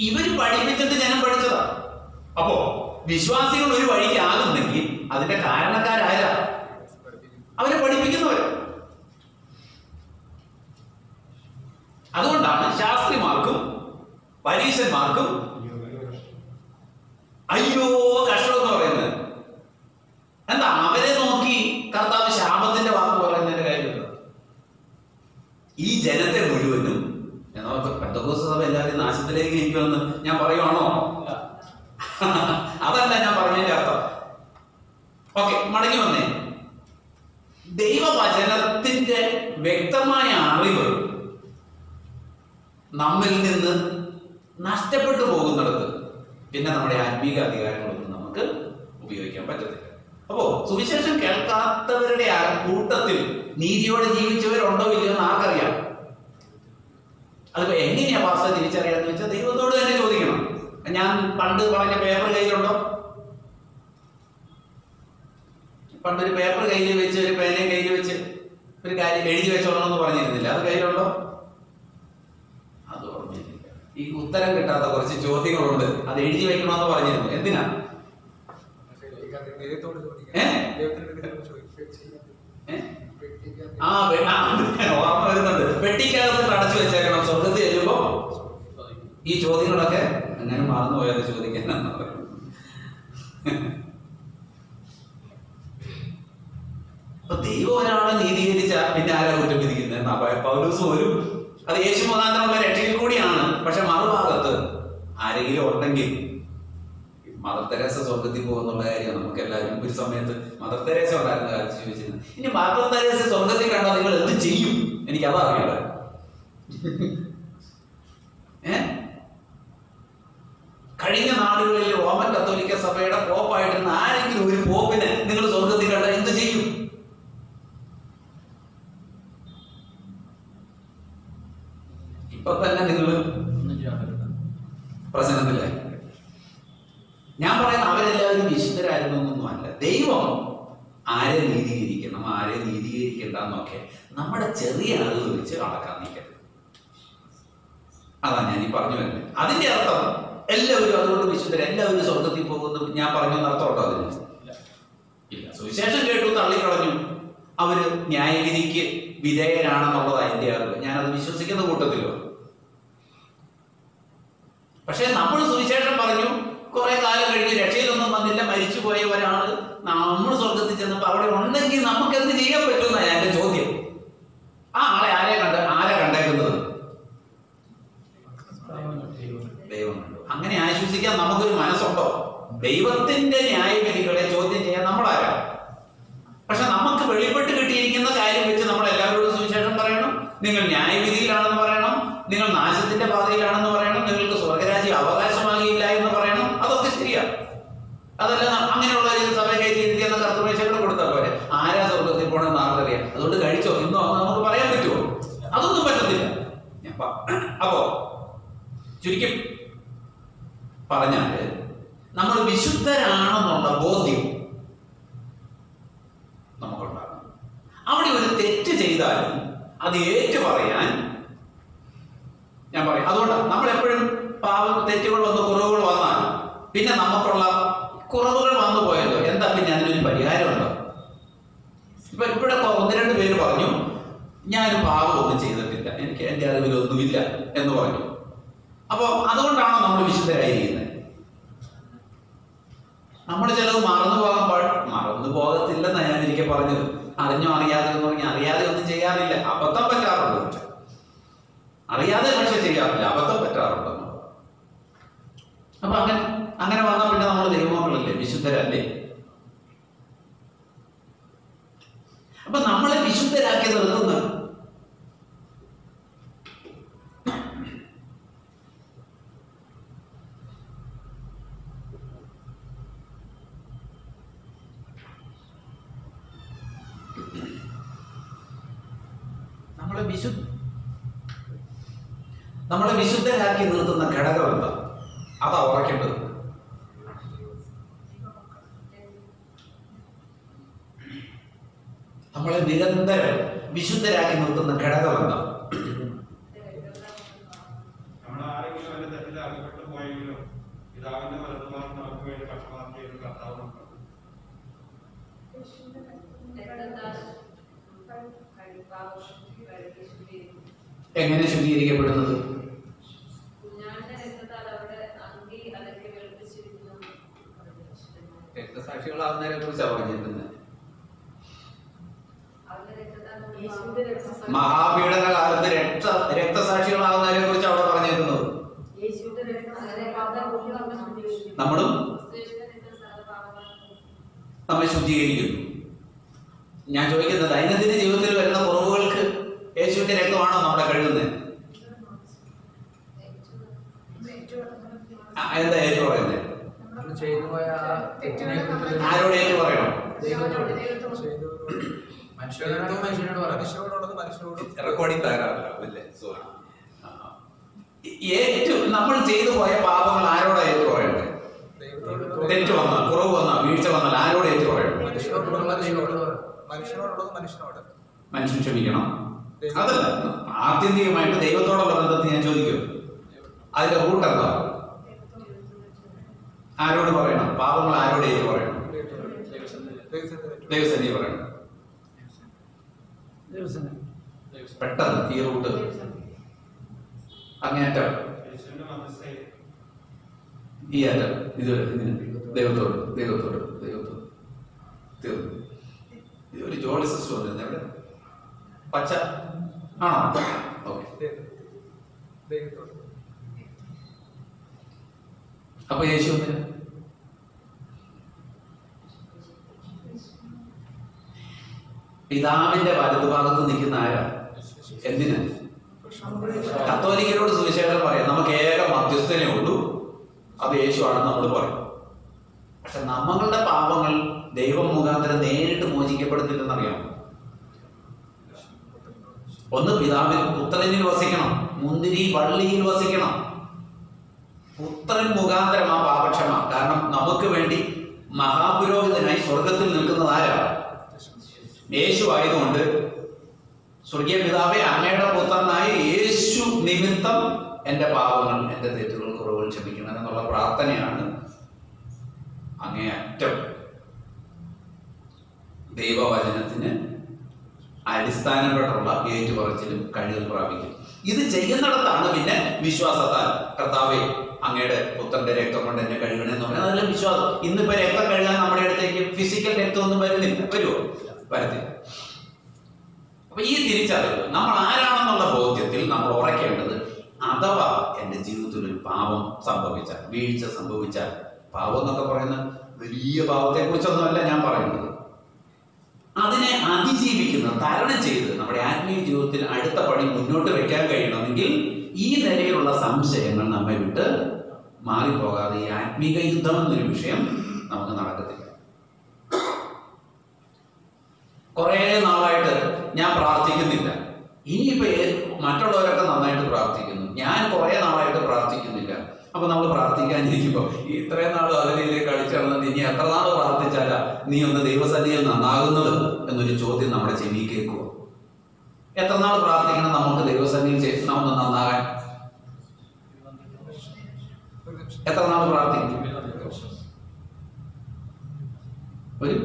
ഇവര് പഠിപ്പിച്ചിട്ട് ജനം പഠിച്ചതാ. അപ്പോ വിശ്വാസികൾ ഒരു വഴിക്ക് ആകുന്നെങ്കിൽ അതിന്റെ കാരണക്കാരാരാ? അവരെ പഠിപ്പിക്കുന്നവര്. അതുകൊണ്ടാണ് ശാസ്ത്രിമാർക്കും പരീശന്മാർക്കും അയ്യോ കഷ്ടം എന്ന് പറയുന്നത്. എന്താ? അവരെ നോക്കി കർത്താവ് ശാപത്തിന്റെ വാക്ക് പറയുന്നതിന്റെ കാര്യമില്ല. ഈ ജനത്തെ മുഴുവനും പെന്തക്കോസ്ത് സഭ എല്ലാവരും നാശത്തിലേക്ക് ഇരിക്കുമെന്ന് ഞാൻ പറയുവാണോ? അതല്ല ഞാൻ പറഞ്ഞതിന്റെ അർത്ഥം. ഓക്കെ, മടങ്ങി വന്നേ. ദൈവവചനത്തിന്റെ വ്യക്തമായ അറിവ് നമ്മിൽ നിന്ന് നഷ്ടപ്പെട്ടു പോകുന്നിടത്ത് പിന്നെ നമ്മുടെ ആത്മീക അധികാരങ്ങളൊന്നും നമുക്ക് ഉപയോഗിക്കാൻ പറ്റത്തില്ല. അപ്പോ സുവിശേഷം കേൾക്കാത്തവരുടെ ആ കൂട്ടത്തിൽ നീതിയോടെ ജീവിച്ചവരുണ്ടോ ഇല്ലയോ എന്ന് ആർക്കറിയാം? അതിപ്പോ എങ്ങനെയാ വാസ്ത തിരിച്ചറിയാന്ന് വെച്ചാൽ ദൈവത്തോട് തന്നെ ചോദിക്കണം. ഞാൻ പണ്ട് പറഞ്ഞ പേപ്പർ കയ്യിലുണ്ടോ? പണ്ടൊരു പേപ്പർ കയ്യിൽ വെച്ച് ഒരു പേനയും കയ്യിൽ വെച്ച് ഒരു കാര്യം എഴുതി വെച്ചോളണമെന്ന് പറഞ്ഞിരുന്നില്ല, അത് കയ്യിലുണ്ടോ? അത് ഓർമ്മയില്ല. ഈ ഉത്തരം കിട്ടാത്ത കുറച്ച് ചോദ്യങ്ങളുണ്ട്, അത് എഴുതി വെക്കണമെന്ന് പറഞ്ഞിരുന്നു. എന്തിനാ? ഓർമ്മ വരുന്നുണ്ട്. പെട്ടിക്കകത്ത് അടച്ചു വെച്ചേക്കണം. സ്വർഗത്തിൽ ചെല്ലുമ്പോ ഈ ചോദ്യങ്ങളൊക്കെ എങ്ങനെ മറന്നു പോയത് ചോദിക്കാനാണ് പറയുന്നത്. അപ്പൊ ദൈവം ഒരാളെ നീതീകരിച്ച പിന്നെ ആരാ കുറ്റം വിധിക്കുന്നത്? പൗലോസ് ഒരു അത് യേശു മുഖാന്തരമുള്ള രക്ഷയിൽ കൂടിയാണ്. പക്ഷെ മറുഭാഗത്ത് ആരെങ്കിലും ഉണ്ടെങ്കിൽ മദർ തെരേസ സ്വർഗത്തിൽ പോകുന്നുള്ള കാര്യം നമുക്ക് എല്ലാവരും ഒരു സമയത്ത് മദർ തെരേസ ഉണ്ടായിരുന്ന കാലത്ത് ചോദിച്ചിരുന്നു. ഇനി മദർ തെരേസ സ്വർഗത്തിൽ കണ്ടാൽ നിങ്ങൾ എന്ത് ചെയ്യും? എനിക്ക് അതാ അറിയണ്ട. കഴിഞ്ഞ നാടുകളിൽ റോമൻ കത്തോലിക്ക സഭയുടെ പോപ്പായിട്ടിരുന്ന ആരെങ്കിലും ഒരു പോപ്പിനെ നിങ്ങൾ സ്വർഗത്തിൽ കണ്ടാൽ എന്ത് ചെയ്യും? ഇപ്പൊ തന്നെ നിങ്ങൾ പ്രശ്നത്തില്ല. ഞാൻ പറയുന്ന അവരെല്ലാവരും വിശുദ്ധരായിരുന്നു എന്നൊന്നും അല്ല. ദൈവം ആരെ നീതീകരിക്കണം ആരെ നീതീകരിക്കണ്ടെന്നൊക്കെ നമ്മുടെ ചെറിയ അറിവ് വെച്ച് അളക്കാൻ നിൽക്കരുത്. അതാ ഞാൻ ഈ പറഞ്ഞു വരുന്നത്. അതിന്റെ അർത്ഥം എല്ലാവരും അതുകൊണ്ട് വിശുദ്ധർ എല്ലാവരും സ്വർഗത്തിൽ പോകുന്നു ഞാൻ പറഞ്ഞു അർത്ഥമുണ്ടോ? അതിന് ഇല്ല. സുവിശേഷം കേട്ടു തള്ളിക്കളഞ്ഞു അവര് ന്യായവിധിക്ക് വിധേയരാണെന്നുള്ളത് അതിന്റെ അറിവ്. ഞാനത് വിശ്വസിക്കുന്ന കൂട്ടത്തിലോ. പക്ഷെ നമ്മൾ സുവിശേഷം പറഞ്ഞു, കുറെ കാലം കഴിഞ്ഞ് രക്ഷയിലൊന്നും വന്നില്ല, മരിച്ചുപോയ ഒരാള് നമ്മൾ സ്വർഗത്തിൽ ചെന്നപ്പോ അവിടെ ഉണ്ടെങ്കിൽ നമുക്ക് എന്ത് ചെയ്യാൻ പറ്റുമെന്നാണ് എന്റെ ചോദ്യം. ആ ആളെ ആരാ കണ്ടേക്കുന്നത്? ദൈവം കണ്ടു. അങ്ങനെ ആശ്വസിക്കാൻ നമുക്കൊരു മനസ്സുണ്ടോ? ദൈവത്തിന്റെ ന്യായവിധികളെ ചോദ്യം ചെയ്യാൻ നമ്മളാരാ? പക്ഷെ നമുക്ക് വെളിപ്പെട്ട് കിട്ടിയിരിക്കുന്ന കാര്യം വെച്ച് നമ്മൾ എല്ലാവരോടും സുവിശേഷം പറയണം. നിങ്ങൾ ന്യായവിധിയിലാണെന്ന് പറയണം, നിങ്ങൾ നാശത്തിന്റെ പാതയിലാണെന്ന് പറയണം, നിങ്ങൾക്ക് സ്വർഗരാജ്യം അവകാശമാകിയില്ല എന്ന് പറയണം. അതൊക്കെ ശരിയാ. അതെല്ലാം അങ്ങനെയുള്ള ഒരു സഭ കയറ്റി എന്ന കർത്തമേശകൾ കൊടുത്താൽ പോലെ ആരാ സ്വർഗത്തിൽ പോകണമെന്ന് ആർക്കറിയാം. അതുകൊണ്ട് കഴിച്ചോ ഇന്നോ നമുക്ക് പറയാൻ പറ്റുമോ? അതൊന്നും പറ്റത്തില്ല. അപ്പോ ചുരുക്കി പറഞ്ഞാല് നമ്മൾ വിശുദ്ധരാണെന്നുള്ള ബോധ്യം നമുക്കുണ്ടാകും. അവിടെ ഒരു തെറ്റ് ചെയ്താലും അത് ഏറ്റു പറയാൻ ഞാൻ പറയും. അതുകൊണ്ടാണ് നമ്മൾ എപ്പോഴും തെറ്റുകൾ വന്ന് കുറവുകൾ വന്നാൽ പിന്നെ നമുക്കുള്ള കുറവുകൾ വന്നു പോയല്ലോ, എന്താ പിന്നെ അതിനൊരു പരിഹാരമുണ്ടോ? ഇപ്പൊ ഇവിടെ ഒന്ന് രണ്ട് പേര് പറഞ്ഞു ഞാൻ പാപമൊന്നും ചെയ്തിട്ടില്ല, എനിക്ക് എൻ്റെ അറിവിലൊന്നുമില്ല എന്ന് പറഞ്ഞു. അപ്പൊ അതുകൊണ്ടാണോ നമ്മൾ വിശുദ്ധരായിരിക്കുന്നത്? നമ്മൾ ചിലത് മറന്നു പോകത്തില്ലെന്നാണ് ഞാൻ ഒരിക്കൽ പറഞ്ഞത്. അറിഞ്ഞോ അറിയാതെ എന്ന് പറഞ്ഞാൽ അറിയാതെ ഒന്നും ചെയ്യാറില്ല, അബദ്ധം പറ്റാറുണ്ട്. അറിയാതെ പക്ഷെ ചെയ്യാറില്ല, അബദ്ധം പറ്റാറുണ്ട്. അപ്പൊ അങ്ങനെ വന്നാൽ പിന്നെ നമ്മൾ ദൈവമക്കളല്ലേ, വിശുദ്ധരല്ലേ? അപ്പൊ നമ്മളെ വിശുദ്ധരാക്കി നിർത്തുന്ന നമ്മളെ വിശുദ്ധരാക്കി നിർത്തുന്ന ഘടകം എന്താ? അതാ ഉറക്കേണ്ടത്. നമ്മളെ നിരന്തരം വിശുദ്ധരാക്കി നിർത്തുന്ന ഘടകം എന്താ? എങ്ങനെ ശുദ്ധീകരിക്കപ്പെടുന്നത്? രക്തസാക്ഷികളാവുന്നതിനെ കുറിച്ചാണ് പറഞ്ഞിരിക്കുന്നത്. മഹാപീഡന കാലത്ത് രക്തസാക്ഷികളാവുന്നതിനെ കുറിച്ച് അവിടെ പറഞ്ഞിരുന്നത്. നമ്മെ ശുദ്ധീകരിക്കുന്നു. ഞാൻ ചോദിക്കുന്നത്, ദൈനംദിന ജീവിതത്തിൽ വരുന്ന കുറവുകൾക്ക് യേശുവിന്റെ രക്തമാണോ നമ്മളെ കഴുകുന്നത്? എന്താ ഏറ്റു പറയുന്നത്? ആരോട് ഏറ്റു പറയണം? റെക്കോർഡിംഗ് തകരാറില്ല. നമ്മൾ ചെയ്തു പോയ പാപങ്ങൾ ആരോടാ ഏറ്റു പറയണ്ടേ? തെറ്റ് വന്നാൽ, കുറവ് വന്നാൽ, വീഴ്ച വന്നാൽ ആരോട് ഏറ്റു പറയണം? മനുഷ്യൻ ക്ഷമിക്കണം. അതല്ല, ആത്യന്തികമായിട്ട് ദൈവത്തോടുള്ള ബന്ധത്തിൽ ഞാൻ ചോദിക്കും, അതിന്റെ റൂട്ട് എന്താ? ആരോട് പറയണം? പാപങ്ങൾ ആരോട് ഏറ്റു പറയണം? ദൈവസന്നിധി പറയണം. പെട്ടെന്ന് ഈ റൂട്ട് അങ്ങേറ്റം ഈ അറ്റം ഇത് ദൈവത്തോട് ദൈവത്തോട് ദൈവത്തോട് തീർന്നു. ഒരു ജോളി സിസ്റ്റം വന്നിരുന്നു എവിടെ? പച്ച ആണോ? ഓക്കെ. അപ്പൊ യേശു പിതാവിന്റെ വലതുഭാഗത്ത് നിൽക്കുന്ന ആരാ? എന്തിനാ? കത്തോലിക്കരോട് സുവിശേഷം പറയാം, നമുക്ക് ഏക മധ്യസ്ഥനേ ഉള്ളൂ, അത് യേശു ആണെന്ന് നമ്മൾ പറയും. പക്ഷെ നമ്മളുടെ പാപങ്ങൾ ദൈവം മുഖാന്തരം നേരിട്ട് മോചിക്കപ്പെടുന്നില്ലെന്നറിയാം. ഒന്ന് പിതാവിൽ പുത്രനിൽ വസിക്കണം, മുന്തിരി വള്ളിയിൽ വസിക്കണം. പുത്രൻ മുഖാന്തരം ആ പാപക്ഷമ. കാരണം നമുക്ക് വേണ്ടി മഹാപുരോഹിതനായി സ്വർഗത്തിൽ നിൽക്കുന്നത് ആരാ? യേശു ആയതുകൊണ്ട് സ്വർഗീയ പിതാവെ, അങ്ങയുടെ പുത്രനായി യേശു നിമിത്തം എന്റെ പാപങ്ങൾ, എന്റെ തെറ്റുകൾ, കുറവുകൾ ക്ഷമിക്കണം എന്നുള്ള പ്രാർത്ഥനയാണ് അങ്ങേയറ്റം ദൈവവചനത്തിന് അടിസ്ഥാനപ്പെട്ടുള്ള ഏറ്റുപറച്ചിലും കഴിവ് പ്രാപിക്കും. ഇത് ചെയ്യുന്നിടത്താണ് പിന്നെ വിശ്വാസത്താൽ കർത്താവെ അങ്ങയുടെ പുത്രന്റെ രക്തം കൊണ്ട് എന്നെ കഴുകണമെന്ന് പറഞ്ഞാൽ അതെല്ലാം വിശ്വാസം. ഇന്നിപ്പോ രക്തം കഴുകാൻ നമ്മുടെ അടുത്തേക്ക് ഫിസിക്കൽ രക്തമൊന്നും വരുന്നില്ല. വരുമോ? വരത്തില്ല. അപ്പൊ ഈ തിരിച്ചറിവ്, നമ്മൾ ആരാണെന്നുള്ള ബോധ്യത്തിൽ നമ്മൾ ഉറക്കേണ്ടത്, അഥവാ എന്റെ ജീവിതത്തിൽ ഒരു പാപം സംഭവിച്ചാൽ, വീഴ്ച സംഭവിച്ചാൽ, പാപം എന്നൊക്കെ പറയുന്ന വലിയ പാപത്തെ കുറിച്ചൊന്നുമല്ല ഞാൻ പറയുന്നത്, അതിനെ അതിജീവിക്കുന്ന, തരണം ചെയ്ത് നമ്മുടെ ആത്മീയ ജീവിതത്തിൽ അടുത്ത പടി മുന്നോട്ട് വെക്കാൻ കഴിയണമെങ്കിൽ ഈ നിലയിലുള്ള സംശയങ്ങൾ നമ്മെ വിട്ട് മാറിപ്പോകാതെ ഈ ആത്മീക യുദ്ധം എന്നൊരു വിഷയം നമുക്ക് നടക്കത്തില്ല. കുറെ നാളായിട്ട് ഞാൻ പ്രാർത്ഥിക്കുന്നില്ല, ഇനിയിപ്പോ മറ്റുള്ളവരൊക്കെ നന്നായിട്ട് പ്രാർത്ഥിക്കുന്നു, ഞാൻ കുറെ നാളായിട്ട് പ്രാർത്ഥിക്കുന്നില്ല. അപ്പൊ നമ്മൾ പ്രാർത്ഥിക്കാനിരിക്കുമ്പോ ഇത്രയും നാൾ അതിലേക്ക് കളിച്ചു നടന്നത് ഇനി എത്ര നാൾ പ്രാർത്ഥിച്ചാലാ നീ ഒന്ന് ദൈവസന്നിധിയിൽ നന്നാകുന്നത് എന്നൊരു ചോദ്യം നമ്മുടെ ചെവി കേൾക്കുക. എത്ര നാൾ പ്രാർത്ഥിക്കണം നമുക്ക് ദൈവസന്നിധിയിൽ ഒന്ന് നന്നാകാൻ? എത്ര നാൾ പ്രാർത്ഥിക്കും? ഒരു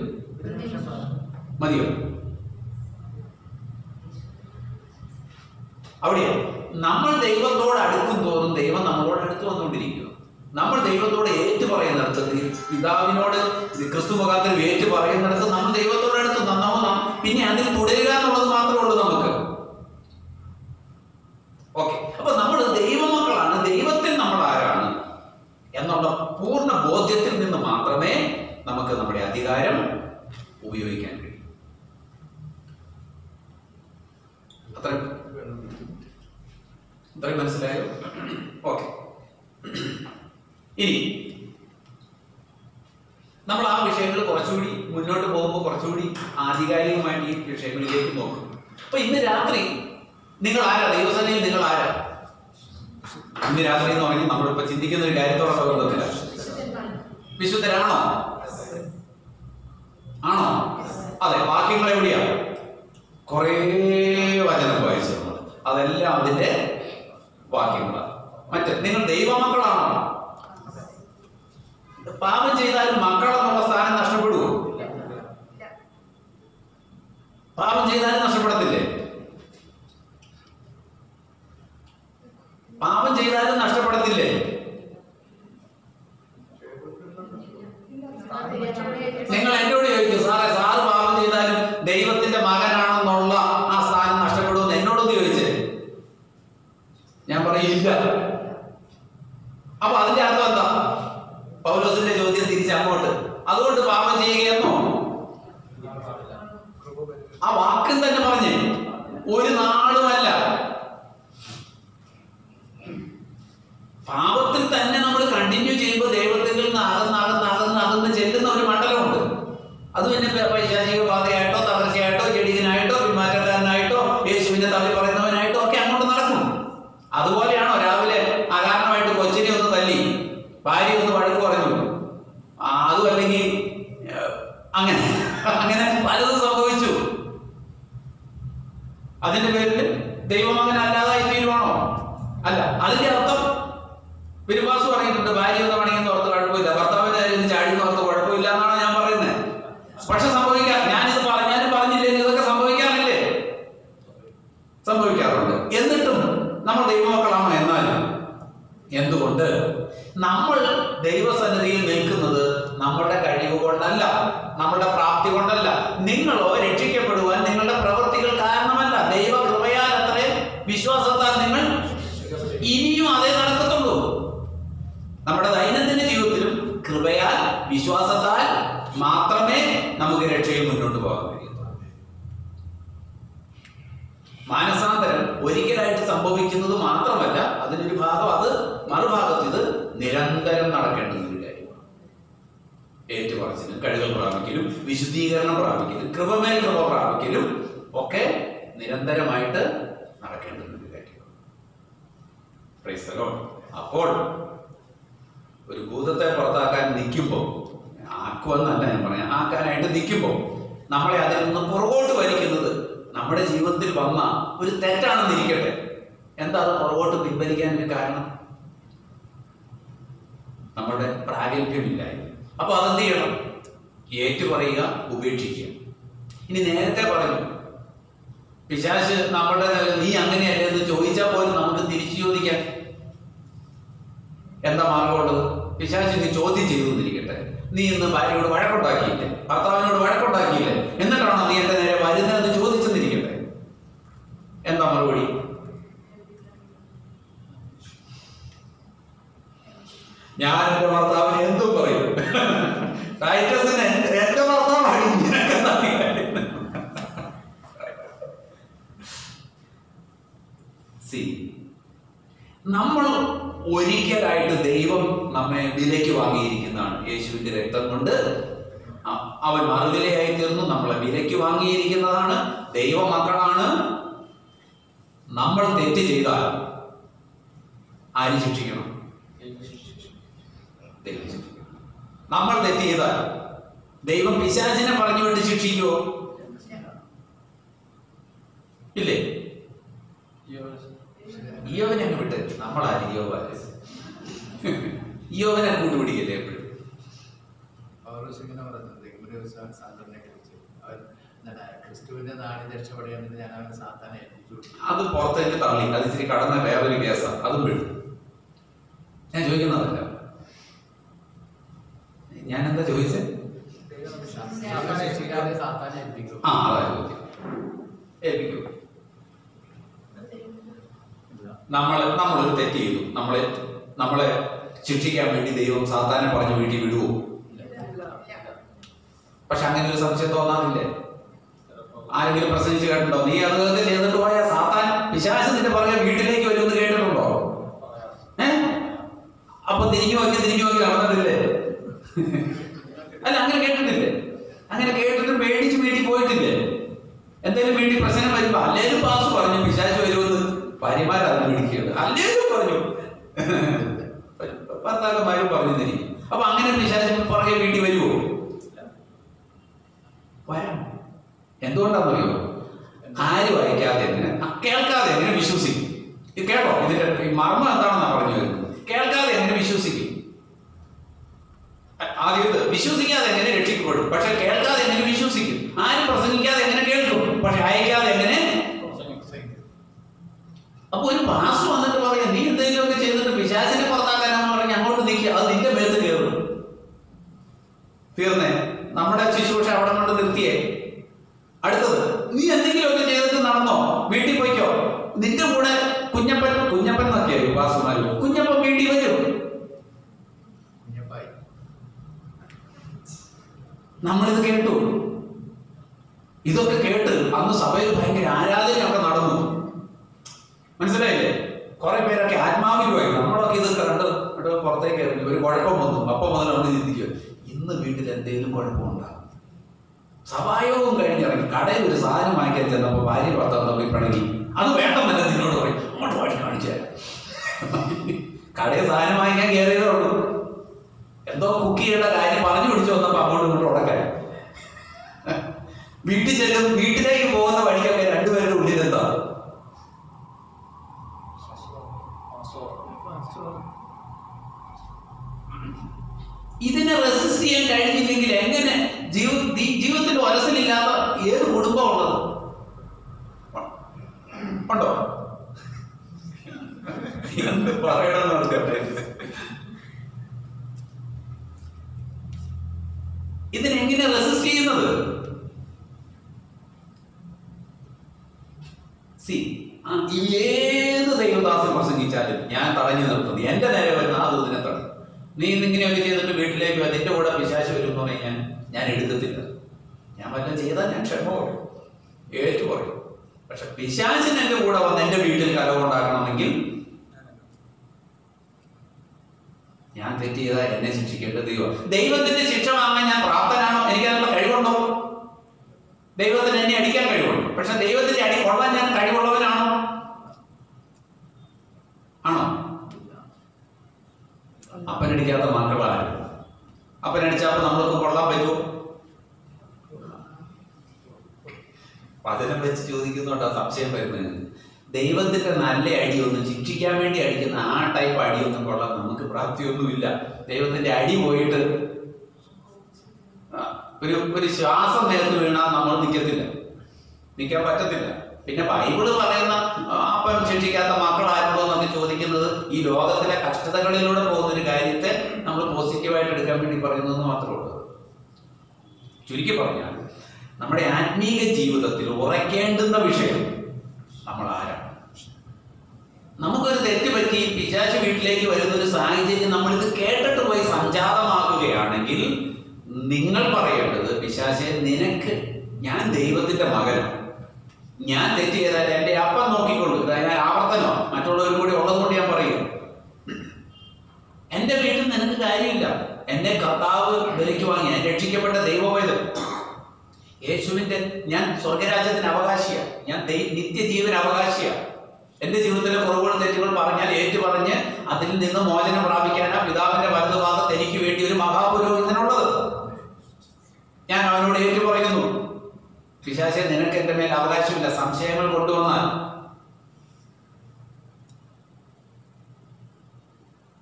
മതിയോ? അവിടെയോ നമ്മൾ ദൈവത്തോട് അടുക്കും തോറും ദൈവം നമ്മളോട് അടുത്ത് വന്നുകൊണ്ടിരിക്കുക. നമ്മൾ ദൈവത്തോട് ഏറ്റു പറയുന്നിടത്ത്, പിതാവിനോട് ക്രിസ്തു മുഖാന്തരം ഏറ്റു പറയുന്നിടത്ത് നമ്മൾ ദൈവത്തോട് അടുത്ത് നന്നാവും. പിന്നെ അതിൽ തുടരുക എന്നുള്ളത് മാത്രമേ ഉള്ളൂ നമുക്ക്. ഓക്കെ. അപ്പൊ നമ്മൾ ദൈവമക്കളാണ്, ദൈവത്തിൽ നമ്മൾ ആരാണ് എന്നുള്ള പൂർണ്ണ ബോധ്യത്തിൽ നിന്ന് മാത്രമേ നമുക്ക് നമ്മുടെ അധികാരം ഉപയോഗിക്കാൻ കഴിയും. അത്രയും മനസ്സിലായോ? ഓക്കെ. ഇനി നമ്മൾ ആ വിഷയങ്ങൾ കുറച്ചുകൂടി മുന്നോട്ട് പോകുമ്പോൾ കുറച്ചുകൂടി ആധികാരികമായിട്ട് ഈ വിഷയങ്ങളിലേക്ക് നോക്കും. അപ്പൊ ഇന്ന് രാത്രി നിങ്ങൾ ആരാ? ദൈവസേനയിൽ നിങ്ങൾ ആരാ? ഇന്ന് രാത്രി എന്ന് പറഞ്ഞാൽ നമ്മളിപ്പോ ചിന്തിക്കുന്ന ഒരു കാര്യത്തോടെ ബന്ധത്തില്ല. വിശുദ്ധരാണോ? ആണോ? അതെ. വാക്യങ്ങൾ എവിടെയാ? കുറേ വചനം വായിച്ചു നമ്മൾ, അതെല്ലാം അതിന്റെ വാക്യങ്ങളാണ്. മറ്റ് നിങ്ങൾ ദൈവമക്കളാണോ? പാപം ചെയ്താലും മക്കളെന്നുള്ള സ്ഥാനം നഷ്ടപ്പെടുവോ? പാപം ചെയ്താലും നഷ്ടപ്പെടത്തില്ലേ? പാപം ചെയ്താലും നഷ്ടപ്പെടത്തില്ലേ? നിങ്ങൾ എന്നോട് ചോദിക്കും, സാറേ സാറ് പാപം ചെയ്താലും ദൈവത്തിന്റെ മകനാണെന്നുള്ള ആ സ്ഥാനം നഷ്ടപ്പെടുമെന്ന് എന്നോടൊന്ന് ചോദിച്ചേ. ഞാൻ പറയില്ല. അപ്പൊ അതിന്റെ അർത്ഥം എന്താ? പൗലോസിന്റെ ചോദ്യം തിരിച്ചങ്ങോട്ട്, അതുകൊണ്ട് പാപം ചെയ്യുകയെന്നോ? ആ വാക്കും തന്നെ പറഞ്ഞേ, ഒരു നാളുമല്ല. പാപത്തിൽ തന്നെ നമ്മൾ കണ്ടിന്യൂ ചെയ്യുമ്പോൾ ദൈവത്തിൽ നിന്ന് അകന്ന് ചെല്ലുന്ന ഒരു മണ്ഡലമുണ്ട്. അത് പിന്നെ പൈശാചിക ബാധയായിട്ടോ തകർച്ചയായിട്ടോ ജഡികനായിട്ടോ പിന്മാറ്റക്കാരനായിട്ടോ യേശുവിനെ തള്ളി പറയുന്നവനായിട്ടോ ഒക്കെ അങ്ങോട്ട് നടക്കും. അതുപോലെയാണോ രാവിലെ അകാരണമായിട്ട് കൊച്ചിനെ ഒന്ന് തല്ലി, ഭാര്യ ഒന്ന് വഴക്ക് പറഞ്ഞു, അതും അല്ലെങ്കിൽ അങ്ങനെ അങ്ങനെ പലതും സംഭവിച്ചു. അതിന്റെ പേരിൽ ദൈവമകൻ അല്ലാതായി തീരുവാണോ? അല്ല. അതിന്റെ അർത്ഥം പെരുമാസ് പറഞ്ഞിട്ടുണ്ട്, ഭാര്യ ഒന്ന് പണിയെന്ന് ഓർത്ത് കുഴപ്പമില്ല, ഭർത്താവിന്റെ കാര്യം ചാടിയെന്ന് ഓർത്ത് കുഴപ്പമില്ല എന്നാണ് ഞാൻ പറയുന്നത്. പക്ഷെ സംഭവിക്കാം. ഞാനിത് പറഞ്ഞാലും പറഞ്ഞില്ലെങ്കിൽ ഇതൊക്കെ സംഭവിക്കാറില്ലേ? സംഭവിക്കാറുണ്ട്. എന്നിട്ടും നമ്മൾ ദൈവമക്കളാണോ? എന്നാലും എന്തുകൊണ്ട് നമ്മൾ നമ്മളുടെ പ്രാപ്തി കൊണ്ടല്ല. നിങ്ങളോ രക്ഷിക്കപ്പെടുവാൻ നിങ്ങളുടെ പ്രവൃത്തികൾ കാരണമല്ല, ദൈവകൃപയാൽ അത്രേ, വിശ്വാസത്താൽ നിങ്ങൾ ഇനിയും അതേ നടക്കത്തുള്ളൂ. നമ്മുടെ ദൈനംദിന ജീവിതത്തിലും കൃപയാൽ വിശ്വാസത്താൽ മാത്രമേ നമുക്ക് രക്ഷയിൽ മുന്നോട്ട് പോകാൻ കഴിയൂ. മാനസാന്തരം ഒരിക്കലായിട്ട് സംഭവിക്കുന്നത് മാത്രമല്ല, അതിനൊരു ഭാഗം, അത് മറുഭാഗത്ത് ഇത് നിരന്തരം നടക്കേണ്ടുന്ന ഒരു കാര്യമാണ്. ഏറ്റുപറച്ചിലും കഴുകൽ പ്രാപിക്കലും വിശുദ്ധീകരണം പ്രാപിക്കലും കൃപമേൽ കൃപ പ്രാപിക്കലും ഒക്കെ നിരന്തരമായിട്ട് നടക്കേണ്ടുന്ന ഒരു കാര്യമാണ്. Praise the Lord. അപ്പോൾ ഒരു ഭൂതത്തെ പുറത്താക്കാൻ നിൽക്കുമ്പോൾ, ആക്കുമെന്നല്ല ഞാൻ പറയാം, ആക്കാനായിട്ട് നിൽക്കുമ്പോൾ നമ്മളെ അതിൽ നിന്ന് പുറകോട്ട് വലിക്കുന്നത് നമ്മുടെ ജീവിതത്തിൽ വന്ന ഒരു തെറ്റാണെന്നിരിക്കട്ടെ, എന്താ അത് പുറകോട്ട് പിൻവലിക്കാനൊരു കാരണം? നമ്മുടെ പ്രാഗൽഭ്യമില്ലായ്മ. അപ്പൊ അതെന്ത് ചെയ്യണം? ഏറ്റുപറയുക, ഉപേക്ഷിക്കുക. ഇനി നേരത്തെ പറഞ്ഞു, പിശാച് നമ്മുടെ നീ അങ്ങനെയല്ലേ എന്ന് ചോദിച്ചാൽ പോലും നമുക്ക് തിരിച്ചു ചോദിക്കാൻ എന്താ മാർഗമുള്ളത്? പിശാച് നീ ചോദ്യം ചെയ്തു എന്നിരിക്കട്ടെ, നീ ഇന്ന് ഭാര്യയോട് വഴക്കുണ്ടാക്കിയില്ലേ, ഭർത്താവിനോട് വഴക്കുണ്ടാക്കിയില്ലേ, എന്നിട്ടാണോ നീ എന്റെ നേരെ വരുന്നതെന്ന് ചോദിച്ചെന്നിരിക്കട്ടെ, എന്താ മറുപടി? ഞാൻ എന്റെ ഭർത്താവിന് എന്തും പറയും. ടൈറ്റസിന് എന്റെ ഭർത്താവാണ് നമ്മൾ ഒരിക്കലായിട്ട് ദൈവം നമ്മെ വിലയ്ക്ക് വാങ്ങിയിരിക്കുന്നതാണ്. യേശുവിന്റെ രക്തം കൊണ്ട് അവൻ മറുവിലയായി തീർന്നു, നമ്മളെ വിലയ്ക്ക് വാങ്ങിയിരിക്കുന്നതാണ്. ദൈവമക്കളാണ്. നമ്മൾ തെറ്റ് ചെയ്താൽ ആര് ശിക്ഷിക്കണം? ദൈവം ശിക്ഷിക്കണം. നമ്മൾ തെറ്റ് ചെയ്താൽ ദൈവം പിശാചിനെ പറഞ്ഞു വിട്ട് ശിക്ഷിക്കുമോ? ഇല്ലേ? ഇയ്യോവനെ അങ്ങ് വിട്ട് നമ്മളാര് ഇയ്യോവനെ കൂട്ടുപിടിക്കല്ലേ എപ്പോഴും. ക്രിസ്തുവിന്റെ നാടിന് രക്ഷപ്പെടേണ്ടത് ഞാൻ അവനെ സാത്താനെ ഏൽപ്പിച്ചു. അത് പുറത്തേക്ക് തള്ളി, അത് ഇച്ചിരി കടന്ന വേറൊരു കേസാണ്, അതും വിട്ടു. ഞാൻ ചോദിക്കുന്നതല്ല, ഞാൻ എന്താ ചോദിച്ചത്? സാത്താനെ ഏൽപ്പിക്കും. ആ, അതാ ചോദ്യം. ഏൽപ്പിക്കൂ. നമ്മളൊരു തെറ്റ് ചെയ്തു, നമ്മളെ ശിക്ഷിക്കാൻ വേണ്ടി ദൈവം സാത്താനെ പറഞ്ഞ് വീട്ടിൽ വിടുവോ? പക്ഷെ അങ്ങനെ ഒരു സംശയം തോന്നാറില്ലേ? ആരെങ്കിലും പ്രസംഗിച്ച് കേട്ടിട്ടുണ്ടോ? നീ അതൊക്കെ ചെയ്തിട്ട് പോയാൽ സാത്താൻ പിശാച് നിന്റെ പറഞ്ഞ വീട്ടിലേക്ക് വരുമെന്ന് കേട്ടിട്ടുണ്ടോ? അപ്പൊ തിരിഞ്ഞു നോക്കി നടന്നിട്ടില്ലേ? അല്ല, അങ്ങനെ കേട്ടിട്ടില്ലേ? അങ്ങനെ കേട്ടിട്ട് പേടിച്ച് വീട്ടിൽ പോയിട്ടില്ലേ? എന്തെങ്കിലും വീട്ടിൽ പ്രശ്നം വരുമ്പോ അല്ലേലും പാസ് പറഞ്ഞു പിശാച് വരുമെന്ന് ഭാര്യമാരറിഞ്ഞു പിടിക്കുകയാണ്, അല്ലേലും പറഞ്ഞു, ഭർത്താക്കന്മാരും പറഞ്ഞു തിരിക്കും. അപ്പൊ അങ്ങനെ പിശാച് പുറകെ വീട്ടിൽ വരുമോ? വരാം. എന്തുകൊണ്ടാണെന്നറിയോ? ആരും അയക്കാതെ എങ്ങനെ, കേൾക്കാതെ എങ്ങനെ വിശ്വസിക്കും? കേട്ടോ, ഇതിന്റെ മർമ്മം എന്താണെന്നാ പറഞ്ഞു വരുന്നത്. കേൾക്കാതെ എങ്ങനെ വിശ്വസിക്കും? ആദ്യത്തെ വിശ്വസിക്കാതെ എങ്ങനെ രക്ഷിക്കപ്പെടും? പക്ഷെ കേൾക്കാതെ എങ്ങനെ വിശ്വസിക്കും? ആരും പ്രസംഗിക്കാതെ എങ്ങനെ കേൾക്കും? പക്ഷെ അയക്കാതെ എങ്ങനെ? അപ്പൊ ഒരു പാസ്റ്റർ വന്നിട്ട് പറയാം, നീ എന്തെങ്കിലുമൊക്കെ ചെയ്തിട്ട് പിശാചിനെ പുറത്താക്കാനാന്ന് പറഞ്ഞ് അങ്ങോട്ട് നിൽക്കുക, അത് നിന്റെ മേത്ത് കയറും. തീർന്നേ, നമ്മുടെ ശുശ്രൂഷ അവിടെ കൊണ്ട് നിർത്തിയേ. അടുത്തത്, നീ എന്തെങ്കിലുമൊക്കെ ചെയ്തിട്ട് നടന്നോ, വീട്ടിൽ പോയിക്കോ, നിന്റെ കൂടെ കുഞ്ഞപ്പൻ എന്നൊക്കെയായി പാസ്റ്റർമാർ, കുഞ്ഞപ്പൻ വീട്ടിൽ വരും. നമ്മളിത് കേട്ടു. ഇതൊക്കെ കേട്ട് അന്ന് സഭയിൽ ഭയങ്കര ആരാധനയൊക്കെ നടന്നു. മനസ്സിലായില്ലേ? കുറെ പേരൊക്കെ ആത്മാവിലുമായി. നമ്മളൊക്കെ ഇത് കണ്ട് പുറത്തേക്ക് ഇറങ്ങി ഒരു കുഴപ്പം വന്നു. അപ്പം മുതൽ നമ്മൾ ചിന്തിക്കുക, ഇന്ന് വീട്ടിൽ എന്തെങ്കിലും കുഴപ്പമുണ്ടാകും. സഭായോഗം കഴിഞ്ഞിറങ്ങി കടയിൽ ഒരു സാധനം വാങ്ങിക്കാൻ ചെന്നപ്പോൾ ഭാര്യ ഭർത്താവ് തമ്മിൽ പിണങ്ങി. അത് വേണ്ടെന്നല്ല നിന്നോട് പറയും, അങ്ങോട്ട് വാടി കാണിച്ചു തരാം. കടയിൽ സാധനം വാങ്ങിക്കാൻ കയറിയതേ ഉള്ളൂ, എന്തോ കുക്ക് ചെയ്യേണ്ട കാര്യം പറഞ്ഞു പിടിച്ചു വന്നപ്പോൾ അങ്ങോട്ടും ഇങ്ങോട്ടും ഉടക്കാൻ. വീട്ടിലേക്ക് പോകുന്ന വഴിക്കൊക്കെ രണ്ടുപേരുടെ ഉള്ളിൽ എന്താ? ഇതിനെ റെസിസ്റ്റ് ചെയ്യാൻ കഴിഞ്ഞില്ലെങ്കിൽ എങ്ങനെ ജീവിതത്തിൽ ഒരസലില്ലാത്ത ഏത് കുടുംബം ഉള്ളത് ഉണ്ടോ? എന്ത് പറയണമെന്ന് ഇതിനെങ്ങനെ റെസിസ്റ്റ് ചെയ്യുന്നത്? ഏത് ദൈവദാസൻ പ്രസംഗിച്ചാലും ഞാൻ തടഞ്ഞു നിർത്തുന്നു. എന്റെ നേരെ വരുന്ന ആ ദൂതിനെ തടഞ്ഞു. നീ ഇന്നിങ്ങനെയൊക്കെ ചെയ്തിട്ട് വീട്ടിലേക്ക് അതിന്റെ കൂടെ പിശാച് വരും എന്ന് പറഞ്ഞാൽ ഞാൻ എടുക്കത്തില്ല. ഞാൻ വല്ലതും ചെയ്താൽ ഞാൻ ക്ഷമ പറയും, ഏറ്റു പറയും. പക്ഷെ പിശാചിന് എന്റെ കൂടെ വന്ന് എന്റെ വീട്ടിൽ കലവുണ്ടാക്കണമെങ്കിൽ ഞാൻ തെറ്റ് ചെയ്താൽ എന്നെ ശിക്ഷിക്കേണ്ട ദൈവത്തിന്റെ ശിക്ഷ വാങ്ങാൻ ഞാൻ പ്രാപ്തനാണോ? എനിക്കതിനുള്ള കഴിവുണ്ടോ? ദൈവത്തിന് എന്നെ അടിക്കാൻ കഴിവുണ്ട്. പക്ഷെ ദൈവത്തിന്റെ അടി കൊള്ളാൻ ഞാൻ കഴിവുള്ളവനാണോ? ആണോ? അപ്പനടിക്കാത്ത മക്കളാണ്. അപ്പനടിച്ചപ്പോ നമ്മൾക്ക് കൊള്ളാൻ പറ്റുമോ? വചനം വെച്ച് ചോദിക്കുന്നുണ്ടോ സംശയം വരുന്നത്? ദൈവത്തിന്റെ നല്ല അടിയൊന്നും ശിക്ഷിക്കാൻ വേണ്ടി അടിക്കുന്ന ആ ടൈപ്പ് അടിയൊന്നും കൊള്ളാൻ നമുക്ക് പ്രാപ്തിയൊന്നുമില്ല. ദൈവത്തിന്റെ അടി പോയിട്ട് ഒരു ശ്വാസം നേരത്ത് വീണാൽ നമ്മൾ നിൽക്കാൻ പറ്റത്തില്ല. പിന്നെ ബൈബിള് പറയുന്ന അപ്പം ശിക്ഷിക്കാത്ത മക്കളായിരുന്നോ എന്നൊക്കെ ചോദിക്കുന്നത് ഈ ലോകത്തിലെ കഷ്ടതകളിലൂടെ പോകുന്ന ഒരു കാര്യത്തെ നമ്മൾ പോസിറ്റീവായിട്ട് എടുക്കാൻ വേണ്ടി പറയുന്നതെന്ന് മാത്രമേ ഉള്ളൂ. ചുരുക്കി പറഞ്ഞാൽ നമ്മുടെ ആത്മീക ജീവിതത്തിൽ ഉറയ്ക്കേണ്ടുന്ന വിഷയം നമ്മൾ ആരാണ്. നമുക്കൊരു തെറ്റ് പറ്റി പിശാച് വീട്ടിലേക്ക് വരുന്ന ഒരു സാഹചര്യം നമ്മളിത് കേട്ടിട്ട് പോയി സംജാതമാക്കുകയാണെങ്കിൽ നിങ്ങൾ പറയേണ്ടത്, പിശാചേ നിനക്ക്, ഞാൻ ദൈവത്തിന്റെ മകനാണ്, ഞാൻ തെറ്റ് ചെയ്താൽ എന്റെ അപ്പം നോക്കിക്കൊള്ളു. ഞാൻ ആവർത്തനോ മറ്റുള്ളവരും കൂടി ഉള്ളതുകൊണ്ട് ഞാൻ പറയും, എന്റെ വീട്ടിൽ നിനക്ക് കാര്യമില്ല. എന്നെ കർത്താവ് വിലയ്ക്ക് വാങ്ങി, ഞാൻ രക്ഷിക്കപ്പെട്ട ദൈവവേദം, യേശുവിന്റെ, ഞാൻ സ്വർഗരാജ്യത്തിന് അവകാശിയാണ്, ഞാൻ നിത്യജീവൻ അവകാശിയാണ്. എന്റെ ജീവിതത്തിലെ കുറവുകൾ തെറ്റുകൾ പറഞ്ഞാൽ ഏറ്റു പറഞ്ഞ് അതിൽ നിന്ന് മോചനം പ്രാപിക്കാനാ പിതാവിന്റെ വലതുഭാഗത്ത് എനിക്ക് വേണ്ടി ഒരു മഹാപുരോഹിതനുള്ളത്. ഞാൻ അവനോട് ഏറ്റു പറയുന്നു, പിശാചേ നിനക്ക് എന്റെ മേൽ അവകാശമില്ല. സംശയങ്ങൾ കൊണ്ടുവന്നാൽ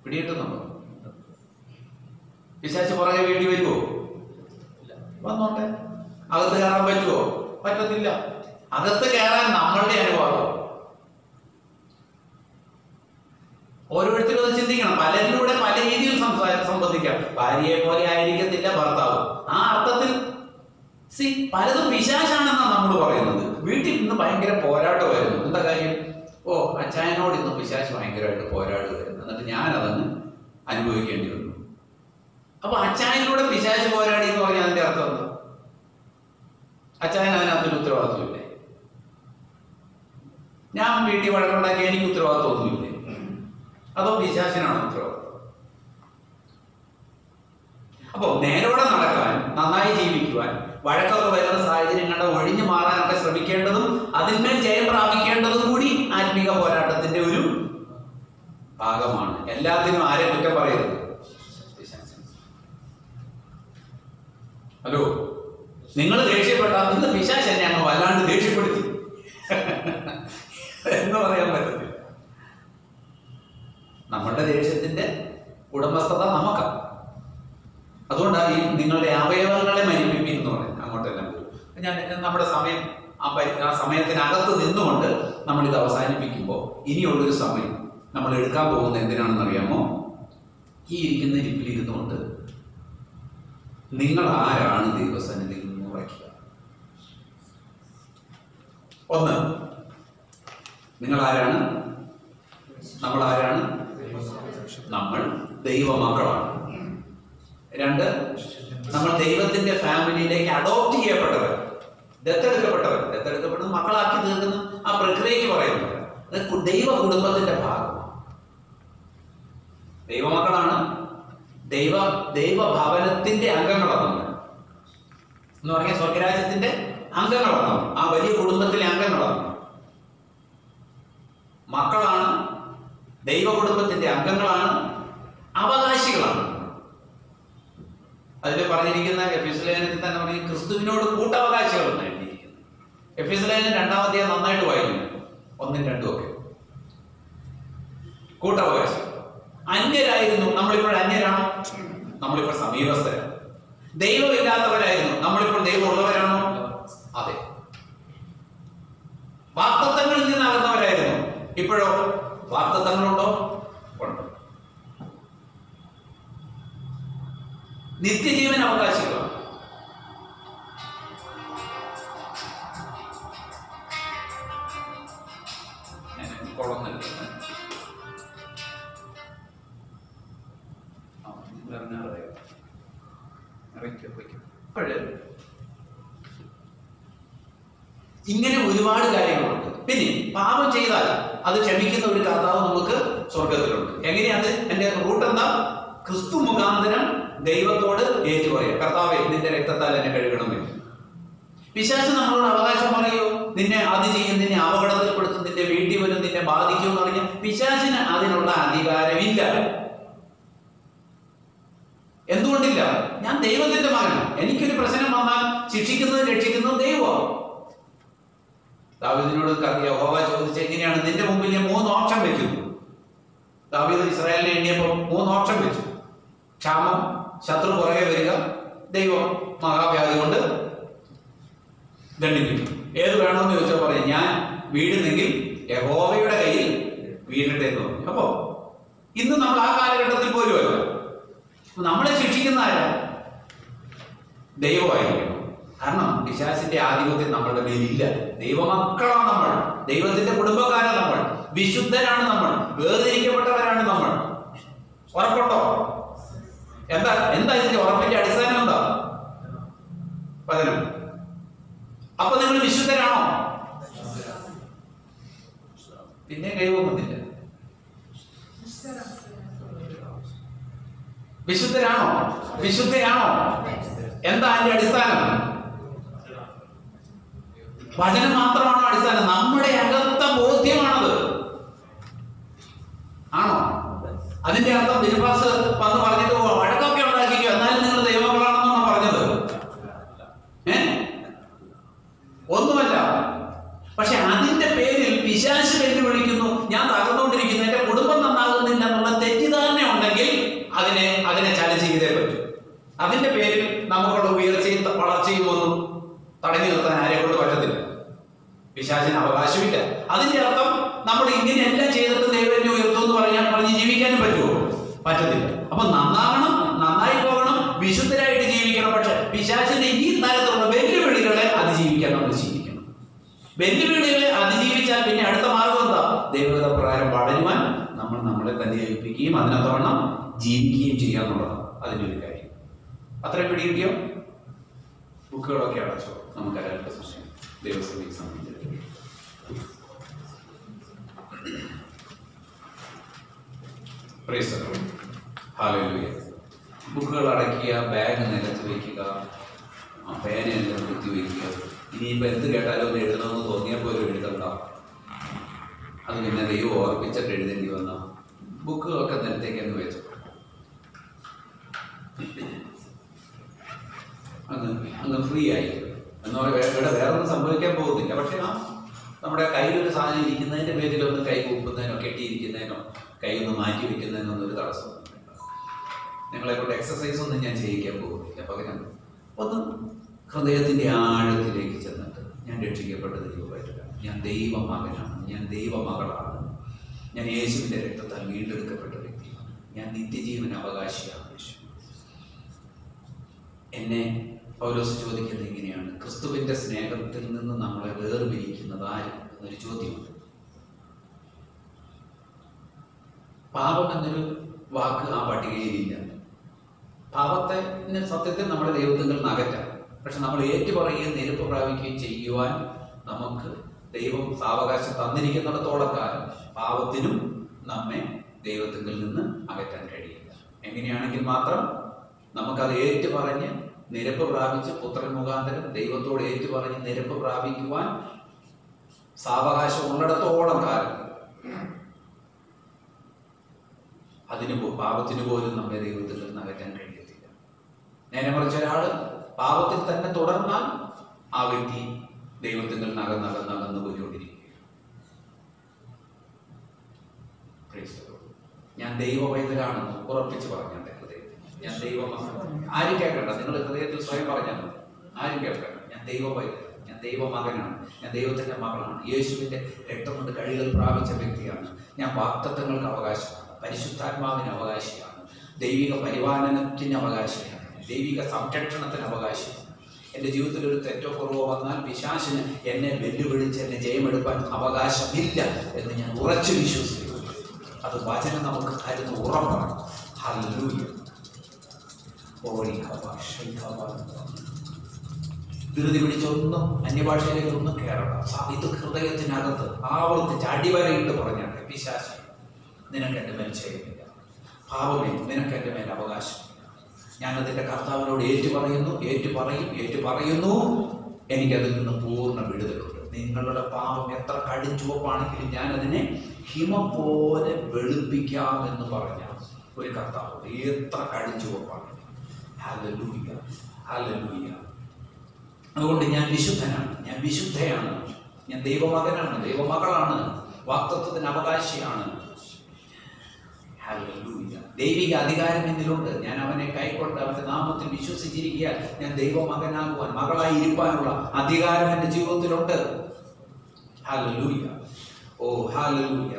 പിടികിട്ടുന്നുണ്ടോ? പിശാച് പുറകെ വേണ്ടി വരുമോ? വന്നോട്ടെ. അകത്ത് കയറാൻ പറ്റുമോ? പറ്റത്തില്ല. അകത്ത് കയറാൻ നമ്മളുടെ അനുവാദം. ഓരോരുത്തരും അത് ചിന്തിക്കണം. പലരിലൂടെ പല രീതിയിൽ സംബന്ധിക്കാം. ഭാര്യയെ പോലെ ആയിരിക്കത്തില്ല ഭർത്താവ്. ആ അർത്ഥത്തിൽ പലതും പിശാചാണെന്നാണ് നമ്മൾ പറയുന്നത്. വീട്ടിൽ നിന്ന് ഭയങ്കര പോരാട്ടമായിരുന്നു. എന്താ കാര്യം? അച്ചായനോട് ഇന്ന് പിശാച് ഭയങ്കരമായിട്ട് പോരാടുകയായിരുന്നു. എന്നിട്ട് ഞാൻ അതങ്ങ് അനുഭവിക്കേണ്ടി വന്നു. അപ്പൊ അച്ചായനോട് പിശാച് പോരാടി എന്ന് പറഞ്ഞാൽ അതിന്റെ അർത്ഥം എന്താ? അച്ചായൻ അതിനകത്തൊരു ഉത്തരവാദിത്വമില്ലേ? ഞാൻ വീട്ടിൽ വഴക്കുണ്ടാക്കി എനിക്ക് ഉത്തരവാദിത്വമൊന്നുമില്ലേ? അതോ പിശാചിനാണ് ഉത്തരവാദിത്വം? അപ്പൊ നേരോടെ നടക്കാൻ, നന്നായി ജീവിക്കുവാൻ, വഴക്കൊക്കെ വരുന്ന സാഹചര്യം കണ്ട ഒഴിഞ്ഞു മാറാനൊക്കെ ശ്രമിക്കേണ്ടതും അതിന്മേൽ ജയം പ്രാപിക്കേണ്ടതും കൂടി ആത്മീക പോരാട്ടത്തിന്റെ ഒരു ഭാഗമാണ്. എല്ലാത്തിനും ആരെ കുറ്റം പറയരുത്. ഹലോ, നിങ്ങൾ ദേഷ്യപ്പെട്ടാൽ ഇന്ന് പിശാച് എന്നെ അങ്ങ് വല്ലാണ്ട് ദേഷ്യപ്പെടുത്തി എന്ന് പറയാൻ പറ്റത്തില്ല. നമ്മളുടെ ദേഷ്യത്തിന്റെ ഉടമസ്ഥത നമുക്കാണ്. അതുകൊണ്ടാണ് ഈ നിങ്ങളുടെ അവയവങ്ങളെ മരിപ്പിപ്പിൻ എന്ന് പറയുന്നത്. അങ്ങോട്ടെല്ലാം പോയി ഞാൻ നമ്മുടെ സമയം ആ സമയത്തിനകത്ത് നിന്നുകൊണ്ട് നമ്മളിത് അവസാനിപ്പിക്കുമ്പോൾ ഇനിയുള്ളൊരു സമയം നമ്മൾ എടുക്കാൻ പോകുന്നത് എന്തിനാണെന്ന് അറിയാമോ? ഈ ഇരിക്കുന്ന ഇരിപ്പിൽ ഇരുന്നുകൊണ്ട് നിങ്ങൾ ആരാണ് ദൈവസന്നിധിയിൽ നിന്ന് ഉറയ്ക്കുക. ഒന്ന്, നിങ്ങൾ ആരാണ്? നമ്മൾ ആരാണ്? നമ്മൾ ദൈവമക്കളാണ്. രണ്ട്, നമ്മൾ ദൈവത്തിന്റെ ഫാമിലിയിലേക്ക് അഡോപ്റ്റ് ചെയ്യപ്പെട്ടവർ, ദത്തെടുക്കപ്പെട്ടവർ. ദത്തെടുക്കപ്പെടുന്ന മക്കളാക്കി തീർക്കുന്ന ആ പ്രക്രിയയ്ക്ക് പറയുന്നത് ദൈവ കുടുംബത്തിന്റെ ഭാഗമാണ്. ദൈവമക്കളാണ്. ദൈവഭവനത്തിന്റെ അംഗങ്ങളാണ് നമ്മൾ എന്ന് പറഞ്ഞാൽ സ്വർഗരാജ്യത്തിന്റെ അംഗങ്ങളാണ്. ആ വലിയ കുടുംബത്തിലെ അംഗങ്ങളാണ് മക്കളാണ്. ദൈവ കുടുംബത്തിന്റെ അംഗങ്ങളാണ്, അവകാശികളാണ്. അതിൽ പറഞ്ഞിരിക്കുന്ന എഫെസ്യ ലേഖനത്തിൽ തന്നെ പറഞ്ഞ ക്രിസ്തുവിനോട് കൂട്ടവകാശികളാണ് എഴുതിയിരിക്കുന്നത്. എഫെസ്യ ലേഖനം 2-ാം അധ്യായം നന്നായിട്ട് വായിക്കുന്നു. 1-ഉം 2-ഉം ഒക്കെ കൂട്ടവകാശം. അന്യരായിരുന്നു, നമ്മളിപ്പോൾ അന്യരാണോ? നമ്മളിപ്പോൾ സമീപസ്ഥരാണ്. ദൈവമില്ലാത്തവരായിരുന്നു, നമ്മളിപ്പോൾ ദൈവമുള്ളവരാണോ? അതെ. വാഗ്ദത്തങ്ങളിൽ നിന്നാകുന്നവരായിരുന്നു, ഇപ്പോഴോ വാഗ്ദത്തങ്ങളുണ്ടോ? ഉണ്ട്. നിത്യജീവൻ അവകാശികളാണ്. ഇങ്ങനെ ഒരുപാട് കാര്യങ്ങളുണ്ട്. പിന്നെ പാപം ചെയ്താൽ അത് ക്ഷമിക്കുന്ന ഒരു കർത്താവ് നമുക്ക് സ്വർഗത്തിലുണ്ട്. എങ്ങനെയാണ് എന്റെ റൂട്ട് എന്താ? ക്രിസ്തു മുഖാന്തരം ദൈവത്തോട് ഏറ്റു പറയാം, കർത്താവേ നിന്റെ രക്തത്താൽ എന്നെ കഴുകണമേ. പിശാച് നമ്മളോട് അവകാശം പറയൂ, നിന്നെ അത് ചെയ്യും, നിന്നെ അപകടത്തിൽപ്പെടുത്തും, നിന്റെ വീട്ടിൽ വരും, നിന്നെ ബാധിക്കും എന്ന് പറഞ്ഞാൽ പിശാചിന് അതിനുള്ള അധികാരമില്ല. എന്തുകൊണ്ടില്ല? ഞാൻ ദൈവത്തിന്റെ മകനാണ്. എനിക്കൊരു പ്രശ്നം വന്നാൽ ശിക്ഷിക്കുന്നത് രക്ഷിക്കുന്നത് ദൈവമാണ്. ദാവീദിനോട് യഹോവ ചോദിച്ച എങ്ങനെയാണ്? നിന്റെ മുമ്പിൽ ഞാൻ 3 ഓപ്ഷൻ വെക്കുന്നു. ദാവീദ് ഇസ്രായേലിനെ എണ്ണിയപ്പോൾ 3 ഓപ്ഷൻ വെച്ചു. ക്ഷാമം, ശത്രു പുറകെ വരിക, ദൈവം മഹാവ്യാധി കൊണ്ട് ദണ്ഡിപ്പിക്കും. ഏത് വേണമെന്ന് ചോദിച്ചാൽ പറയാം, ഞാൻ വീഴുന്നെങ്കിൽ യഹോവയുടെ കയ്യിൽ വീഴട്ടെ എന്ന് പറഞ്ഞു. അപ്പോ ഇന്ന് നമ്മൾ ആ കാലഘട്ടത്തിൽ പോലുമല്ല. നമ്മളെ ശിക്ഷിക്കുന്ന ആരാ? ദൈവമായിരിക്കണം. കാരണം പിശാചിന്റെ ആധിപത്യം നമ്മളുടെ മേലില്ല. ദൈവമക്കളാണ് നമ്മൾ, ദൈവത്തിന്റെ കുടുംബക്കാരാണ് നമ്മൾ, വിശുദ്ധരാണ് നമ്മൾ, വേർതിരിക്കപ്പെട്ടവരാണ് നമ്മൾ. ഉറപ്പുണ്ടോ? എന്താ ഇതിന്റെ ഉറപ്പിന്റെ അടിസ്ഥാനം എന്താ? വചനം. അപ്പൊ നിങ്ങൾ വിശുദ്ധരാണോ? പിന്നെ കൈവന്നില്ല. വിശുദ്ധരാണോ? വിശുദ്ധയാണോ? എന്താ അതിന്റെ അടിസ്ഥാനം? വചനം മാത്രമാണോ അടിസ്ഥാനം? നമ്മുടെ അകത്ത ബോധ്യമാണത്. ആണോ? അതിന്റെ അർത്ഥം ബിരുപാസ് വന്ന് പറഞ്ഞിട്ട് പോവാം, വഴക്കൊക്കെ ഉണ്ടാക്കിക്കോ, എന്നാലും നിങ്ങൾ ദൈവങ്ങളാണെന്നാണ് പറഞ്ഞത്. ഒന്നുമല്ല. പക്ഷെ അതിന്റെ പേരിൽ പിശാച് വെല്ലുവിളിക്കുന്നു, ഞാൻ തകർന്നുകൊണ്ടിരിക്കുന്നു, എന്റെ കുടുംബം നന്നാകുന്നില്ല എന്നുള്ള തെറ്റിദ്ധാരണ ഉണ്ടെങ്കിൽ അതിനെ ചലഞ്ച് ചെയ്തേ പറ്റൂ. അതിന്റെ പേരിൽ നമുക്കുള്ള ഉയർച്ചയും വളർച്ചയും ഒന്നും തടഞ്ഞു നിർത്താൻ ആരെ കൊണ്ട് പറ്റത്തില്ല. പിശാചിന് അവകാശമില്ല. അതിന്റെ അർത്ഥം നമ്മൾ ഇങ്ങനെയെല്ലാം ചെയ്തിട്ട് ദൈവം ഉയർത്തും എന്ന് പറഞ്ഞ് ജീവിക്കാനും പറ്റുമോ? പറ്റത്തില്ല. അപ്പൊ നന്നാകണം, നന്നായി പോകണം, വിശുദ്ധരായിട്ട് ജീവിക്കണം. പക്ഷെ പിശാചിന്റെ ഈ തരത്തിലുള്ള വെല്ലുവിളികളെ അതിജീവിക്കാൻ നമ്മൾ ജീവിക്കണം. വെല്ലുവിളികളെ അതിജീവിച്ചാൽ പിന്നെ അടുത്ത മാർഗം എന്താ? ദൈവഗത പ്രകാരം വളരുവാൻ നമ്മൾ നമ്മളെ തന്നെ ഏൽപ്പിക്കുകയും അതിനകത്തോണം ജീവിക്കുകയും ചെയ്യാന്നുള്ളതാണ് അതിൻ്റെ ഒരു കാര്യം. അത്രയും പിടികിട്ടിയോ? ബുക്കുകളൊക്കെ അടച്ചോ? നമുക്ക് അല്പ സംശയം ദൈവസഭയെ സംബന്ധിച്ചിട്ട്. ബുക്കുകൾ അടയ്ക്കുക, ബാഗ് നിലത്ത് വയ്ക്കുക, പേനയെല്ലാം കുത്തി വയ്ക്കുക. ഇനിയിപ്പോൾ എന്ത് കേട്ടാലും ഒന്ന് എഴുതണമെന്ന് തോന്നിയപ്പോൾ എഴുതണ്ട. അത് പിന്നെ ദൈവം ഓർപ്പിച്ചിട്ട് എഴുതേണ്ടി വന്ന ബുക്കുകളൊക്കെ നിലത്തേക്ക് അങ്ങ് വെച്ചു. അങ്ങ് ഫ്രീ ആയി എന്ന് പറയുമ്പോൾ ഇവിടെ വേറൊന്നും സംഭവിക്കാൻ പോകുന്നില്ല. പക്ഷെ നമ്മുടെ കയ്യിലൊരു സാധനം ഇരിക്കുന്നതിൻ്റെ പേരിലൊന്ന് കൈ കൂപ്പുന്നതിനോ കെട്ടിയിരിക്കുന്നതിനോ കൈ ഒന്ന് മാറ്റി വയ്ക്കുന്നതിനോ ഒന്നും ഒരു തടസ്സമൊന്നും വേണ്ട. നിങ്ങളെക്കൊണ്ട് എക്സസൈസ് ഒന്നും ഞാൻ ചെയ്യിക്കാൻ പോകുന്നില്ല. പകരം ഒന്ന് ഹൃദയത്തിൻ്റെ ആഴത്തിലേക്ക് ചെന്നിട്ട് ഞാൻ രക്ഷിക്കപ്പെട്ട ദൈവമായിട്ടാണ്, ഞാൻ ദൈവമകനാണ്, ഞാൻ ദൈവമകളാണ്, ഞാൻ യേശുവിൻ്റെ രക്തത്താൽ വീണ്ടെടുക്കപ്പെട്ട വ്യക്തിയാണ്, ഞാൻ നിത്യജീവൻ അവകാശിയാണ്. എന്നെ പൗലോസ് ചോദിക്കുന്നത് എങ്ങനെയാണ്? ക്രിസ്തുവിന്റെ സ്നേഹത്തിൽ നിന്ന് നമ്മളെ വേർപിരിക്കുന്നത് ആര് എന്നൊരു ചോദ്യമുണ്ട്. പാപം എന്നൊരു വാക്ക് ആ പട്ടികയിലില്ല. പാപത്തെ സത്യത്തിൽ നമ്മുടെ ദൈവത്തിൽ നിന്ന് അകറ്റാം. പക്ഷെ നമ്മൾ ഏറ്റുപറയുകയും നെരുപ്പ് പ്രാപിക്കുകയും ചെയ്യുവാൻ നമുക്ക് ദൈവം സാവകാശം തന്നിരിക്കുന്നിടത്തോളം കാലം പാപത്തിനും നമ്മെ ദൈവത്തിൽ നിന്ന് അകറ്റാൻ കഴിയില്ല. എങ്ങനെയാണെങ്കിൽ മാത്രം നമുക്കത് ഏറ്റുപറഞ്ഞ് നിരപ്പ് പ്രാപിച്ച് പുത്രൻ മുഖാന്തരം ദൈവത്തോട് ഏറ്റുപറഞ്ഞ് നിരപ്പ് പ്രാപിക്കുവാൻ സാവകാശം ഉള്ളിടത്തോളം കാലം പാപത്തിന് പോലും നമ്മെ ദൈവത്തിൽ നിന്ന് അകറ്റാൻ കഴിയത്തില്ല. നേരെ മറിച്ച് ഒരാൾ പാപത്തിൽ തന്നെ തുടർന്നാൽ ആ വ്യക്തി ദൈവത്തിൽ നിന്ന് അകന്നകന്ന് പോയിക്കൊണ്ടിരിക്കുക. ഞാൻ ദൈവ പൈതലാണെന്ന് ഉറപ്പിച്ച് പറഞ്ഞാൽ ഞാൻ ദൈവമാണ്. ആരും കേൾക്കണ്ട, നിങ്ങൾ ഹൃദയത്തിൽ സ്വയം പറഞ്ഞാൽ മതി. ആരും കേൾക്കണ്ട. ഞാൻ ദൈവ പൈതൽ, ഞാൻ ദൈവമകനാണ്, ഞാൻ ദൈവത്തിന്റെ മകളാണ്, യേശുവിന്റെ രക്തം കൊണ്ട് കഴുകൽ പ്രാപിച്ച വ്യക്തിയാണ്, ഞാൻ വാഗ്ദത്തങ്ങൾക്ക് അവകാശമാണ്, പരിശുദ്ധാത്മാവിന് അവകാശിയാണ്, ദൈവിക പരിപാലനത്തിന് അവകാശിയാണ്, ദൈവിക സംരക്ഷണത്തിന് അവകാശിയാണ്. എൻ്റെ ജീവിതത്തിൽ ഒരു തെറ്റോ കുറവോ വന്നാൽ പിശാചിന് എന്നെ വെല്ലുവിളിച്ച് എന്നെ ജയമെടുക്കാൻ അവകാശമില്ല എന്ന് ഞാൻ ഉറച്ചു വിശ്വസിക്കുന്നു. അത് വചനം നമുക്ക് തരുന്ന ഉറപ്പാണ്. ഹല്ലേലൂയ. ധൃതി പിടിച്ചൊന്നും അന്യഭാഷയിലേക്ക് ഒന്നും കയറണം. ഇത് ഹൃദയത്തിനകത്ത് ആവർത്തിച്ച് അടിവരയിട്ട് പറഞ്ഞാട്ടെ, പിശാച് നിനക്ക് എൻ്റെ മേൽ ചെയ്യുന്നില്ല, പാപമേ നിനക്ക് എൻ്റെ മേൽ അവകാശമില്ല. ഞാനതിൻ്റെ കർത്താവിനോട് ഏറ്റുപറയുന്നു, എനിക്കതിൽ നിന്ന് പൂർണ്ണ വിടുതലുണ്ട്. നിങ്ങളുടെ പാപം എത്ര കടുംചുവപ്പാണെങ്കിലും ഞാനതിനെ ഹിമം പോലെ വെളുപ്പിക്കാമെന്ന് പറഞ്ഞ ഒരു കർത്താവ് എത്ര കടുംചുവപ്പാണ്. Hallelujah, hallelujah. അതുകൊണ്ട് ഞാൻ വിശുദ്ധനാണ്, ഞാൻ വിശുദ്ധയാണ്, ഞാൻ ദൈവമകനാണ്, ദൈവമകളാണ്, വാഗ്ദത്തത്തിന് അവകാശിയാണ്. ഹല്ലേലൂയ. ദൈവിക അധികാരം എന്നിലുണ്ട്. ഞാൻ അവനെ കൈക്കൊണ്ട് അവന്റെ നാമത്തിൽ വിശ്വസിച്ചിരിക്കാൻ ഞാൻ ദൈവമകനാകുവാൻ, മകളായി ഇരിക്കാനുള്ള അധികാരം എൻ്റെ ജീവിതത്തിലുണ്ട്. ഹല്ലേലൂയ. ഓ ഹല്ലേലൂയ.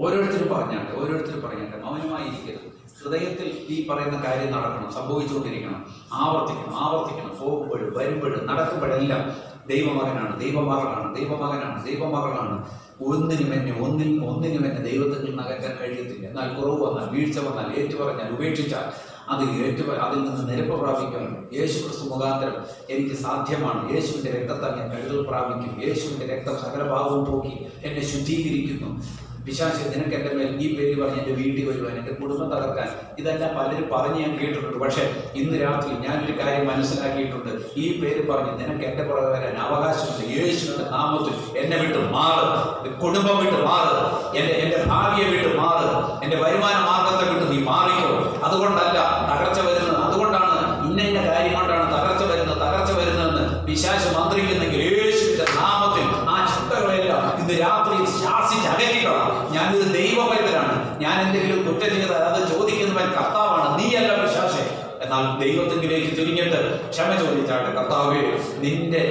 ഓരോരുത്തരും പറഞ്ഞാട്ടെ, മൗനമായിരിക്കരുത്. ഹൃദയത്തിൽ ഈ പറയുന്ന കാര്യം നടക്കണം, സംഭവിച്ചുകൊണ്ടിരിക്കണം, ആവർത്തിക്കണം. പോകുമ്പോഴും വരുമ്പോഴും നടക്കുമ്പോഴെല്ലാം ദൈവമകനാണ്, ദൈവമകളാണ്. ഒന്നിനും എന്നെ ദൈവത്തിൽ നിന്ന് അകറ്റാൻ കഴിയത്തില്ല. എന്നാൽ കുറവ് വന്നാൽ, വീഴ്ച വന്നാൽ, ഏറ്റുപറഞ്ഞാൽ, ഉപേക്ഷിച്ചാൽ അതിൽ നിന്ന് നിരപ്പ് പ്രാപിക്കാൻ യേശുക്രിസ്തു മുഖാന്തരം എനിക്ക് സാധ്യമാണ്. യേശുവിൻ്റെ രക്തത്താൽ ഞാൻ കരുതൽ പ്രാപിക്കും. യേശുവിൻ്റെ രക്തം സകല ഭാവവും പോക്കി എന്നെ ശുദ്ധീകരിക്കുന്നു. പിശാച് നിനക്ക് എൻ്റെ മേൽ ഈ പേര് പറഞ്ഞ് എൻ്റെ വീട്ടിൽ വരുവാൻ, എൻ്റെ കുടുംബം തകർക്കാൻ, ഇതെല്ലാം പലരും പറഞ്ഞ് ഞാൻ കേട്ടിട്ടുണ്ട്. പക്ഷേ ഇന്ന് രാത്രി ഞാനൊരു കാര്യം മനസ്സിലാക്കിയിട്ടുണ്ട്. ഈ പേര് പറഞ്ഞ് നിനക്ക് എൻ്റെ പുറകെ വരാൻ അവകാശമുണ്ട്. യേശുവിൻ്റെ നാമത്തിൽ എന്നെ വിട്ട് മാറ്, കുടുംബം വിട്ട് മാറ്, എൻ്റെ ഭാവിയെ വിട്ട് മാറ്, എൻ്റെ വരുമാന മാർഗത്തെ വിട്ട് നീ മാറിക്കോ. അതുകൊണ്ടല്ല തകർച്ച വരുന്നത്, അതുകൊണ്ടാണ് ഇന്ന കാര്യം കൊണ്ടാണ് തകർച്ച വരുന്നതെന്ന് പിശാച് മന്ത്രിക്കുന്നെങ്കിൽ യേശുവിൻ്റെ നാമത്തിൽ ആ ചിന്തകളെല്ലാം ഇന്ന് രാത്രി ശാസിച്ച് അകറ്റിക്കണം. ഞാനൊരു ദൈവപൈതലാണ്. ഞാൻ എന്തെങ്കിലും കുറ്റം ചെയ്താൽ അത് ചോദിക്കുന്നവൻ കർത്താവാണ്, നീയല്ല പിശാചേ. എന്നാൽ ദൈവത്തിലേക്ക് തിരിഞ്ഞിട്ട് ക്ഷമ ചോദിച്ചാട്ടെ, കർത്താവേ നിന്റെ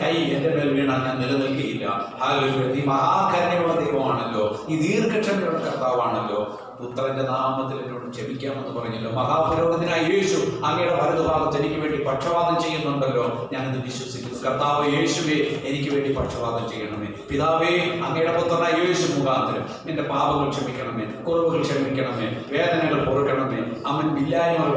കൈ എൻ്റെ മേൽ വീണാൽ ഞാൻ നിലനിൽക്കുകയില്ല. ഹല്ലേലൂയ. നീ മഹാകരുണയുള്ള ദൈവമാണല്ലോ, നീ ദീർഘക്ഷമയുള്ള കർത്താവാണല്ലോ. പുത്രന്റെ നാമത്തിൽ എന്നോട് ക്ഷമിക്കാമെന്ന് പറഞ്ഞല്ലോ. മഹാപുരോഹിതനായ യേശു അങ്ങയുടെ വലതുഭാഗത്ത് എനിക്ക് വേണ്ടി പക്ഷപാതം ചെയ്യുന്നുണ്ടല്ലോ. ഞാനത് വിശ്വസിക്കുന്നു. കർത്താവ് യേശുവേ, എനിക്ക് വേണ്ടി പക്ഷപാതം ചെയ്യണമേ. പിതാവേ, അങ്ങയുടെ പുത്രനായ യേശു മുഖാന്തരം എന്റെ പാപങ്ങൾ ക്ഷമിക്കണമേ, കുറവുകൾ ക്ഷമിക്കണമേ, വേദനകൾ പൊറുക്കണമേ. അവൻ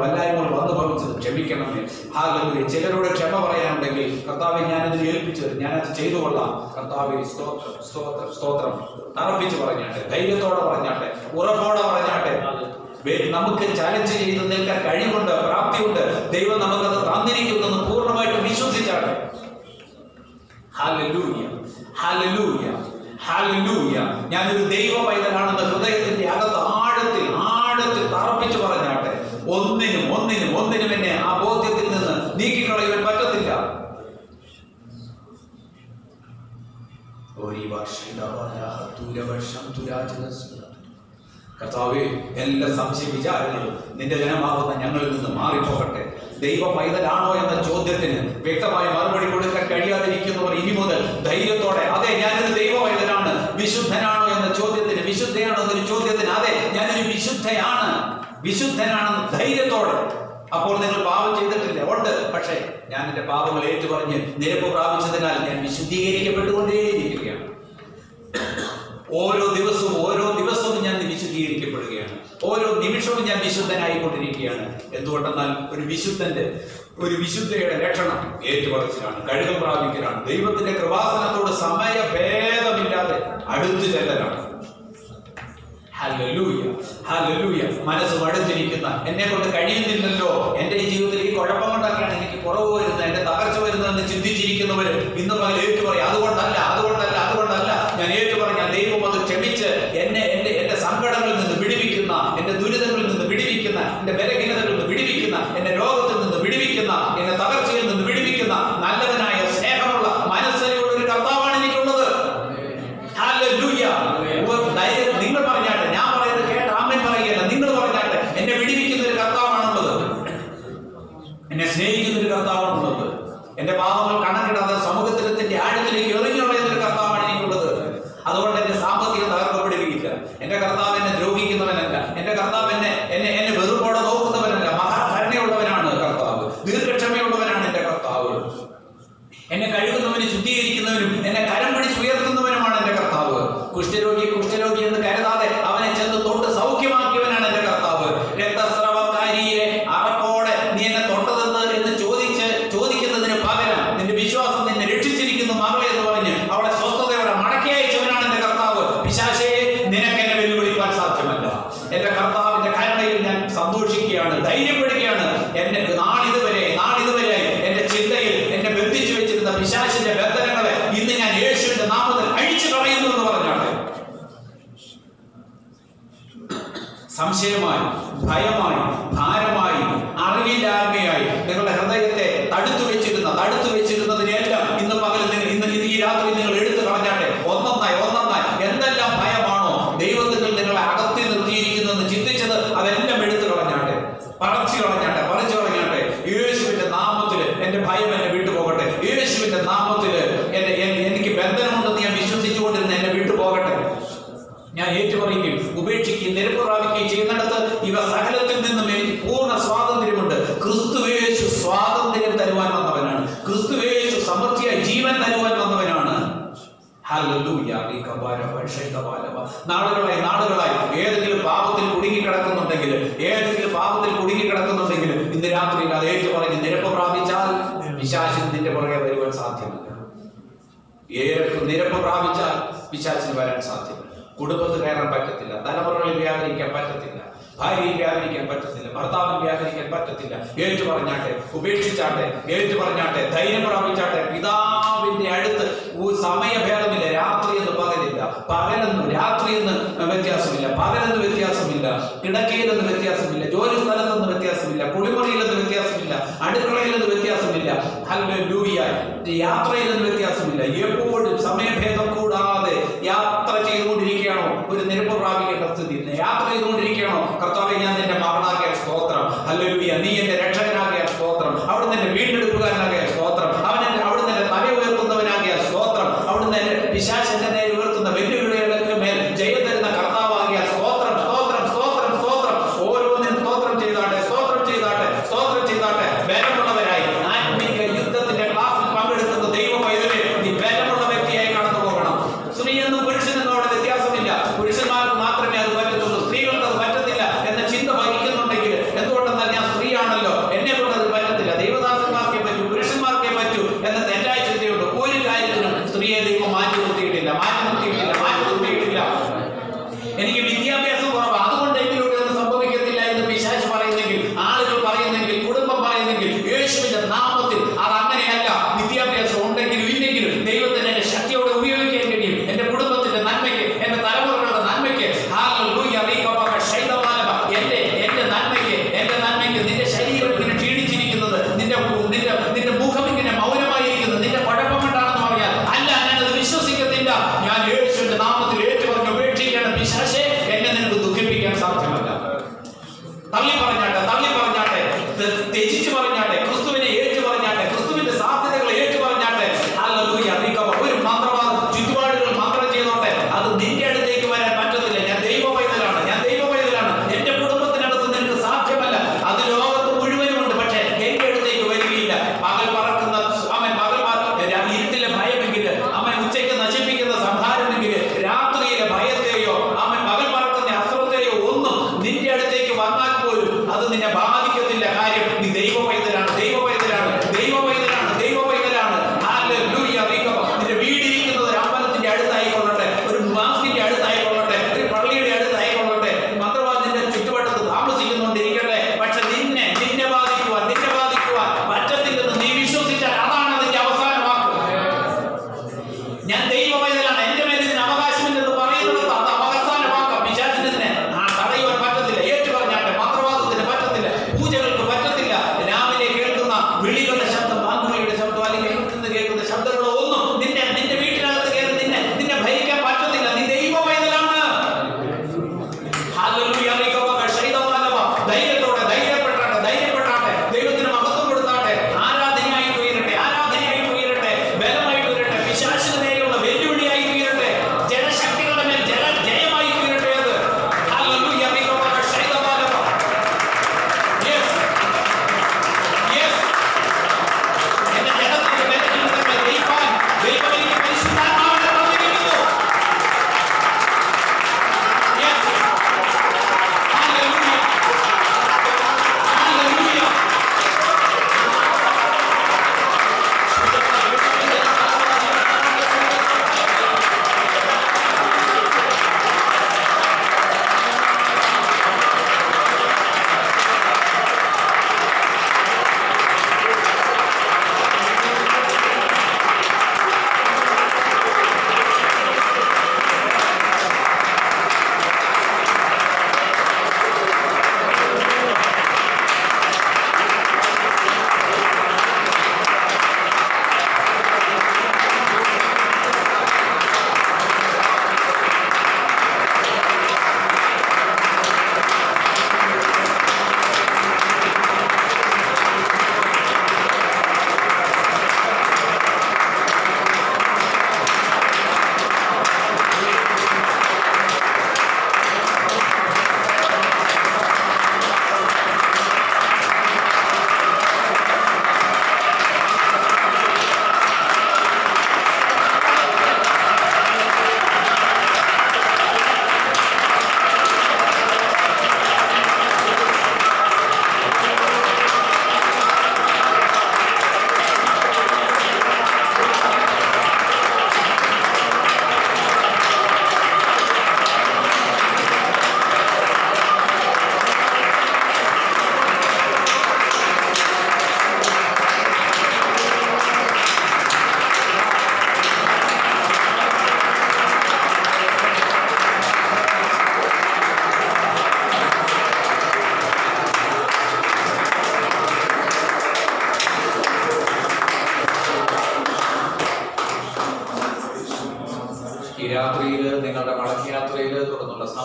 വല്ലായ്മകൾ വന്നു ഭവിച്ചത് ക്ഷമിക്കണമേ. ഹല്ലേലൂയ. ചിലരോട് ക്ഷമ പറയാനുണ്ടെങ്കിൽ കർത്താവെ ഞാനതിന് ഏൽപ്പിച്ചത് ഞാനത് ചെയ്തു കൊള്ളാം. കർത്താവെ സ്തോത്രം തറപ്പിച്ച് പറഞ്ഞാട്ടെ, ധൈര്യത്തോടെ പറഞ്ഞാട്ടെ, ഉറപ്പോടെ പറഞ്ഞാട്ടെ. നമുക്ക് ചാലഞ്ച് ചെയ്ത് നിൽക്കാൻ കഴിവുണ്ട്, പ്രാപ്തിയുണ്ട്. ദൈവം നമുക്കത് തന്നിരിക്കുന്നെന്ന് പൂർണ്ണമായിട്ട് വിശ്വസിച്ചാട്ടെ. Hallelujah, hallelujah, hallelujah. ഞാനൊരു ദൈവ പൈതലാണെന്ന് ഹൃദയത്തിന്റെ അകത്ത് ആഴത്തിൽ തറപ്പിച്ച് പറഞ്ഞാട്ടെ. ഒന്നിനും എന്നെ ആ ബോധ്യത്തിൽ നിന്ന് നീക്കിക്കളയാൻ പറ്റത്തില്ല. കർത്താവേ, എല്ലാ സംശയ വിചാരങ്ങളും നിന്റെ ജനമാകുന്ന ഞങ്ങളിൽ നിന്ന് മാറിപ്പോകട്ടെ. ദൈവ പൈതലാണോ എന്ന ചോദ്യത്തിന് വ്യക്തമായി മറുപടി കൊടുക്കാൻ കഴിയാതിരിക്കുന്നവർ ഇനി മുതൽ ധൈര്യത്തോടെ അതെ ഞാനൊരു ദൈവ പൈതലാണ്, വിശുദ്ധനാണോ എന്ന ചോദ്യത്തിന്, വിശുദ്ധയാണോ എന്നൊരു ചോദ്യത്തിന് അതെ ഞാനൊരു വിശുദ്ധനാണെന്ന് ധൈര്യത്തോടെ. അപ്പോൾ നിങ്ങൾ പാപം ചെയ്തിട്ടില്ല, ഉണ്ട്. പക്ഷേ ഞാൻ എന്റെ പാപങ്ങൾ ഏറ്റുപറഞ്ഞ് നിരപ്പ് പ്രാപിച്ചതിനാൽ ഞാൻ വിശുദ്ധീകരിക്കപ്പെട്ടുകൊണ്ടേയിരിക്കുകയാണ്. ഓരോ ദിവസവും ഞാൻ വിശുദ്ധീകരിക്കപ്പെടുകയാണ്. ഓരോ നിമിഷവും ഞാൻ വിശുദ്ധനായിക്കൊണ്ടിരിക്കുകയാണ്. എന്തുകൊണ്ടെന്നാൽ ഒരു വിശുദ്ധയുടെ ലക്ഷണം ഏറ്റുപറച്ചിലാണ്, കഴുകം പ്രാപിക്കലാണ്, ദൈവത്തിന്റെ കൃപാസനത്തോട് സമയഭേദമില്ലാതെ അടുത്തു ചെല്ലലാണ്. Hallelujah, hallelujah. മനസ്സ് മടുത്തിരിക്കുന്ന, എന്നെ കൊണ്ട് കഴിയുന്നില്ലല്ലോ, എന്റെ ഈ ജീവിതത്തിൽ ഈ കുഴപ്പം കൊണ്ടൊക്കെയാണ് എനിക്ക് കുറവ് വരുന്നത്, എന്റെ തകർച്ച വരുന്നതെന്ന് ചിന്തിച്ചിരിക്കുന്നവര് ഇന്ന് പകൽ ഏറ്റുപറയും, അതുകൊണ്ടല്ല ഞാൻ ഏറ്റുപറഞ്ഞാൽ ദൈവം അത് ക്ഷമിച്ച് എന്റെ സങ്കടങ്ങളിൽ നിന്ന് വിടുവിക്കുന്ന, എന്റെ ദുരിതങ്ങളിൽ നിന്ന് വിടുവിക്കുന്ന, എന്റെ ബലഹീനതകളിൽ നിന്ന് വിടുവിക്കുന്ന, എന്റെ രോഗത്തിൽ നിന്ന് വിടുവിക്കുന്ന, എന്റെ തകർച്ചയിൽ നിന്ന് വിടുവിക്കുന്ന നല്ലവനായ സ്നേഹമുള്ള മനസ്സിലുള്ള ഒരു കർത്താവാണ് എനിക്കുള്ളത്. ഹല്ലേലൂയ. നിങ്ങൾ പറഞ്ഞാട്ടെ, ഞാൻ പറയുന്നത് കേട്ട് ആമേൻ പറയുകയല്ല, നിങ്ങൾ പറഞ്ഞാട്ടെ. എന്നെ വിടുവിക്കുന്ന ഒരു കർത്താവാണുള്ളത്, എന്നെ സ്നേഹിക്കുന്ന ഒരു കർത്താവാണുള്ളത്, എന്റെ പാപങ്ങൾ കണക്കിടാതെ സമൂഹത്തിന്റെ ആഴത്തിലേക്ക് എറിഞ്ഞു കളയുന്ന ഒരു കർത്താവാണ് എനിക്കുള്ളത്. അതുകൊണ്ട് എന്റെ സാമ്പത്തികം തകർക്കപ്പെടുകയില്ല. എന്റെ കർത്താവ് എന്നെ ദ്രോഹിക്കുന്നവനല്ല, എന്റെ കർത്താവ് എന്നെ വെറുപ്പോടെ നോക്കുന്നവനല്ല. മഹാകരുണയുള്ളവനാണ് കർത്താവ്, ദീർഘക്ഷമയുള്ളവനാണ് എന്റെ കർത്താവ്. എന്നെ കഴുകുന്നവനും ശുദ്ധീകരിക്കുന്നവനും എന്നെ കരം പിടിച്ച് ഉയർത്തുന്നവനുമാണ് എന്റെ കർത്താവ്. കുഷ്ഠരോഗി എന്ന് കരുതാതെ അവനെ ചെന്ന് തൊട്ട് സൗഖ്യമാക്കിയവനാണ് എന്റെ കർത്താവ്. രക്തസ്രവ സന്തോഷിക്കുകയാണ്, ധൈര്യപ്പെടുകയാണ്. എന്റെ നാളിതുവരെയായി എന്റെ ചിന്തയിൽ എന്നെ ബന്ധിച്ചു വെച്ചിരുന്ന പിശാചിന്റെ ബന്ധനങ്ങളെ ഇന്ന് ഞാൻ യേശുവിന്റെ നാമത്തിൽ അഴിച്ചു കളയുന്നു എന്ന് പറഞ്ഞാണ്. സംശയമായി, ഭയമായി, ഭാരമായി, അറിവില്ലായ്മയായി നിങ്ങളുടെ ഹൃദയത്തെ തടുത്തു വെച്ചിരുന്നതിനെല്ലാം ഇന്ന് പകൽ ഇന്ന് ഈ രാത്രി നിങ്ങൾ എടുത്തു കളഞ്ഞാട്ടെ. ഒന്നൊന്നായി എന്തെല്ലാം ഭയമാണോ ദൈവത്തിൽ നിങ്ങളെ അകത്തി നിർത്തിയിരിക്കുന്നതെന്ന് ചിന്തിച്ചത് അതെല്ലാം എടുത്തു കളഞ്ഞാട്ടെ, പറിച്ചു കളഞ്ഞാട്ടെ. യേശുവിന്റെ നാമത്തിൽ എന്റെ ഭയം എന്നെ വിട്ടുപോകട്ടെ. യേശുവിന്റെ നാമത്തിൽ എനിക്ക് ബന്ധനമുണ്ടെന്ന് ഞാൻ വിശ്വസിച്ചുകൊണ്ടിരുന്ന എന്നെ വിട്ടുപോകട്ടെ. ഞാൻ ഏറ്റുപറയുകയും ഉപേക്ഷിക്കുകയും നിരപ്പ് പ്രാപിക്കുകയും ചെയ്യുന്നിടത്ത് ഇവ സകലത്തിൽ നിന്നും എനിക്ക് പൂർണ്ണ സ്വാതന്ത്ര്യമുണ്ട്. ക്രിസ്തുവേശു സ്വാതന്ത്ര്യം തരുവാൻ വന്നവനാണ്. ക്രിസ്തുവേശു സമൃദ്ധിയായി ജീവൻ തരുവാൻ വന്നവനാണ്. നാളുകളായി ഏതെങ്കിലും പാപത്തിൽ കുടുങ്ങിക്കിടക്കുന്നുണ്ടെങ്കിൽ ഇന്ന് രാത്രി അത് ഏറ്റുപറഞ്ഞ് നിരപ്പ് പ്രാപിച്ചാൽ പിശാചിന് നിന്റെ പുറകെ വരുവാൻ സാധ്യമല്ല. നിരപ്പ് പ്രാപിച്ചാൽ പിശാചിന് വരാൻ സാധ്യമല്ല. കുടുംബത്തിൽ കയറാൻ പറ്റത്തില്ല, തലമുറകളിൽ വ്യാപരിക്കാൻ പറ്റത്തില്ല, ഭാര്യയിൽ വ്യാപരിക്കാൻ പറ്റത്തില്ല, ഭർത്താവിൽ വ്യാപരിക്കാൻ പറ്റത്തില്ല. ഏറ്റു പറഞ്ഞാട്ടെ, ഉപേക്ഷിച്ചാട്ടെ, ഏറ്റു പറഞ്ഞാട്ടെ, ധൈര്യം പ്രാപിച്ചാട്ടെ. പിതാവിന്റെ അടുത്ത് സമയഭേദമില്ല. രാത്രി എന്ന് പകലില്ല, പകലെന്ന് രാത്രി എന്ന് വ്യത്യാസമില്ല, പകലെന്ന് വ്യത്യാസമില്ല, കിടക്കയിലെന്ന് വ്യത്യാസമില്ല, ജോലി സ്ഥലത്തെന്ന് വ്യത്യാസമില്ല, കുളിമുറിയിലെന്ന് വ്യത്യാസമില്ല, അടുക്കളയിലെന്ന് വ്യത്യാസമില്ല, ഹല്ലേലൂയ, യാത്രയിലെന്ന് വ്യത്യാസമില്ല. എപ്പോഴും സമയഭേദം കൂടാതെ യാത്ര ചെയ്തുകൊണ്ടിരിക്കുകയാണോ? ഒരു നിരപ്പ് പ്രാപിക്കേണ്ട സ്ഥിതി. യാത്ര ചെയ്തുകൊണ്ടിരിക്കുകയാണോ? കർത്താവേ, ഞാൻ നിന്റെ മകനാകിയ സ്തോത്രം, ഹല്ലേലൂയ, നീ എന്റെ രക്ഷകനാകിയ സ്തോത്രം, അവിടുന്ന് എന്റെ വീണ്ടെടുപ്പുകാരനാകിയ സ്തോത്രം, അവിടുന്ന് എന്റെ തല ഉയർത്തുന്നവനാകിയ സ്തോത്രം, അവിടുന്ന് എന്റെ പിശാചിന്റെ നേരെ ഉയർത്തുന്ന വെല്ലുവിളികൾക്ക് മേൽ ജയം തരുന്ന കർത്താവാകിയ സ്തോത്രം, സ്തോത്രം, സ്തോത്രം, സ്തോത്രം. ഓരോന്നിനും സ്തോത്രം ചെയ്താട്ടെ. ബലമുള്ളവരായി ആത്മീക യുദ്ധത്തിന്റെ ക്ലാസ്സിൽ പങ്കെടുക്കുന്ന ദൈവ പൈതലെ നീ ബലമുള്ള വ്യക്തിയായി കടന്നു പോകണം. സ്ത്രീയെന്നും പുരുഷനെന്നും അവിടെ വ്യത്യാസമില്ല. പുരുഷന്മാർക്ക് മാത്രമേ അത് പറ്റത്തുള്ളൂ, സ്ത്രീകൾക്ക് അത് പറ്റത്തില്ല എന്ന ചിന്ത വഹിക്കുന്നുണ്ടെങ്കിൽ, എന്തുകൊണ്ടെന്നാൽ ഞാൻ സ്ത്രീയാണല്ലോ, എന്നെ കൊണ്ട് അത് പറ്റത്തില്ല, ദൈവദാസന്മാർക്കേ പറ്റൂ, പുരുഷന്മാർക്കേ പറ്റൂ എന്ന തെറ്റായ ചിന്തയുണ്ട്. ഒരു കാര്യത്തിനും സ്ത്രീയെ ദൈവം മാറ്റി നിർത്തിയിട്ടില്ല. എനിക്ക് വിദ്യാഭ്യാസം കുറവ്, അതുകൊണ്ട് എന്നിലൂടെ ഒന്നും സംഭവിക്കത്തില്ല എന്ന് പിശാച് പറയുന്നെങ്കിൽ, ആളുകൾ പറയുന്നെങ്കിൽ, കുടുംബം പറയുന്നെങ്കിൽ, യേശുവിന്റെ നാമത്തിൽ അത് അങ്ങനെയല്ല. വിദ്യാഭ്യാസം ഉണ്ടെങ്കിലും ഇല്ലെങ്കിലും ദൈവത്തിന് എന്റെ ശക്തിയോടെ ഉപയോഗിക്കാൻ കഴിയും. എന്റെ കുടുംബത്തിന്റെ നന്മയ്ക്ക്, എന്റെ തലമുറകളുടെ നന്മയ്ക്ക്, എന്റെ നന്മയ്ക്ക്. നിന്റെ ശരീരം ഇങ്ങനെ ക്ഷീണിച്ചിരിക്കുന്നത്, നിന്റെ മുഖം ഇങ്ങനെ മൗനമായിരിക്കുന്നത് നിന്റെ കുഴപ്പം കൊണ്ടാണെന്ന് പറയാൻ അല്ല, ഞാനത് വിശ്വസിക്കത്തില്ല. ഞാൻ യേശുവിന്റെ നാമത്തിൽ ഏറ്റുപറഞ്ഞു ഉപേക്ഷിക്കണം. പിശാചേ, എന്നെ നിനക്ക് ദുഃഖിപ്പിക്കാൻ സാധ്യമല്ല. തള്ളി പറഞ്ഞാട്ടെ, ത്യജിച്ചു പറഞ്ഞാട്ടെ, ക്രിസ്തുവിനെ ഏറ്റു പറഞ്ഞാട്ടെ, ക്രിസ്തുവിന്റെ സാധ്യതകളെ ഏറ്റു പറഞ്ഞാട്ടെ. ഹല്ലേലൂയ. ഒരു മന്ത്രവാദം ചുറ്റുപാടുകൾ മന്ത്രം ചെയ്തോട്ടെ, അത് നിന്റെ അടുത്തേക്ക് വരാൻ പറ്റത്തില്ല. ഞാൻ ദൈവ പൈതലാണ്. എന്റെ കുടുംബത്തിനടുത്ത് നിനക്ക് സാധ്യമല്ല. അത് ലോകത്ത് മുഴുവനുമുണ്ട്, പക്ഷെ എന്റെ അടുത്തേക്ക് വരികയില്ല. പകൽ പറക്കുന്ന ഇരുട്ടിലെ ഭയമെങ്കിൽ, ഉച്ചയ്ക്ക് നശിപ്പിക്കുന്ന സംഹാരമെങ്കിൽ, രാത്രിയിലെ ഭയത്തെയോ പകൽ പറക്കുന്ന അസ്ത്രത്തെയോ ഒന്നും നിന്റെ അടുത്തേക്ക് വന്നാൽ പോലും അത് നിന്നെ ബാധിക്കത്തില്ല. കാര്യം നീ ദൈവ പൈതലാണ്. ഹല്ലേലൂയ. നിന്റെ വീടിരിക്കുന്നത് ഒരു അമ്പലത്തിന്റെ അടുത്തായിക്കൊള്ളട്ടെ, ഒരു മാസ്കിന്റെ അടുത്തായിക്കൊള്ളട്ടെ, ഒരു പള്ളിയുടെ അടുത്തായിക്കൊള്ളട്ടെ, മന്ത്രവാദിന്റെ ചുറ്റുവട്ടത്ത് താമസിക്കുന്നുണ്ടിരിക്കട്ടെ, പക്ഷെ നിന്നെ ബാധിക്കുവാൻ പറ്റത്തില്ലെന്ന് നീ വിശ്വസിച്ചാൽ അതാണ് അതിന്റെ അവസാന വാക്ക്. ഞാൻ ദൈവ പൈതലാണ്, എന്റെ മേൽ ഇതിന് അവകാശമില്ലെന്ന് പറയുന്നത് അത് അവസാന വാക്കാ. പിശാചിന് തടയുവാൻ പറ്റത്തില്ല. ഏറ്റു പറഞ്ഞാട്ടെ, മന്ത്രവാദത്തിന് പറ്റത്തില്ല,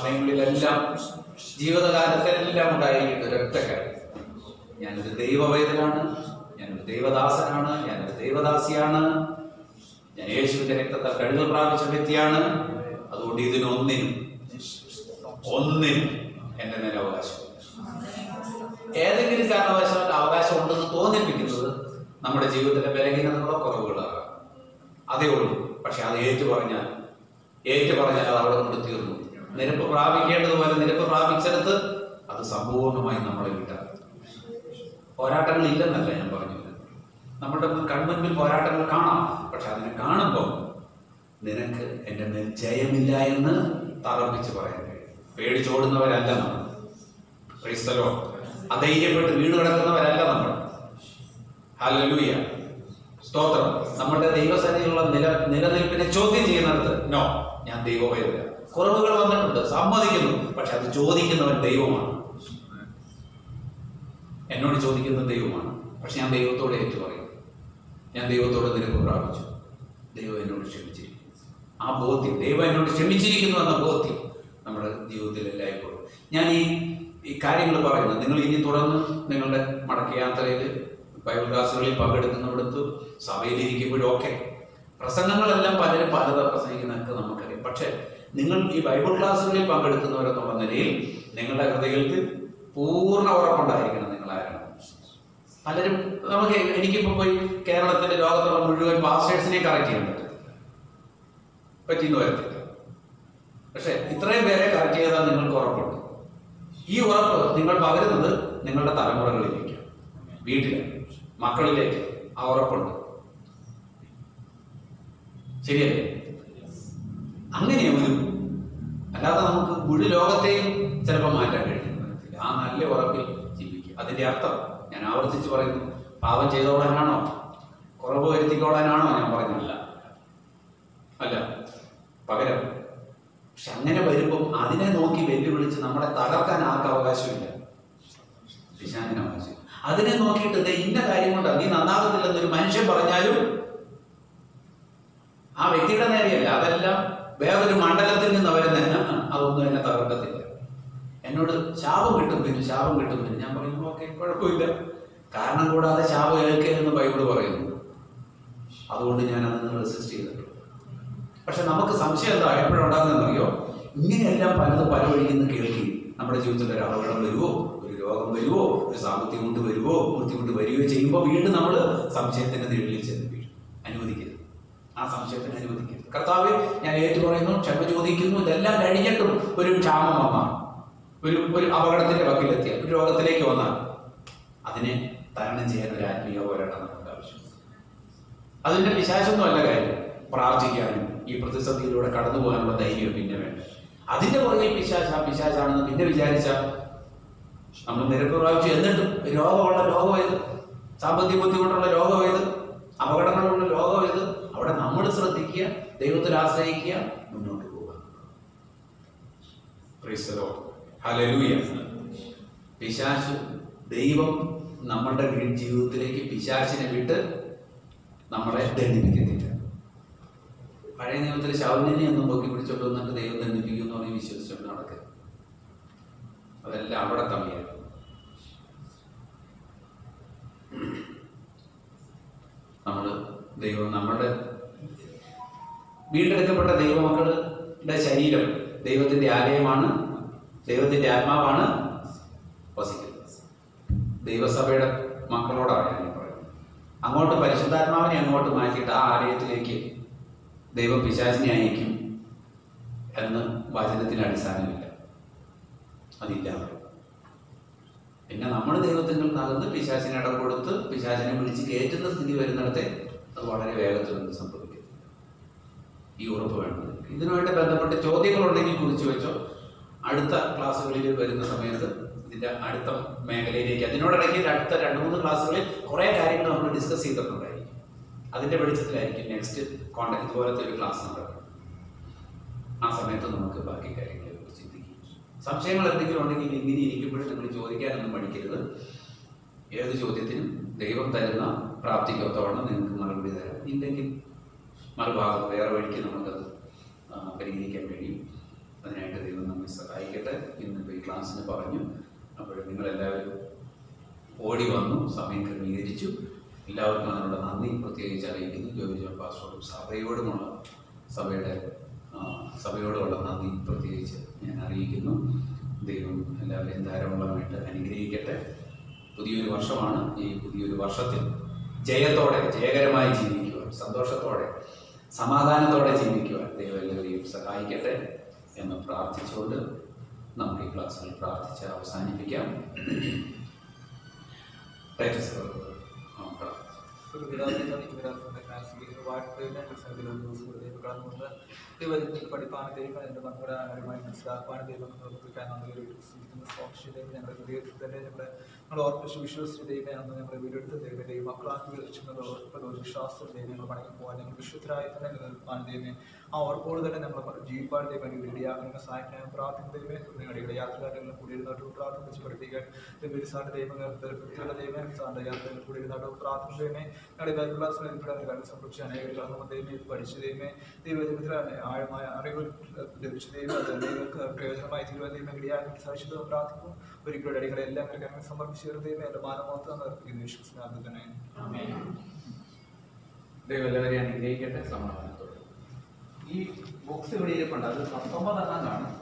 സമയങ്ങളിലെല്ലാം ജീവിതകാലത്തെല്ലാം ഉണ്ടായിരിക്കുന്ന ഒരൊറ്റ കാര്യം, ഞാനൊരു ദൈവവൈതലാണ്, ഞാനൊരു ദൈവദാസനാണ്, ഞാനൊരു ദൈവദാസിയാണ്, ഞാൻ യേശുവിന്റെ രക്തത്താൽ കഴുകൽ പ്രാപിച്ച വ്യക്തിയാണ്. അതുകൊണ്ട് ഇതിനൊന്നിനും എന്റെ മേലെ അവകാശം, ഏതെങ്കിലും കാരണവശാൽ അവകാശം ഉണ്ടെന്ന് തോന്നിപ്പിക്കുന്നത് നമ്മുടെ ജീവിതത്തിലെ ബലഹീനതകളോ കുറവുകളാകാം. അതേ ഉള്ളൂ. പക്ഷെ അത് ഏറ്റുപറഞ്ഞാൽ അത് അവിടെ കൊണ്ട് തീർന്നു. നിരപ്പ് പ്രാപിക്കേണ്ടതുപോലെ നിരപ്പ് പ്രാപിച്ചെടുത്ത് അത് സമ്പൂർണ്ണമായി നമ്മളെ വിട്ടാൽ. പോരാട്ടങ്ങൾ ഇല്ലെന്നല്ല ഞാൻ പറഞ്ഞത്, നമ്മുടെ കൺമുൻപിൽ പോരാട്ടങ്ങൾ കാണാം. പക്ഷെ അതിനെ കാണുമ്പോൾ നിനക്ക് എൻ്റെ മേൽ ജയമില്ല എന്ന് തറപ്പിച്ച് പറയാൻ കഴിയും. പേടിച്ചോടുന്നവരല്ല നമ്മൾ. ക്രൈസ്തലോ അധൈര്യപ്പെട്ട് വീണ് കിടക്കുന്നവരല്ല നമ്മൾ. ഹല്ലേലൂയ, സ്തോത്രം. നമ്മുടെ ദൈവസന്നിധിയിലുള്ള നിലനിൽപ്പിനെ ചോദ്യം ചെയ്യുന്നിടത്ത് നോ, ഞാൻ ദൈവവൈതല. കുറവുകൾ വന്നിട്ടുണ്ട്, സമ്മതിക്കുന്നു. പക്ഷെ അത് ചോദിക്കുന്നവൻ ദൈവമാണ്, എന്നോട് ചോദിക്കുന്നത് ദൈവമാണ്. പക്ഷെ ഞാൻ ദൈവത്തോട് ഏറ്റു പറയും, ഞാൻ ദൈവത്തോട് നിരപ്പ് പ്രാപിച്ചു, ദൈവം എന്നോട് ക്ഷമിച്ചിരിക്കുന്നു. ആ ബോധ്യം, ദൈവം എന്നോട് ക്ഷമിച്ചിരിക്കുന്നു എന്ന ബോധ്യം നമ്മുടെ ജീവിതത്തിൽ എല്ലായ്പ്പോഴും. ഞാൻ ഈ കാര്യങ്ങൾ പറയുന്നത് നിങ്ങൾ ഇനി തുടർന്ന് നിങ്ങളുടെ മടക്കയാത്രയിൽ ബൈബിൾ ക്ലാസ്സുകളിൽ പങ്കെടുക്കുന്നിടത്ത് സഭയിലിരിക്കുമ്പോഴും ഒക്കെ പ്രസംഗങ്ങളെല്ലാം പലരും പലതും പ്രസംഗിക്കുന്നതൊക്കെ നമുക്കറിയാം. പക്ഷെ നിങ്ങൾ ഈ ബൈബിൾ ക്ലാസ്സുകളിൽ പങ്കെടുക്കുന്നവരെന്നുള്ള നിലയിൽ നിങ്ങളുടെ ഹൃദയത്തിൽ പൂർണ്ണ ഉറപ്പുണ്ടായിരിക്കണം നിങ്ങളാരാണ്. പലരും എനിക്കിപ്പോൾ പോയി കേരളത്തിലെ ലോകത്തുള്ള മുഴുവൻ പാസ്റ്റേഴ്സിനെ കറക്റ്റ് ചെയ്യാൻ പറ്റിയെന്ന് വരത്തില്ല. പക്ഷെ ഇത്രയും പേരെ കറക്റ്റ് ചെയ്താൽ നിങ്ങൾക്ക് ഉറപ്പുണ്ട്. ഈ ഉറപ്പ് നിങ്ങൾ പകരുന്നത് നിങ്ങളുടെ തലമുറകളിലേക്ക്, വീട്ടിലെ മക്കളിലേക്ക് ആ ഉറപ്പുണ്ട്. ശരിയല്ലേ? അങ്ങനെയൊരു അല്ലാതെ നമുക്ക് മുഴു ലോകത്തെയും ചിലപ്പോൾ മാറ്റാൻ കഴിയുന്ന വരത്തില്ല. ആ നല്ല ഉറപ്പിൽ ജീവിക്കുക. അതിന്റെ അർത്ഥം ഞാൻ ആവർത്തിച്ച് പറയുന്നു, പാപം ചെയ്തോടാനാണോ, കുറവ് വരുത്തിക്കോടാനാണോ ഞാൻ പറഞ്ഞില്ല, അല്ല. പകരം പക്ഷെ അങ്ങനെ വരുമ്പം അതിനെ നോക്കി വെല്ലുവിളിച്ച് നമ്മളെ തകർക്കാൻ ആർക്കും അവകാശമില്ല, പിശാചിന് അവകാശം. അതിനെ നോക്കിയിട്ട് ഇന്ന കാര്യം കൊണ്ട് നീ നന്നാകത്തില്ലെന്നൊരു മനുഷ്യൻ പറഞ്ഞാലും ആ വ്യക്തിയുടെ നേരെയല്ല, അതെല്ലാം വേറൊരു മണ്ഡലത്തിൽ നിന്ന് വരുന്ന അതൊന്നും എന്നെ തകർക്കത്തില്ല. എന്നോട് ശാപം കിട്ടും പിന്നെ ഞാൻ പറയുന്നു ഓക്കെ, കുഴപ്പമില്ല, കാരണം കൂടാതെ ശാപം ഏൽക്കരുതെന്ന് ബൈബിള് പറയുന്നു. അതുകൊണ്ട് ഞാൻ അതിന് റെസിസ്റ്റ് ചെയ്തിട്ടുണ്ട്. പക്ഷെ നമുക്ക് സംശയം എന്താ എപ്പോഴുണ്ടാകുന്നതെന്നറിയോ? ഇങ്ങനെയെല്ലാം പലതും പല വഴിയിൽ നിന്ന് കേൾക്കുകയും നമ്മുടെ ജീവിതത്തിൽ ഒരു അപകടം വരുമോ, ഒരു രോഗം വരുമോ, ഒരു സാമ്പത്തികം കൊണ്ട് വരുമോ, ബുദ്ധിമുട്ട് വരികയോ ചെയ്യുമ്പോൾ വീണ്ടും നമ്മൾ സംശയത്തിന്റെ നിഴലിൽ ചെന്ന് വീഴും. അനുവദിക്കരുത്, ആ സംശയത്തിന് അനുവദിക്കരുത്. കർത്താവേ, ഞാൻ ഏറ്റു പറയുന്നു, ക്ഷമ ചോദിക്കുന്നു. ഇതെല്ലാം കഴിഞ്ഞിട്ടും ഒരു ക്ഷാമം വന്നാൽ, ഒരു അപകടത്തിന്റെ വക്കിലെത്തിയാൽ, ഒരു രോഗത്തിലേക്ക് വന്നാൽ അതിനെ തരണം ചെയ്യാൻ ഒരു ആത്മീയ പോരാട്ടം നമുക്ക് ആവശ്യമാണ്. അതിന്റെ പിശാചൊന്നും അല്ല കാര്യം. പ്രാർത്ഥിക്കാനും ഈ പ്രതിസന്ധിയിലൂടെ കടന്നു പോകാനുള്ള ധൈര്യം പിന്നെ വേണ്ട. അതിന്റെ പുറകിൽ പിശാചാണെന്ന് പിന്നെ വിചാരിച്ച നമ്മൾ നിരക്ക് പ്രാപിച്ചു. എന്നിട്ടും രോഗം ഏത്, സാമ്പത്തിക ബുദ്ധിമുട്ടുള്ള രോഗം ഏത്, അപകടങ്ങളുള്ള രോഗം ഏത്, അവിടെ നമ്മൾ ശ്രദ്ധിക്കുക, ദൈവത്തിൽ ആശ്രയിക്കുക, മുന്നോട്ട് പോവുക. Praise the Lord. ഹല്ലേലൂയ. പിശാച്, ദൈവം നമ്മളുടെ ജീവിതത്തിലേക്ക് പിശാചിനെ വിട്ട് നമ്മളെ ദണ്ഡിപ്പിക്കത്തില്ല. പഴയ നിയമത്തിൽ ശൗലിനെ ഒന്നും പൊക്കി പിടിച്ചോണ്ട് വന്നിട്ട് ദൈവം ദണ്ഡിപ്പിക്കും എന്ന് പറഞ്ഞ് വിശ്വസിച്ചോണ്ട് നടക്കുക. അതെല്ലാം അവിടെ തമ്മിയാണ്. നമ്മുടെ വീണ്ടെടുക്കപ്പെട്ട ദൈവമക്കളുടെ ശരീരം ദൈവത്തിന്റെ ആലയമാണ്, ദൈവത്തിന്റെ ആത്മാവാണ് വസിക്കുന്നത്. ദൈവസഭയുടെ മക്കളോടാണ് ഞാൻ പറയുന്നത്. അങ്ങോട്ട് പരിശുദ്ധാത്മാവിനെ അങ്ങോട്ട് മാറ്റിയിട്ട് ആ ആലയത്തിലേക്ക് ദൈവം പിശാചിനെ അയക്കും എന്ന് വചനത്തിന് അടിസ്ഥാനമില്ല, അതില്ല. പിന്നെ നമ്മൾ ദൈവത്തിൽ നകന്ന് പിശാചിനെ ഇടം കൊടുത്ത് പിശാചിനെ വിളിച്ച് കയറ്റുന്ന സ്ഥിതി വരുന്നിടത്തെ അത് വളരെ വേഗത്തിൽ നിന്ന് സംഭവിക്കും. ഈ ഉറപ്പ് വേണം. ഇതിനുമായിട്ട് ബന്ധപ്പെട്ട് ചോദ്യങ്ങളുണ്ടെങ്കിൽ കുറിച്ച് വെച്ചോ. അടുത്ത ക്ലാസ്സുകളിൽ വരുന്ന സമയത്ത് ഇതിന്റെ അടുത്ത മേഖലയിലേക്ക്, അതിനോടിടയ്ക്ക് അടുത്ത 2-3 ക്ലാസ്സുകളിൽ കുറേ കാര്യങ്ങൾ നമ്മൾ ഡിസ്കസ് ചെയ്തിട്ടുണ്ടായിരിക്കും. അതിന്റെ വെളിച്ചത്തിലായിരിക്കും നെക്സ്റ്റ് കോണ്ടാക്ട് ഇതുപോലത്തെ ഒരു ക്ലാസ് നടക്കുന്നത്. ആ സമയത്ത് നമുക്ക് ബാക്കി കാര്യങ്ങളെ കുറിച്ച് ചിന്തിക്കും. സംശയങ്ങൾ എന്തെങ്കിലും ഉണ്ടെങ്കിൽ ഇങ്ങനെ ഇരിക്കുമ്പോഴും നിങ്ങൾ ചോദിക്കാനൊന്നും പഠിക്കരുത്. ഏത് ചോദ്യത്തിനും ദൈവം തരുന്ന പ്രാപ്തിക്കൊത്തവണ്ണം നിങ്ങൾക്ക് മറുപടി തരാം. ഇല്ലെങ്കിൽ മറുഭാഗം വേറെ വഴിക്ക് നമുക്കത് പരിഹരിക്കാൻ കഴിയും. അതിനായിട്ട് ദൈവം നമ്മെ സഹായിക്കട്ടെ. ഇന്നിപ്പോൾ ഈ ക്ലാസ്സിന് പറഞ്ഞു, അപ്പോൾ നിങ്ങളെല്ലാവരും ഓടി വന്നു, സമയം ക്രമീകരിച്ചു. എല്ലാവർക്കും അതിനുള്ള നന്ദി പ്രത്യേകിച്ച് അറിയിക്കുന്നു. ജോബി ജോൺ പാസ്റ്ററോടും സഭയോടുമുള്ള നന്ദി പ്രത്യേകിച്ച് ഞാൻ അറിയിക്കുന്നു. ദൈവം എല്ലാവരെയും ധാരാളമായിട്ട് അനുഗ്രഹിക്കട്ടെ. പുതിയൊരു വർഷമാണ്. ഈ പുതിയൊരു വർഷത്തിൽ ജയത്തോടെ, ജയകരമായി ജീവിക്കുവാൻ, സന്തോഷത്തോടെ, സമാധാനത്തോടെ ജീവിക്കുവാൻ ദൈവം എല്ലാവരെയും സഹായിക്കട്ടെ എന്ന് പ്രാർത്ഥിച്ചുകൊണ്ട് നമുക്ക് ഈ ക്ലാസ്സുകൾ പ്രാർത്ഥിച്ച് അവസാനിപ്പിക്കാം. പഠിപ്പാണ് ദൈവം എൻ്റെ മക്കളുമായി മനസ്സിലാക്കാണ് ദൈവം ഞങ്ങളുടെ ഹൃദയത്തിൽ തന്നെ ഞങ്ങൾ ഓർപ്പിച്ച് വിശ്വസിച്ച് ദൈവമാണെന്ന് ഞങ്ങളുടെ വീടെടുത്ത് ദൈവം മക്കളാക്കി വിളിച്ചിട്ടുള്ള വിശ്വാസം ദൈവം ഞങ്ങൾ മടങ്ങി പോകാൻ ഞങ്ങൾ വിശുദ്ധരായി തന്നെ നിലനിൽപ്പാണ് ദൈവമേ. ആ ഉറപ്പോട് തന്നെ നമ്മൾ ജീവിപ്പാട് ദൈവം ഇടയാക്കുന്ന സഹായിക്കാൻ പ്രാർത്ഥിക്കുന്നതിനെ നിങ്ങളുടെ യാത്രക്കാരെല്ലാം കൂടിയിരുന്നോട്ട് പ്രാർത്ഥിച്ച് പഠിപ്പിക്കാൻ ദൈവസാറിൻ്റെ ദൈവങ്ങളുടെ ദൈവം സാറിൻ്റെ യാത്രകൾ കൂടിയിരുന്നോട്ട് പ്രാർത്ഥിച്ചതിനെ ഞങ്ങളുടെ ബൈബിൾ ക്ലാസ്സിൽ കാര്യം സംഭവിച്ച അനേകം കടന്നു ദൈവം പഠിച്ച ദൈവമേ ദൈവത്തിന് ആഴമായ അറിവ് ലഭിച്ച ദൈവം അത് ദൈവങ്ങൾക്ക് പ്രയോജനമായി തീരുവാൻ ദൈവം ഇടയാക്കാൻ സാധിച്ചത് പ്രാർത്ഥിക്കും. ഒരിക്കലും അടികളെല്ലാം കാര്യങ്ങൾ സമർപ്പിച്ച് ദൈവം എൻ്റെ മാനമോത്വം അർപ്പിക്കുന്നു വിശ്വസിക്കുന്നത് തന്നെ. ദൈവം എല്ലാവരെയും അനുഗ്രഹിക്കട്ടെ. സമാധാനത്തോടെ ഈ ബോക്സ് ഇവിടെ ഇരിപ്പുണ്ട്. അത് 19 കാണും.